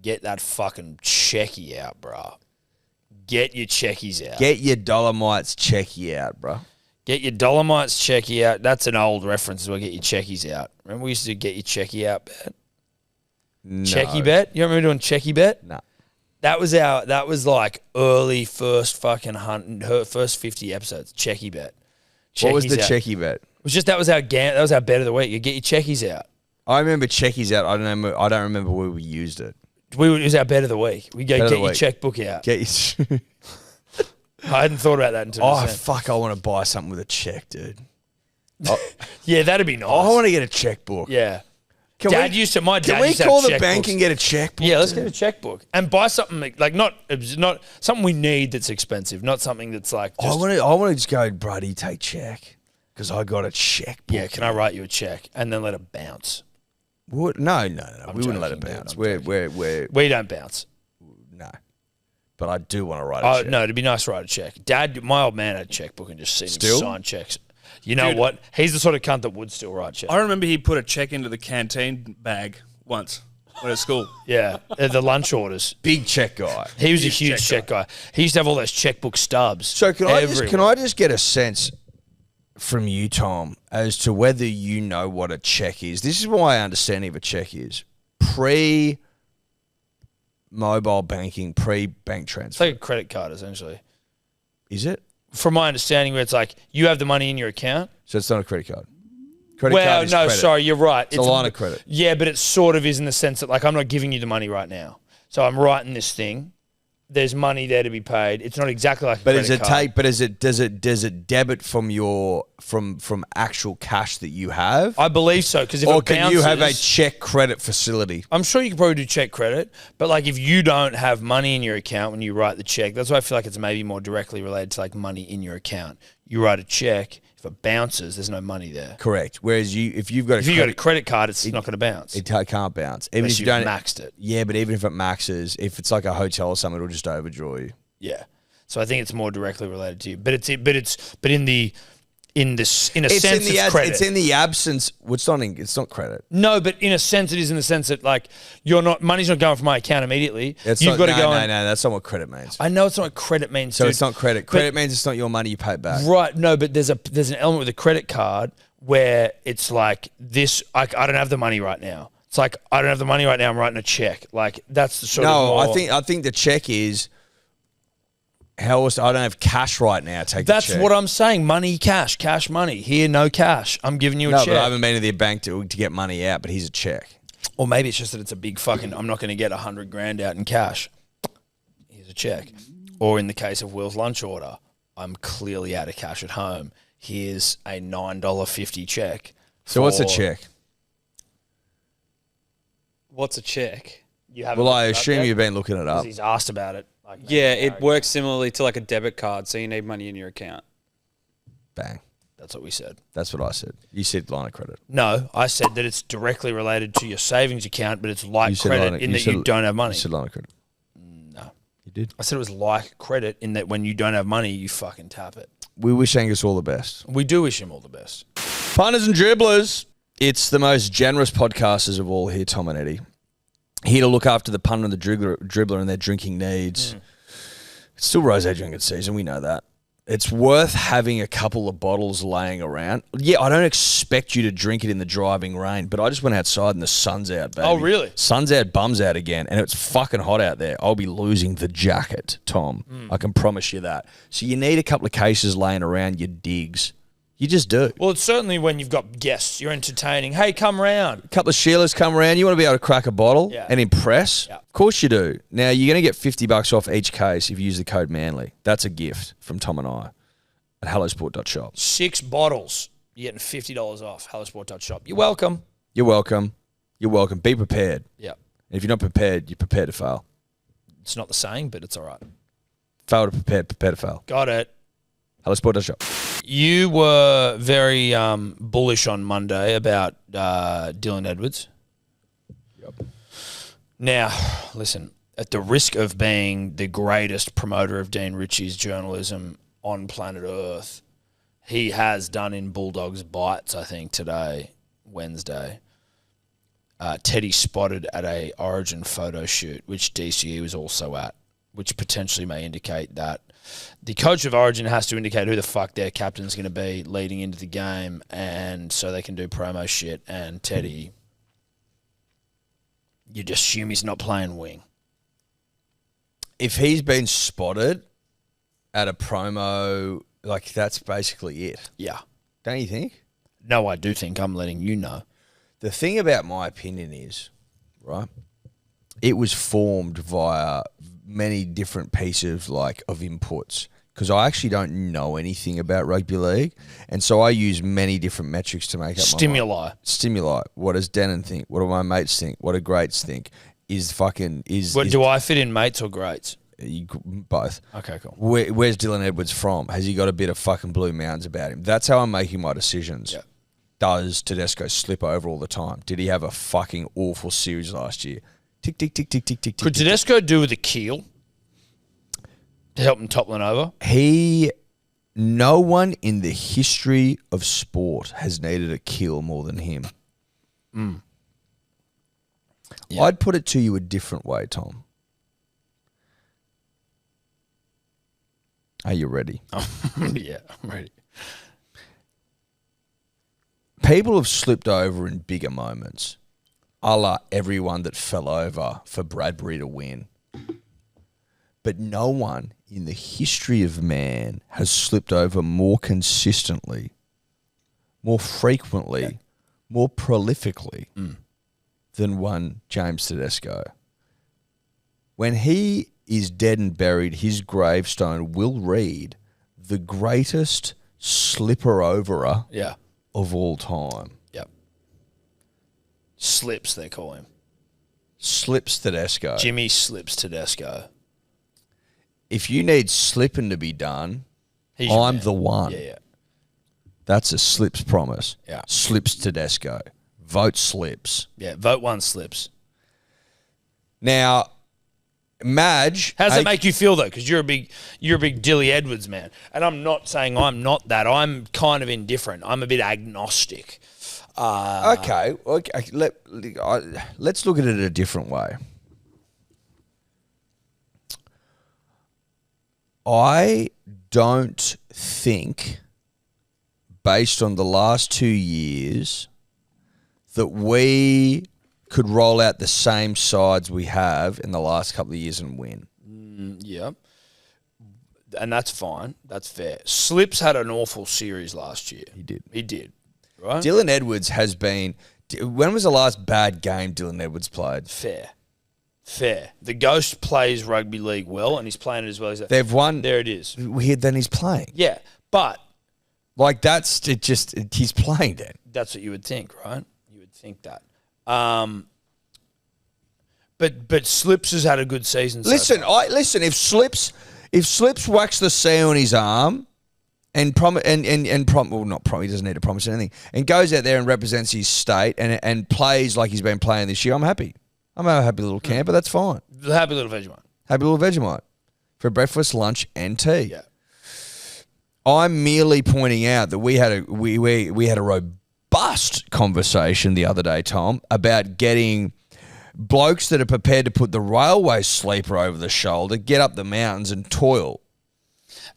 get that fucking checky out, bruh. Get your checkies out. Get your Dolomites checky out, bro. Get your Dolomites checky out. That's an old reference as well. Get your checkies out. Remember we used to do get your checky out bet? No. Checky bet? You remember doing checky bet? No. That was like early first fucking first 50 episodes. Checky bet. What was the Checkies out. checky bet? It was just that was our bet of the week. You get your checkies out. I remember checkies out. I don't remember where we used it. It was our bet of the week. We go get your checkbook out. Get your... I hadn't thought about that until Oh, just fuck, I want to buy something with a check, dude. yeah, that'd be nice. I want to get a checkbook. Yeah. Can my dad we used to call have the bank checkbooks. and get a checkbook? Yeah, let's get a checkbook and buy something like not something we need that's expensive, not something that's like. I want to just go, buddy, take check because I got a checkbook. Yeah, can I write you a check and then let it bounce? What? No. We wouldn't let it joking, bounce. dude, We We don't bounce. no. But I do want to write a check. No, it'd be nice to write a check. Dad, my old man had a checkbook and just seen Still? him sign checks. You know Dude. what? He's the sort of cunt that would still write checks. I remember he put a check into the canteen bag once when at school. Yeah, the lunch orders. Big check guy. He was a Huge huge check guy. He used to have all those checkbook stubs. So can I everywhere. just get a sense from you, Tom, as to whether you know what a check is? This is my understanding of a check is pre-mobile banking, pre-bank It's transfer. like a credit card, essentially. Is it? From my understanding, where it's like you have the money in your account. So it's not a credit card. Credit Well, card is no, credit. sorry, you're right. It's a line of credit. Yeah, but it sort of is in the sense that like I'm not giving you the money right now. So I'm writing this thing. There's money there to be paid. It's not exactly like a But credit is it card. take? But does it debit from your from actual cash that you have, I believe so because if or it can you have a bounces- check credit facility? I'm sure you could probably do check credit, but like if you don't have money in your account when you write the check, that's why I feel like it's maybe more directly related to like money in your account. You write a check, if it bounces, there's no money there. Correct. Whereas if you've got If you got a credit card, it's not going to bounce. it can't bounce. Even Unless if you you've don't maxed it. Yeah, but even if it maxes, if it's like a hotel or something, it'll just overdraw you. Yeah. So I think it's more directly related to you. But in a sense it's credit. It's in the absence. Well, it's not credit. No, but in a sense it is in the sense that like money's not going from my account immediately. You've got to go. No, that's not what credit means. I know it's not what credit means. So dude, it's not credit. Credit means it's not your money. You pay it back. right? No, but there's an element with a credit card where it's like this. I don't have the money right now. It's like, I don't have the money right now. I'm writing a check. Like, that's the sort of No, more, I think the check is, how else? I don't have cash right now. Take that's the check. what I'm saying. Money, cash money. Here, no cash. I'm giving you a No, check. but I haven't been to the bank to get money out, but here's a check. Or maybe it's just that it's a big fucking, I'm not going to get 100 grand out in cash. Here's a check. Or in the case of Will's lunch order, I'm clearly out of cash at home. Here's a $9.50 check. So what's a for- check? What's a check? You haven't Well, I looked it up assume yet? you've been looking it 'Cause up. he's asked about it. Like, Yeah, it works similarly to like a debit card, so you need money in your account. Bang. That's what we said. That's what I said. You said line of credit. No, I said that it's directly related to your savings account, but it's You like said credit line of- in you that said- you don't have money. You said line of credit. No. You did. I said it was like credit in that when you don't have money, you fucking tap it. We wish Angus all the best. We do wish him all the best. Punters and dribblers. It's the most generous podcasters of all here, Tom and Eddie. Here to look after the punter and the dribbler and their drinking needs. It's still rosé drinking season, we know that. It's worth having a couple of bottles laying around. Yeah, I don't expect you to drink it in the driving rain, but I just went outside and the sun's out, baby. Oh, really? Sun's out, bum's out again, and it's fucking hot out there. I'll be losing the jacket, Tom. I can promise you that. So you need a couple of cases laying around your digs. You just do. Well, it's certainly when you've got guests, you're entertaining. Hey, come round. A couple of Sheilas come around. You want to be able to crack a bottle Yeah. and impress? Yeah. Of course you do. Now, you're going to get $50 off each case if you use the code MANLY. That's a gift from Tom and I at hellosport.shop. 6 bottles. You're getting $50 off. Hellosport.shop. You're welcome. You're welcome. You're welcome. Be prepared. Yeah. And if you're not prepared, you're prepared to fail. It's not the saying, but it's all right. Fail to prepare, prepare to fail. Got it. hellosport.shop. You were very bullish on Monday about Dylan Edwards. Yep. Now, listen, at the risk of being the greatest promoter of Dean Ritchie's journalism on planet Earth, he has done in Bulldogs Bites, I think, today, Wednesday. Teddy spotted at a Origin photo shoot, which DCE was also at, which potentially may indicate that the coach of Origin has to indicate who the fuck their captain's going to be leading into the game, and so they can do promo shit. And Teddy, you'd assume he's not playing wing. If he's been spotted at a promo, like that's basically it. Yeah. Don't you think? No, I do think I'm letting you know. The thing about my opinion is, right, it was formed via many different pieces of inputs because I actually don't know anything about rugby league, and so I use many different metrics to make up Stimuli. my mind. Stimuli. What does Denon think? What do my mates think? What do greats think? Do I fit in mates or greats? Both. Okay, cool. Where's Dylan Edwards from? Has he got a bit of fucking Blue Mountains about him? That's how I'm making my decisions. Yeah. Does Tedesco slip over all the time? Did he have a fucking awful series last year? Tick, tick, tick, tick, tick, tick, Could tick, Tedesco do with a keel to help him toppling over? No one in the history of sport has needed a kill more than him. Yeah. I'd put it to you a different way, Tom. Are you ready? Yeah, I'm ready. People have slipped over in bigger moments, a la everyone that fell over for Bradbury to win. But no one in the history of man has slipped over more consistently, more frequently, more prolifically than one James Tedesco. When he is dead and buried, his gravestone will read, the greatest slipper-overer Yeah. of all time. Yep. Slips, they call him. Slips Tedesco. Jimmy Slips Tedesco. If you need slipping to be done, He's your I'm man. the one. Yeah. That's a Slips promise. Yeah. Slips Tedesco. Vote Slips. Yeah, vote one Slips. Now, Madge. How does that make you feel though? Because you're a big Dilly Edwards man, and I'm not saying I'm not that. I'm kind of indifferent. I'm a bit agnostic. Okay. Let's look at it a different way. I don't think, based on the last 2 years, that we could roll out the same sides we have in the last couple of years and win. Yeah. And that's fine. That's fair. Slips had an awful series last year. He did. He did. Right? Dylan Edwards has been... When was the last bad game Dylan Edwards played? Fair. The Ghost plays rugby league well, and he's playing it as well as that. They've won. There it is. Weird then he's playing. Yeah, but... Like, he's playing then. That's what you would think, right? You would think that. But Slips has had a good season. Listen, so far. If Slips whacks the C on his arm he doesn't need to promise anything, and goes out there and represents his state and plays like he's been playing this year, I'm happy. I'm a happy little camper. That's fine. Happy little Vegemite. Happy little Vegemite for breakfast, lunch, and tea. Yeah. I'm merely pointing out that we had a robust conversation the other day, Tom, about getting blokes that are prepared to put the railway sleeper over the shoulder, get up the mountains and toil.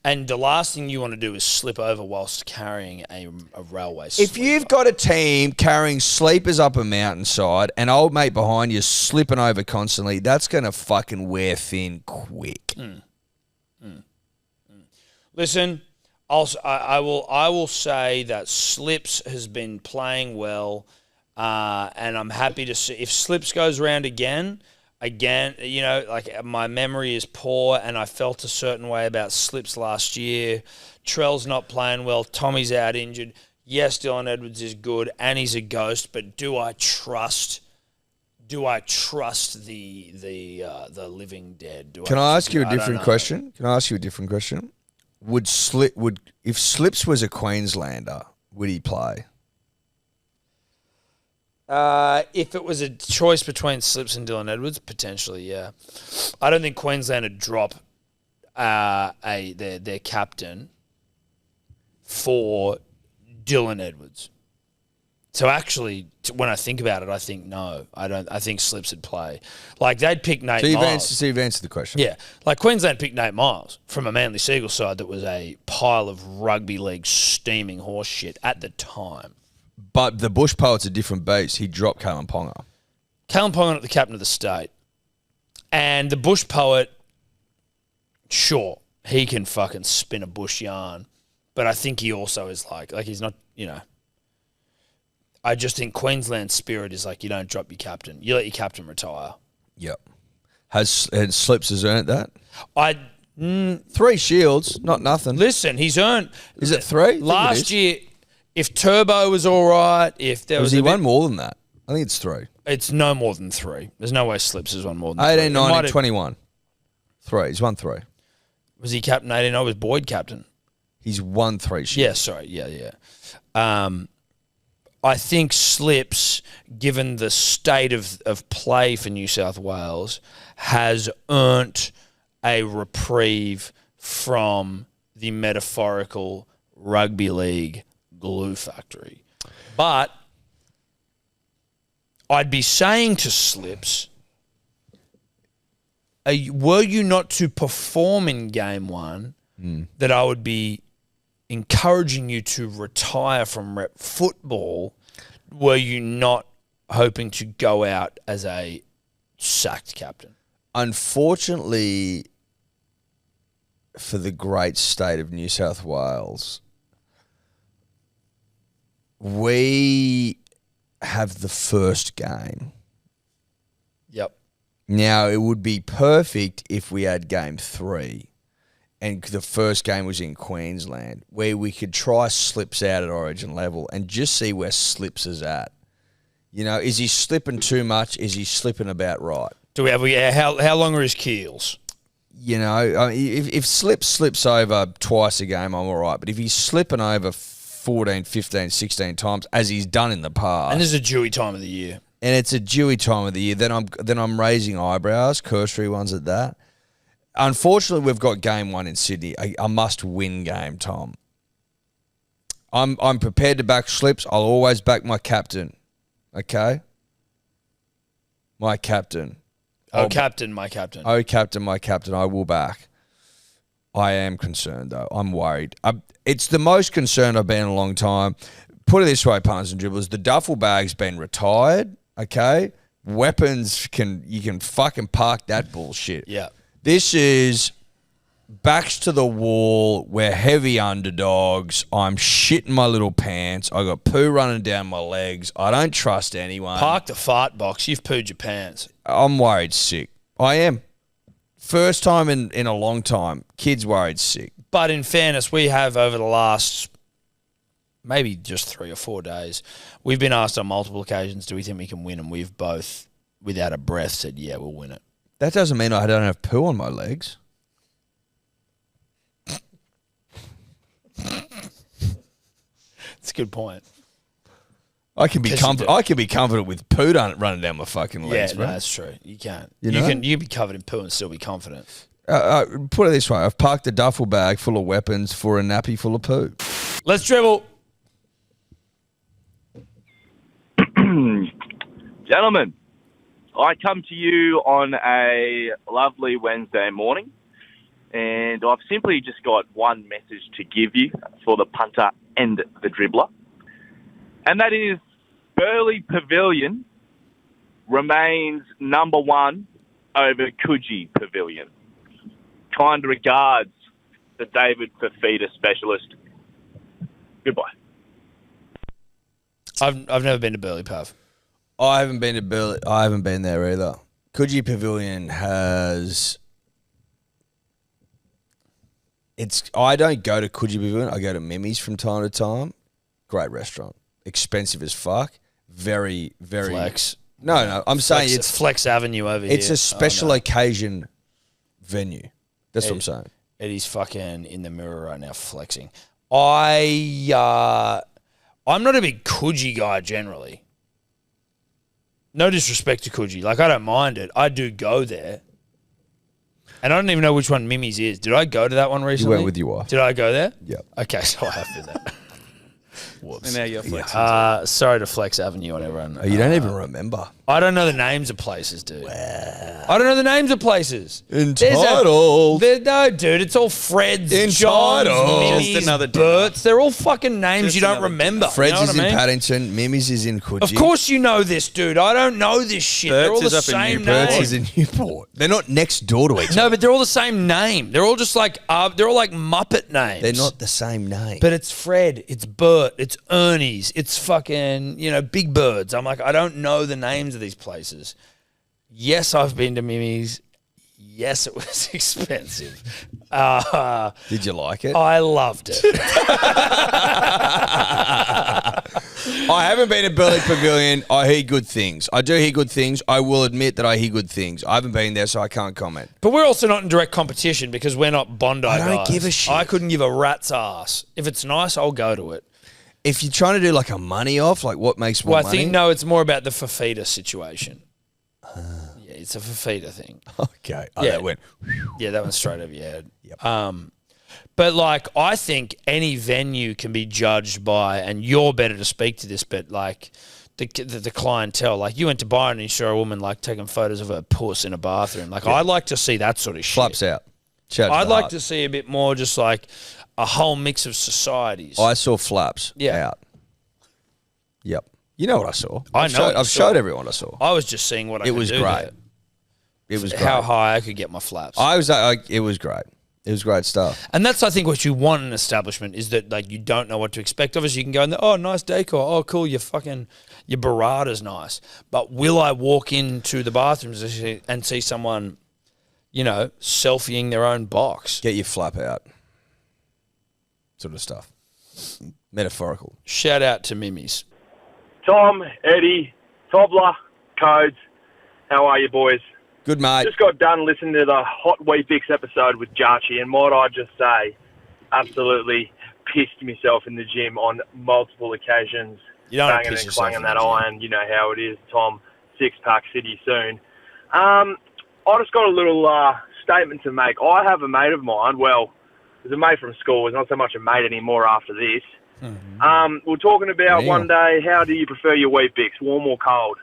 And the last thing you want to do is slip over whilst carrying a railway sleeper. If you've got a team carrying sleepers up a mountainside and old mate behind you slipping over constantly, that's going to fucking wear thin quick. Listen, I will say that Slips has been playing well, and I'm happy to see if Slips goes around again, like my memory is poor, and I felt a certain way about Slips last year. Trell's not playing well. Tommy's out injured. Yes, Dylan Edwards is good, and he's a ghost. But do I trust the living dead? Can I ask you a different question? If Slips was a Queenslander, would he play? If it was a choice between Slips and Dylan Edwards, potentially, yeah. I don't think Queensland would drop their captain for Dylan Edwards. So actually, when I think about it, I think no. I don't. I think Slips would play. Like they'd pick Nate Miles. So you've answered the question. Yeah, like Queensland picked Nate Miles from a Manly Seagulls side that was a pile of rugby league steaming horse shit at the time. But the Bush Poet's a different beast. He dropped Kalen Ponga. Kalen Ponga not the captain of the state. And the Bush Poet, sure, he can fucking spin a bush yarn. But I think he also is like he's not, I just think Queensland's spirit is like you don't drop your captain. You let your captain retire. Yep. Has Slips has earned that? 3 shields, not nothing. Listen, he's earned... Is it 3? Last year, if Turbo was all right, if there was... He won more than that? I think it's 3. It's no more than 3. There's no way Slips has won more than 18, 3. 19, 21. 3. He's won 3. Was he captain 18? I was Boyd captain. He's won 3 shields. Yeah, sorry. Yeah. I think Slips, given the state of play for New South Wales, has earned a reprieve from the metaphorical rugby league glue factory. But I'd be saying to Slips, were you not to perform in game 1, that I would be encouraging you to retire from rep football, were you not hoping to go out as a sacked captain? Unfortunately, for the great state of New South Wales, we have the first game. Yep. Now, it would be perfect if we had game 3 and the first game was in Queensland, where we could try Slips out at origin level and just see where Slips is at. Is he slipping too much? Is he slipping about right? Do we have? How long are his keels? If Slips slips over twice a game, I'm all right. But if he's slipping over 14, 15, 16 times, as he's done in the past, and this is a dewy time of the year, and it's a dewy time of the year, then I'm raising eyebrows, cursory ones at that. Unfortunately, we've got game 1 in Sydney, a must-win game, Tom. I'm prepared to back Slips. I'll always back my captain. Okay? My captain. My captain. Oh, captain, my captain. I will back. I am concerned, though. I'm worried. It's the most concerned I've been in a long time. Put it this way, punters and dribblers. The duffel bag's been retired, okay? weapons you can fucking park that bullshit. Yeah. This is backs to the wall. We're heavy underdogs. I'm shitting my little pants. I got poo running down my legs. I don't trust anyone. Park the fart box. You've pooed your pants. I'm worried sick. I am. First time in a long time. Kids worried sick. But in fairness, we have over the last maybe just 3 or 4 days, we've been asked on multiple occasions, do we think we can win? And we've both, without a breath, said, yeah, we'll win it. That doesn't mean I don't have poo on my legs. It's a good point. I can be confident with poo running down my fucking legs, Yeah, bro. no, that's true. You can't. You know? You can be covered in poo and still be confident. Put it this way: I've parked a duffel bag full of weapons for a nappy full of poo. Let's dribble. Gentlemen, I come to you on a lovely Wednesday morning, and I've simply just got one message to give you for the punter and the dribbler, and that is Burleigh Pavilion remains number one over Coogee Pavilion. Kind regards, the David Fifita specialist. Goodbye. I've never been to Burleigh Pav. I haven't been to Burleigh. I haven't been there either. Coogee Pavilion has. I don't go to Coogee Pavilion. I go to Mimi's from time to time. Great restaurant. Expensive as fuck. Very, very. Flex. No. I'm saying it's Flex Avenue over here. It's a special occasion venue. That's what I'm saying. Eddie's fucking in the mirror right now flexing. I'm not a big Coogee guy generally. No disrespect to Coogee. Like, I don't mind it. I do go there. And I don't even know which one Mimi's is. Did I go to that one recently? You went with your wife. Did I go there? Yep. Okay, so I have been there. And now you're flexing. Sorry to Flex Avenue on everyone. You don't even remember. I don't know the names of places, dude. I don't know the names of places. Entitled. No, dude, it's all Fred's, John's, Entitled. Mimi's, Just another dinner. Bert's. They're all fucking names Just you don't another remember. Fred's you know is what I in mean? Paddington. Mimi's is in Coogee. Of course you know this, dude. I don't know this shit. They're all Bert's the is up in same Newport. Bert's name. is in Newport. They're not next door to each other. No, but they're all the same name. They're all just like they're all like Muppet names. They're not the same name. But it's Fred, it's Bert, it's Ernie's, it's fucking, Big Birds. I'm like, I don't know the names of these places. Yes, I've been to Mimi's. Yes, it was expensive. Did you like it? I loved it. I haven't been to Burleigh Pavilion. I hear good things. I do hear good things. I will admit that I hear good things. I haven't been there, so I can't comment. But we're also not in direct competition because we're not Bondi I don't guys. give a shit. I couldn't give a rat's ass. If it's nice, I'll go to it. If you're trying to do like a money off, like what makes more Well, I money? think, no, it's more about the Fifita situation. Yeah, it's a Fifita thing. Okay. Oh, Yeah. that went. Yeah, that one's straight over your head. Yep. But like, I think any venue can be judged by, and you're better to speak to this, but like the clientele. Like, you went to Byron and you saw a woman like taking photos of her puss in a bathroom. Like, I'd like to see that sort of shit. Flaps out. Shout I'd the like heart. to see a bit more, just like a whole mix of societies. I saw flaps Yeah. out. Yep. You know what I saw. I know what you I've saw. showed everyone I saw. I was just seeing what I It could was do great. there. It was great. How high I could get my flaps. It was great. It was great stuff. And that's, I think, what you want in an establishment is that, like, you don't know what to expect. Obviously, you can go in there, oh, nice decor. Oh, cool, your burrata's nice. But will I walk into the bathrooms and see someone, selfieing their own box? Get your flap out. Sort of stuff. Metaphorical. Shout out to Mimi's. Tom, Eddie, Tobler, Codes, how are you, boys? Good, mate. Just got done listening to the Hot Weet-Bix episode with Jarchi, and might I just say, absolutely pissed myself in the gym on multiple occasions. You don't banging piss and yourself clanging in the that gym. iron. You know how it is, Tom. Six-pack city soon. I just got a little statement to make. I have a mate of mine. Well, there's a mate from school. He's not so much a mate anymore after this. We're talking about one day, how do you prefer your Weet-Bix, warm or cold?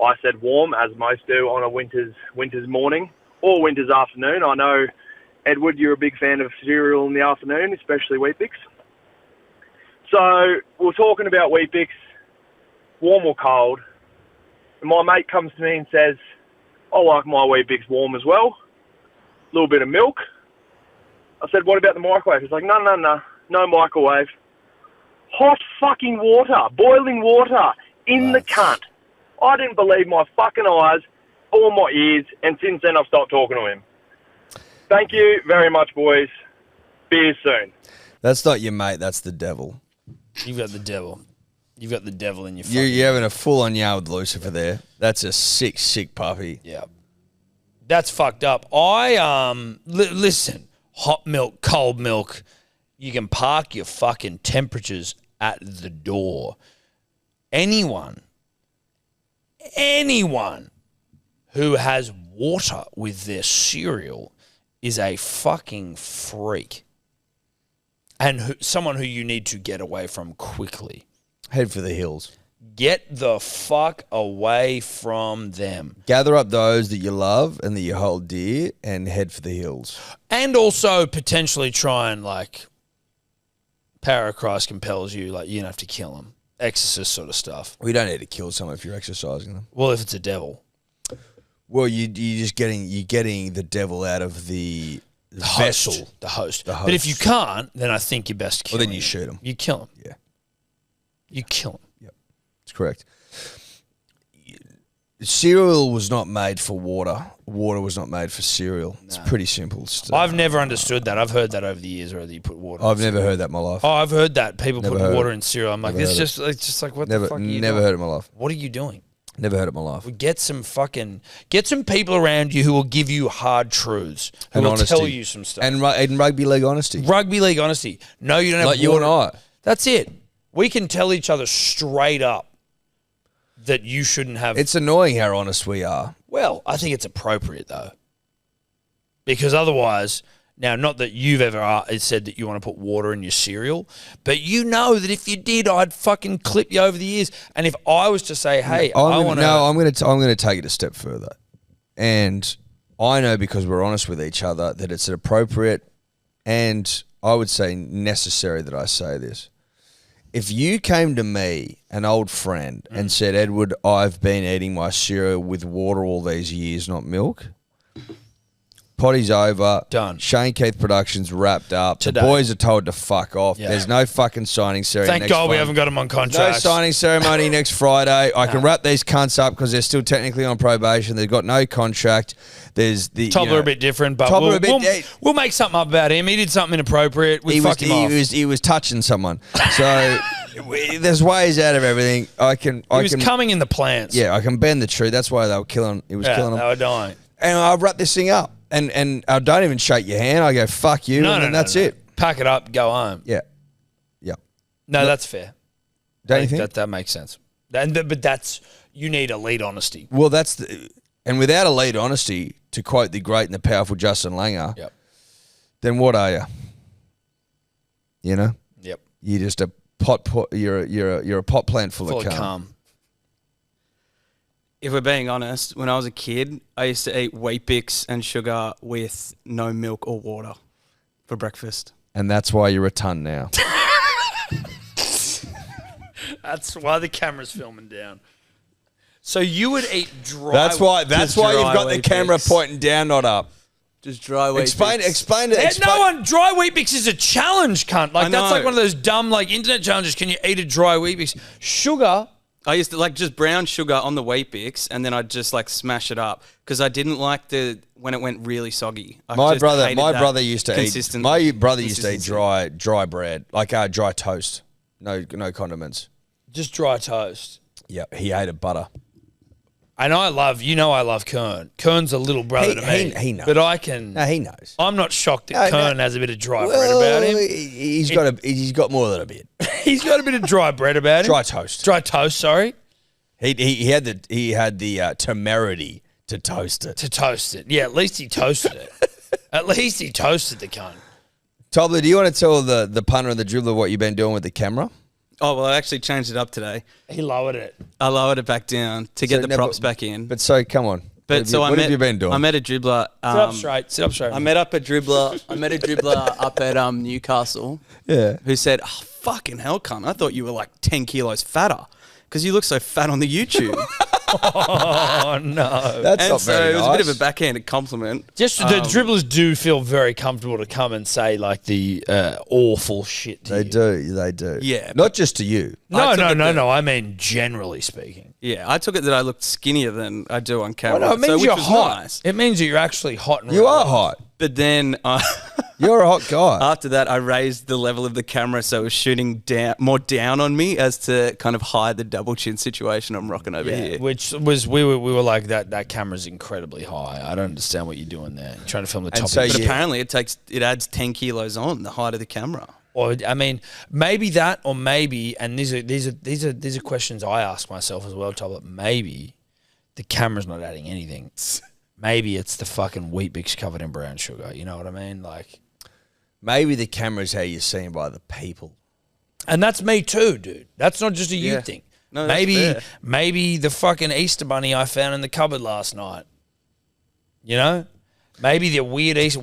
I said warm, as most do on a winter's morning or winter's afternoon. I know, Edward, you're a big fan of cereal in the afternoon, especially Weet-Bix. So we're talking about Weet-Bix, warm or cold. And my mate comes to me and says, I like my Weet-Bix warm as well. A little bit of milk. I said, what about the microwave? He's like, no microwave. Hot fucking water, boiling water in the cunt. I didn't believe my fucking eyes or my ears, and since then I've stopped talking to him. Thank you very much, boys. Beers soon. That's not your mate, that's the devil. You've got the devil. You've got the devil in your You're having a full-on yarn with Lucifer there. That's a sick puppy. Yeah. That's fucked up. Listen, hot milk, cold milk, you can park your fucking temperatures at the door. Anyone who has water with their cereal is a fucking freak. And someone who you need to get away from quickly. Head for the hills. Get the fuck away from them. Gather up those that you love and that you hold dear and head for the hills. And also potentially try and, like, power of Christ compels you, like, you don't have to kill them. Exorcist sort of stuff. We don't need to kill someone if you're exercising them. Well, if it's a devil. Well, you're getting the devil out of the vessel. The host. But if you can't, then I think you're best killing Well, then you shoot him. You kill him. Yeah. You kill him. Yep. That's correct. Cereal was not made for water. Water was not made for cereal. No. It's pretty simple stuff. I've never understood that. I've heard that over the years where you put water. I've never heard that in my life. Oh, I've heard that. People put water in cereal. I'm like, it's just like, what the fuck are you Never doing? heard it in my life. What are you doing? Never heard it in my life. Get some people around you who will give you hard truths, who will tell you some stuff. And rugby league honesty. Rugby league honesty. No, you don't have like you and I. That's it. We can tell each other straight up that you shouldn't have. It's annoying how honest we are. Well, I think it's appropriate though, because otherwise, now not that you've ever said that you want to put water in your cereal, but you know that if you did, I'd fucking clip you over the ears. And if I was to say, "Hey, I'm going to take it a step further," and I know because we're honest with each other that it's appropriate, and I would say necessary that I say this. If you came to me, an old friend, and said, Edward, I've been eating my cereal with water all these years, not milk. Potty's over. Done. Shane Keith Productions wrapped up. Today. The boys are told to fuck off. Yeah. There's no fucking signing ceremony. Thank God we haven't got them on contract. No signing ceremony next Friday. I can wrap these cunts up because they're still technically on probation. They've got no contract. There's the Tobler a bit different, but we'll make something up about him. He did something inappropriate. We fucked him off. He was touching someone. So there's ways out of everything. He was coming in the plants. Yeah, I can bend the truth. That's why they were killing. He was killing them. They were dying. And I wrap this thing up. And I don't even shake your hand. I go, fuck you, and that's it. Pack it up, go home. Yeah. Yeah. No, that's fair. Don't you think? That makes sense. But that's, you need elite honesty. Well, and without elite honesty, to quote the great and the powerful Justin Langer, then what are you? You know? Yep. You're just a you're a pot plant full of cum. If we're being honest, when I was a kid, I used to eat Weet-Bix and sugar with no milk or water for breakfast. And that's why you're a ton now. That's why the camera's filming down. So you would eat dry. That's why you've got the camera pointing down, not up. Just dry Weet-Bix. Explain it. Dry Weet-Bix is a challenge, cunt. Like that's like one of those dumb internet challenges. Can you eat a dry Weet-Bix? Sugar. I used to just brown sugar on the Weet-Bix, and then I'd just smash it up because I didn't like when it went really soggy. My brother used to eat dry bread, dry toast, no condiments, just dry toast. Yeah, he hated butter. And I love Kern. Kern's a little brother to me. He knows. But I can. No, he knows. I'm not shocked that Kern has a bit of dry bread about him. He's got more than a bit. He's got a bit of dry bread about him. Dry toast. Dry toast, sorry. He had the temerity to toast it. Yeah, at least he toasted it. At least he toasted the cunt. Tobler, do you want to tell the punter and the dribbler what you've been doing with the camera? Oh, well, I actually changed it up today. He lowered it. I lowered it back down to get the props back in. But come on. What have you been doing? I met a dribbler. Sit up straight. I met a dribbler up at Newcastle. Yeah. Who said, "Oh, fucking hell, cunt! I thought you were 10 kilos fatter because you look so fat on the YouTube." Oh no! That's And not so very it was nice. a bit of a backhanded compliment. Just the dribblers do feel very comfortable to come and say like the awful shit to They you. do. Yeah, Not just to you. No, I took no. I mean generally speaking. Yeah, I took it that I looked skinnier than I do on camera. Well, no, it means which you're was hot. nice. It means that you're actually hot. And You are relaxed. hot. But then You're a hot guy. after that, I raised the level of the camera so it was shooting more down on me as to kind of hide the double chin situation I'm rocking over Yeah, here. which was we were like that camera's incredibly high. I don't understand what you're doing there. You're trying to film the top. so of But the apparently it adds 10 kilos on the height of the camera. Or I mean, maybe that, or maybe, and these are questions I ask myself as well, Top. Maybe the camera's not adding anything. Maybe it's the fucking wheat bix covered in brown sugar. You know what I mean? Like, Maybe the camera's how you're seen by the people. and that's me too, dude. That's not just a you Yeah. thing. No, that's fair. Maybe the fucking Easter bunny I found in the cupboard last night. You know. Maybe the weird Easter.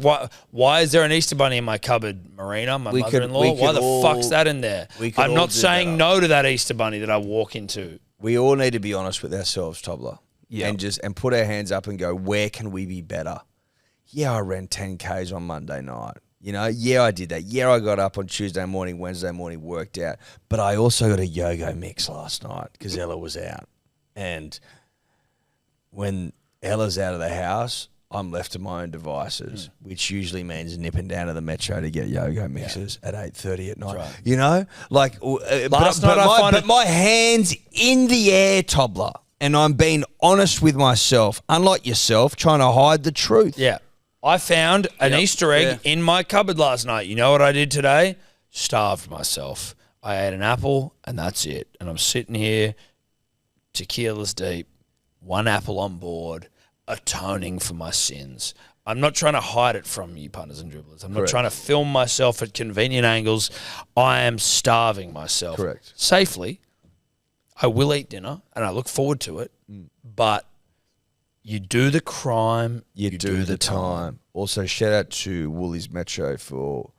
Why is there an Easter bunny in my cupboard, Marina, my We could- mother-in-law? we Why could the all- fuck's that in there? we could I'm all not do saying better. no to that Easter bunny that I walk into. We all need to be honest with ourselves, Tobler. Yeah. And put our hands up and go, where can we be better? Yeah, I ran 10Ks on Monday night. You know, yeah, I did that. Yeah, I got up on Tuesday morning, Wednesday morning, worked out. But I also got a yo-go mix last night because Ella was out. And when Ella's out of the house, I'm left to my own devices, which usually means nipping down to the metro to get yo-go mixes at 8:30 at night. right. You know, like Last night I find but my hands in the air, Tobler, and I'm being honest with myself, unlike yourself, trying to hide the truth. Yeah. I found an Easter egg in my cupboard last night. You know what I did today? Starved myself. I ate an apple and that's it. And I'm sitting here, tequila's deep, one apple on board, atoning for my sins. I'm not trying to hide it from you, punters and dribblers. I'm not Correct. trying to film myself at convenient angles. I am starving myself. Correct. Safely. I will eat dinner and I look forward to it. But you do the crime, You do the time. Also, shout out to Woolies Metro for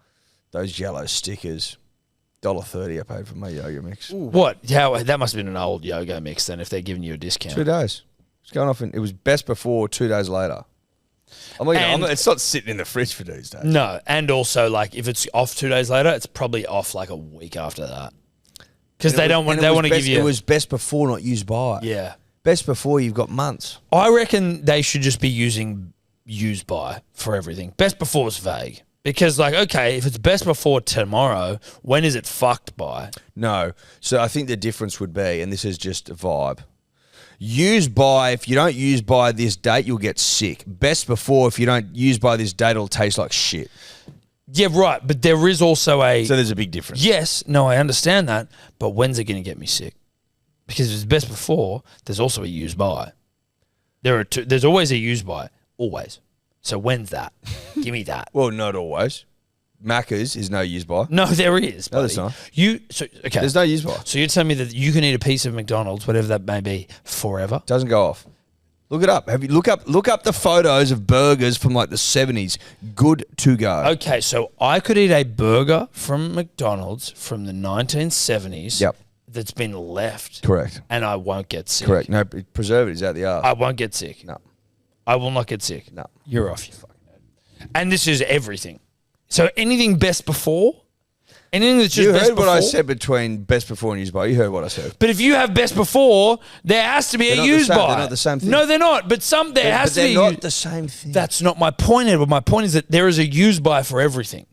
those yellow stickers. $1.30 I paid for my yo-go mix. What? Yeah, that must have been an old yo-go mix then if they're giving you a discount. 2 days. It's going off. It was best before, 2 days later. It's not sitting in the fridge for these days. No, and also like if it's off 2 days later, it's probably off like a week after that. Because they don't want to give you. It was best before, not used by. Yeah. Best before, you've got months. I reckon they should just be using used by for everything. Best before is vague. Because like, okay, if it's best before tomorrow, when is it fucked by? No. So I think the difference would be, and this is just a vibe, used by, if you don't use by this date, you'll get sick. Best before, if you don't use by this date, it'll taste like shit. Yeah, right. But there is also So there's a big difference. yes, no, I understand that. But when's it going to get me sick? Because if it's best before, there's also a used by. There's always a used by. Always. So when's that? Give me that. Well, not always. Macca's is no use by. No, there is. No, there's buddy. not. Okay. There's no use by. So you're telling me that you can eat a piece of McDonald's, whatever that may be, forever? Doesn't go off. Look it up. Look up the photos of burgers from like the 70s. Good to go. Okay, so I could eat a burger from McDonald's from the 1970s. Yep. That's been left. Correct. And I won't get sick. Correct. No, preservatives out the arse. I won't get sick. No. I will not get sick. No. You're off, you fucking head. And this is everything. So anything best before? Anything that's just You best heard what before? I said between best before and used by. You heard what I said. But if you have best before, there has to be They're a not the used same- by. they're not the same thing. No, they're not. But there has to be. They're a not used- the same thing. That's not my point, Edward. My point is that there is a used by for everything.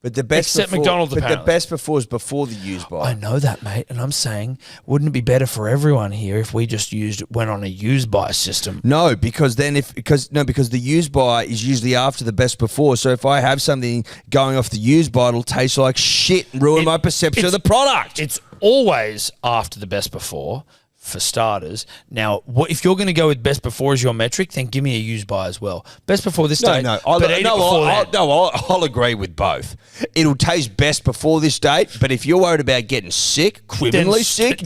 But the best Except before, McDonald's, But apparently. the best before is before the used by. I know that, mate, and I'm saying, wouldn't it be better for everyone here if we just went on a use by system? No, because the used by is usually after the best before. So if I have something going off the used by, it'll taste like shit and ruin my perception of the product. It's always after the best before, for starters. Now, if you're going to go with best before as your metric, then give me a use by as well. Best before this date. I'll agree with both. It'll taste best before this date, but if you're worried about getting sick, criminally sick,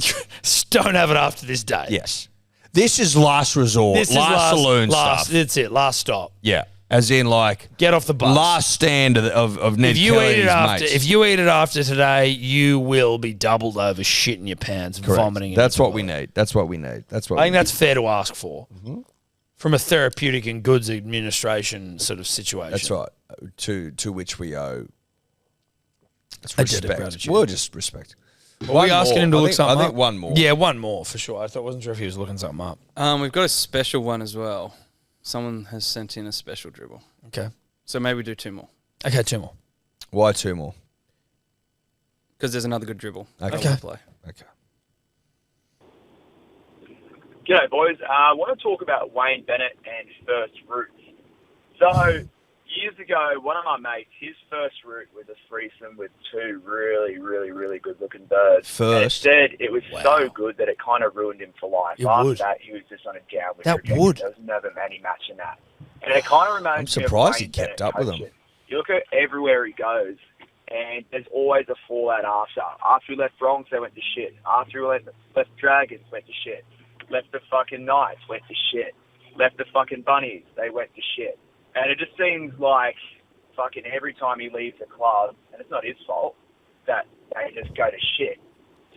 don't have it after this date. yes. This is last resort, This is last saloon last, stuff. That's it. Last stop. Yeah. As in, like, Get off the bus. last stand of Ned If you Kelly eat and it his after, mates. if you eat it after today, you will be doubled over, shit in your pants, Correct. vomiting. in That's your what we toilet. need. That's what we need. That's what I think we that's fair to ask for Mm-hmm. from a therapeutic and goods administration sort of situation. That's right. To which we owe A debt of respect. gratitude. Well, just respect. Are we asking him to look something up? I think one more. Yeah, one more for sure. Wasn't sure if he was looking something up. We've got a special one as well. Someone has sent in a special dribble. Okay. So maybe we do 2 more. Okay, 2 more. Why 2 more? Because there's another good dribble. Okay. I wanna play. Okay. G'day, boys. I want to talk about Wayne Bennett and first routes. So, years ago, one of my mates, his first route was a threesome with 2 really, really, really good-looking birds. First? And it said it was so good that it kind of ruined him for life. It After would. that, he was just on a downward That trajectory. would. There was never many matching that. And it kind of reminds I'm me of surprised he Wayne kept Bennett up with coaching. him. You look at everywhere he goes, and there's always a fallout after. After he left Bronx, they went to shit. After he left Dragons, went to shit. Left the fucking Knights, went to shit. Left the fucking Bunnies, they went to shit. And it just seems like fucking every time he leaves a club, and it's not his fault, that they just go to shit.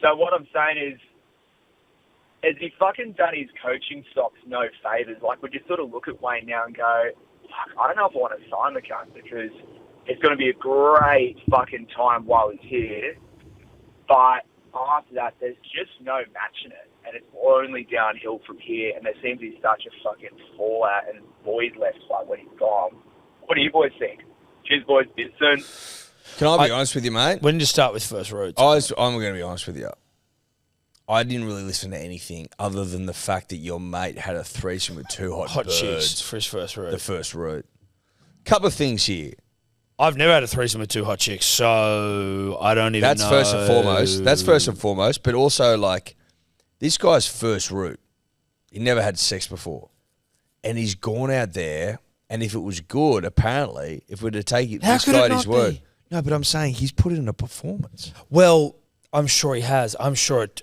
So what I'm saying is, has he fucking done his coaching stocks no favours? Like, would you sort of look at Wayne now and go, fuck, I don't know if I want to sign the cunt because it's going to be a great fucking time while he's here, but after that, there's just no matching it, and it's only downhill from here, and there seems to be such a fucking fallout and void left by when he's gone. What do you boys think? Cheers, boys. See you soon. Can I be honest with you, mate? When did you start with first routes? I'm going to be honest with you. I didn't really listen to anything other than the fact that your mate had a threesome with 2 hot birds. chicks for his first route. The first route. Couple of things here. I've never had a threesome with 2 hot chicks, so I don't even That's know. first and foremost. That's first and foremost. But also, like, this guy's first route, he never had sex before. And he's gone out there, and if it was good, apparently, if we're to take it, How this could guy it at his not word. be? No, but I'm saying he's put in a performance. Well, I'm sure he has. I'm sure it.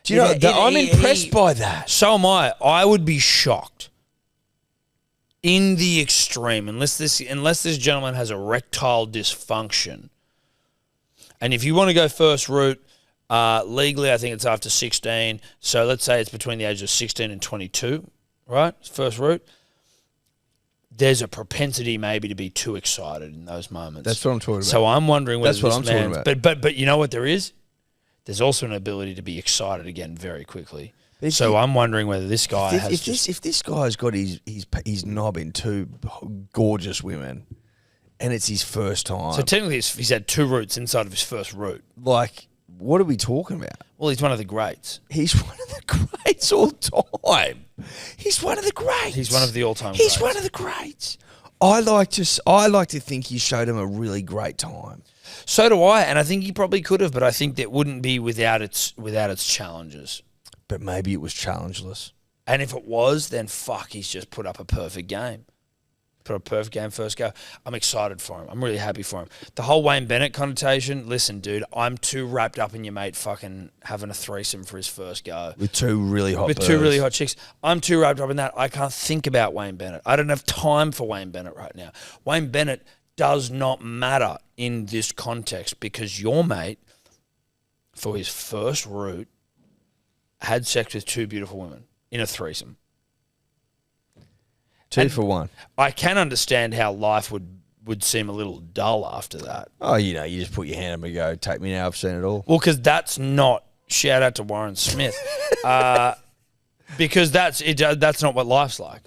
Do you know, I'm impressed by that. So am I. I would be shocked in the extreme, unless this gentleman has erectile dysfunction. And if you want to go first route, legally, I think it's after 16. So let's say it's between the ages of 16 and 22, right? First route. There's a propensity maybe to be too excited in those moments. That's what I'm talking about. So I'm wondering whether That's what this I'm talking man's- about. But you know what there is? There's also an ability to be excited again very quickly. If So you- I'm wondering whether this guy has If this guy's got his knob in 2 gorgeous women, and it's his first time, So technically he's had 2 routes inside of his first route. like, what are we talking about? Well, he's one of the greats. He's one of the greats all time. He's one of the greats. He's one of the all-time He's greats. one of the greats. I like to think he showed him a really great time. So do I, and I think he probably could have, but I think that wouldn't be without its challenges. But maybe it was challengeless. And if it was, then fuck, he's just put up a perfect game. Put up a perfect game first go. I'm excited for him. I'm really happy for him. The whole Wayne Bennett connotation, listen, dude, I'm too wrapped up in your mate fucking having a threesome for his first go. With 2 really hot With birds. 2 really hot chicks. I'm too wrapped up in that. I can't think about Wayne Bennett. I don't have time for Wayne Bennett right now. Wayne Bennett does not matter in this context because your mate, for his first route, had sex with 2 beautiful women in a threesome. 2 for 1. I can understand how life would seem a little dull after that. Oh, you just put your hand up and go, take me now, I've seen it all. Well, because that's not, shout out to Warren Smith, because that's not what life's like.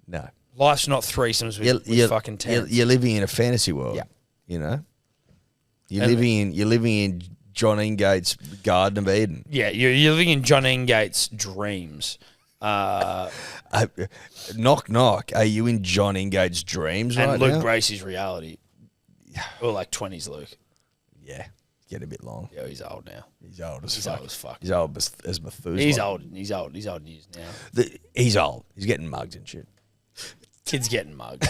No. Life's not threesomes with fucking tents. You're living in a fantasy world. Yeah. You know? You're living in John Ingate's Garden of Eden. Yeah, you're living in John Ingate's dreams. Knock, knock. Are you in John Ingate's dreams And right Luke now? Bracey's reality. Or like 20s Luke. Yeah. Get a bit long. Yeah, he's old now. He's old as He's fuck. old as fuck. He's old as Methuselah. He's old. He's old in years now. He's old. He's getting mugged and shit. Kid's getting mugged.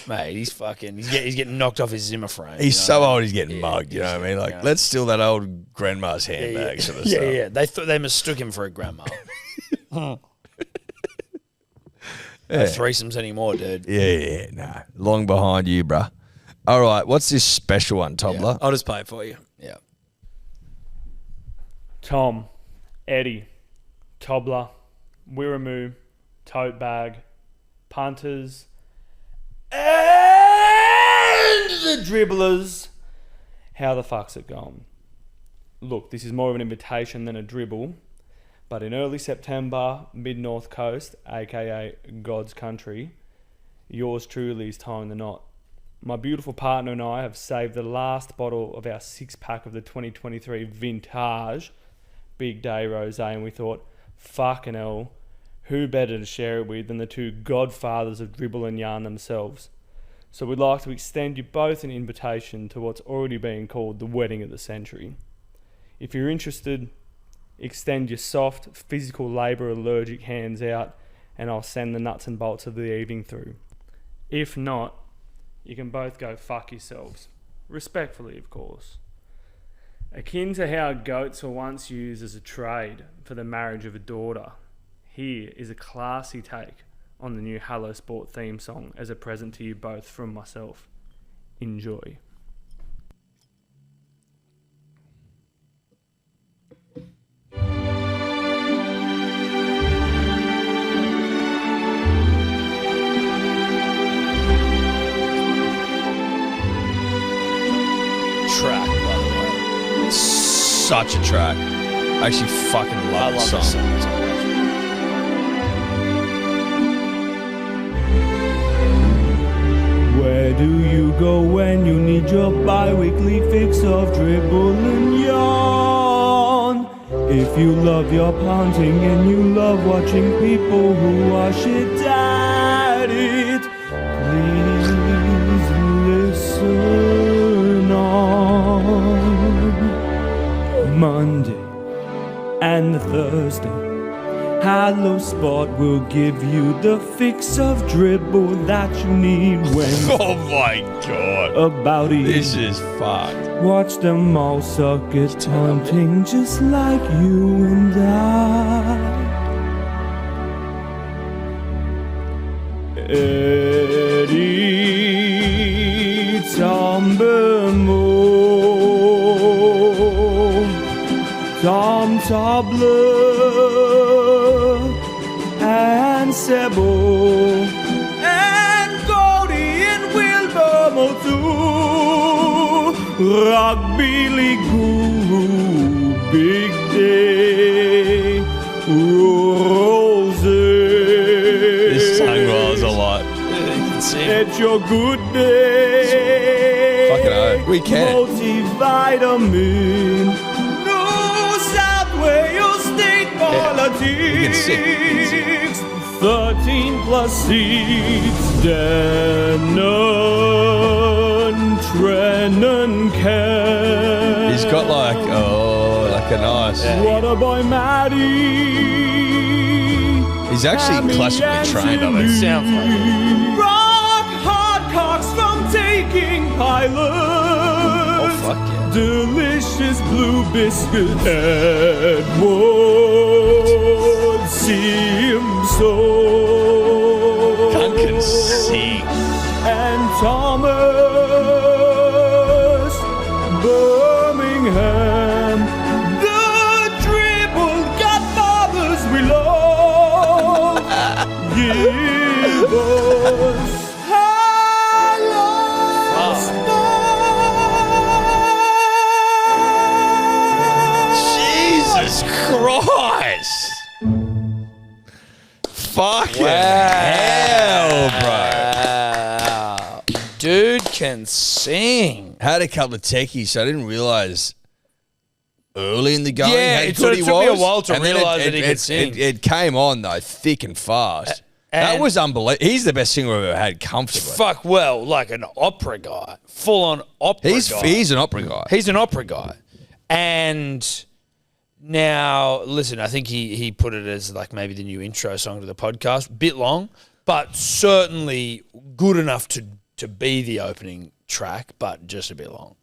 Mate, he's getting knocked off his Zimmer frame. He's you know so what I mean? old he's getting mugged, you know what I mean? Like, let's steal that old grandma's handbag sort of stuff. Yeah. They thought they mistook him for a grandma. No threesomes anymore, dude. Yeah, nah. Long behind you, bruh. All right, what's this special one, Tobler? I'll just pay it for you. Yeah. Tom, Eddie, Tobler, Wirramoo, Tote Bag, Punters, and the Dribblers. How the fuck's it going? Look, this is more of an invitation than a dribble, but in early September, mid-North Coast, aka God's country, yours truly is tying the knot. My beautiful partner and I have saved the last bottle of our 6-pack of the 2023 Vintage Big Day Rosé, and we thought, fucking hell, who better to share it with than the two godfathers of dribble and yarn themselves? So we'd like to extend you both an invitation to what's already being called the wedding of the century. If you're interested, extend your soft, physical labour allergic hands out and I'll send the nuts and bolts of the evening through. If not, you can both go fuck yourselves. Respectfully, of course. Akin to how goats were once used as a trade for the marriage of a daughter, here is a classy take on the new Hello Sport theme song as a present to you both from myself. Enjoy. Track, by the way. Such a track. I actually fucking love this song. This song. Where do you go when you need your bi-weekly fix of dribble and yarn? If you love your punting and you love watching people who are shit at it, please listen on Monday and Thursday. Hello Sport will give you the fix of dribble that you need when Oh my god. about it. This is fucked. Watch them all suck at punting just like you and I. Eddie Tombermo, Tom Tobler, and Sebo, and Cody and Wilbur too. Rugby League Guru, Big Day, Roses. This tongue rolls a lot. It's your good day. Fucking hell. We can. Multivitamin. New South Wales State Politics. 13 plus seats. Denon, Trennan, Kent. He's got like a nice. What a boy, Matty. He's actually classically trained on it. Sounds like it. Rock hard cocks from taking pilots. Oh, fuck yeah. Delicious blue biscuit. Edward Simpson. Duncan sing. And Thomas Birmingham. The dribble godfathers we love. Give us Hello Jesus Christ. Fucking hell, bro. Wow. Dude can sing. Had a couple of techies, so I didn't realise early in the game Yeah, how it good he took me a was. while to And then realise that he could sing. It came on, though, thick and fast. That and- was unbelievable. He's the best singer I've ever had comfortably. Fuck well, like an opera guy. Full on opera guy. He's an opera guy. He's an opera guy. And now, listen, I think he put it as like maybe the new intro song to the podcast. Bit long, but certainly good enough to be the opening track, but just a bit long.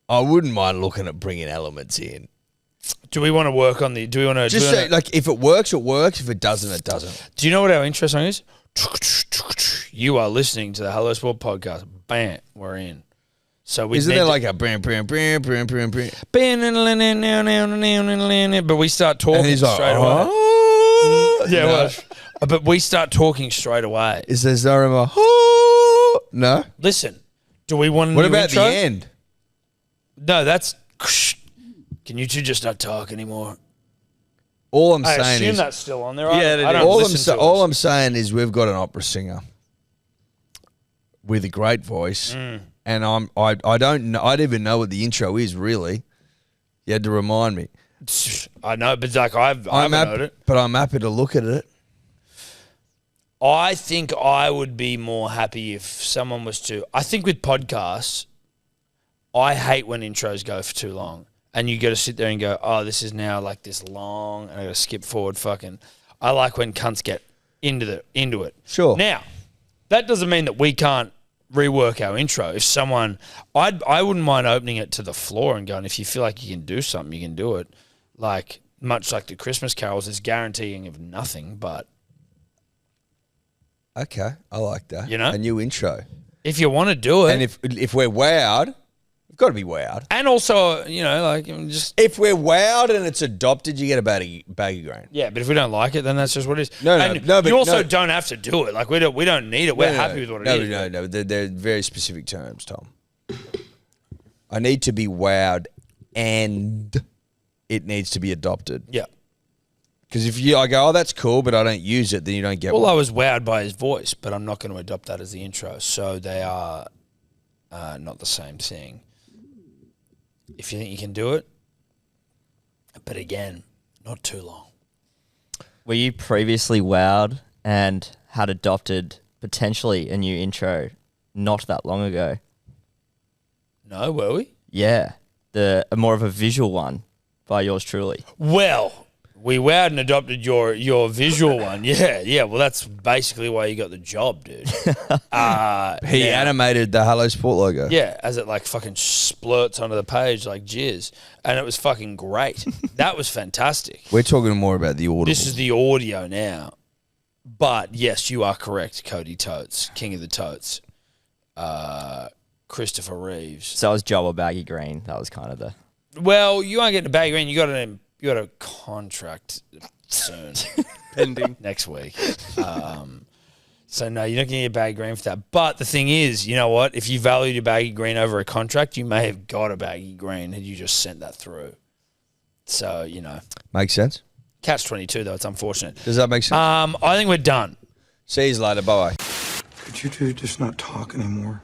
I wouldn't mind looking at bringing elements in. Do we want to work on the? Do we want to Just say, like, if it works, it works. If it doesn't, it doesn't. Do you know what our intro song is? You are listening to the Hello Sport podcast. Bam, we're in. So we Isn't there like a bam, bam, bam, bam, bam, bam? But we start talking And he's like, straight away. oh. Yeah, No. well, but we start talking straight away. Is there Zarema? Oh. No. Listen, do we want? What new about intro? the end? No, that's. Can you two just not talk anymore? All I'm I saying assume is, that's still on there. Yeah, I don't all listen to all us. I'm saying is we've got an opera singer with a great voice, and I don't know, I don't even know what the intro is really. You had to remind me. I know, but like I haven't heard it. But I'm happy to look at it. I think I would be more happy if someone was to. I think with podcasts, I hate when intros go for too long. And you got to sit there and go, oh, this is now like this long, and I got to skip forward. Fucking, I like when cunts get into it. Sure. Now, that doesn't mean that we can't rework our intro. If someone, I wouldn't mind opening it to the floor and going, if you feel like you can do something, you can do it. Like much like the Christmas carols, it's guaranteeing of nothing. But Okay, I like that. You know? A new intro. if you want to do it, And if we're wowed, we've got to be wowed. and also, you know, like just If we're wowed and it's adopted, you get a baggy grain. yeah. But if we don't like it, then that's just what it is. No, and but you also no. don't have to do it. Like we don't need it. We're happy with what it is. No. They're very specific terms, Tom. I need to be wowed, and it needs to be adopted. Yeah. Because if I go, oh, that's cool, but I don't use it, then you don't get Well, one. I was wowed by his voice, but I'm not going to adopt that as the intro. So they are not the same thing. If you think you can do it, but again, not too long. Were you previously wowed and had adopted potentially a new intro not that long ago? No, were we? Yeah, more of a visual one by yours truly. Well, we wowed and adopted your visual one. Yeah. Well, that's basically why you got the job, dude. He animated the Hello Sport logo. Yeah, as it like fucking splurts onto the page like jizz. And it was fucking great. That was fantastic. We're talking more about the audible. This is the audio now. But yes, you are correct, Cody Totes, King of the Totes. Christopher Reeves. So it was job or baggy green. That was kind of the... Well, you aren't getting a bag green. You got a contract soon. Pending. Next week. So no, you're not getting a baggy green for that. But the thing is, you know what? If you valued your baggy green over a contract, you may have got a baggy green had you just sent that through. So, you know. Makes sense. Catch 22 though, it's unfortunate. Does that make sense? I think we're done. See you later. Bye. Could you two just not talk anymore?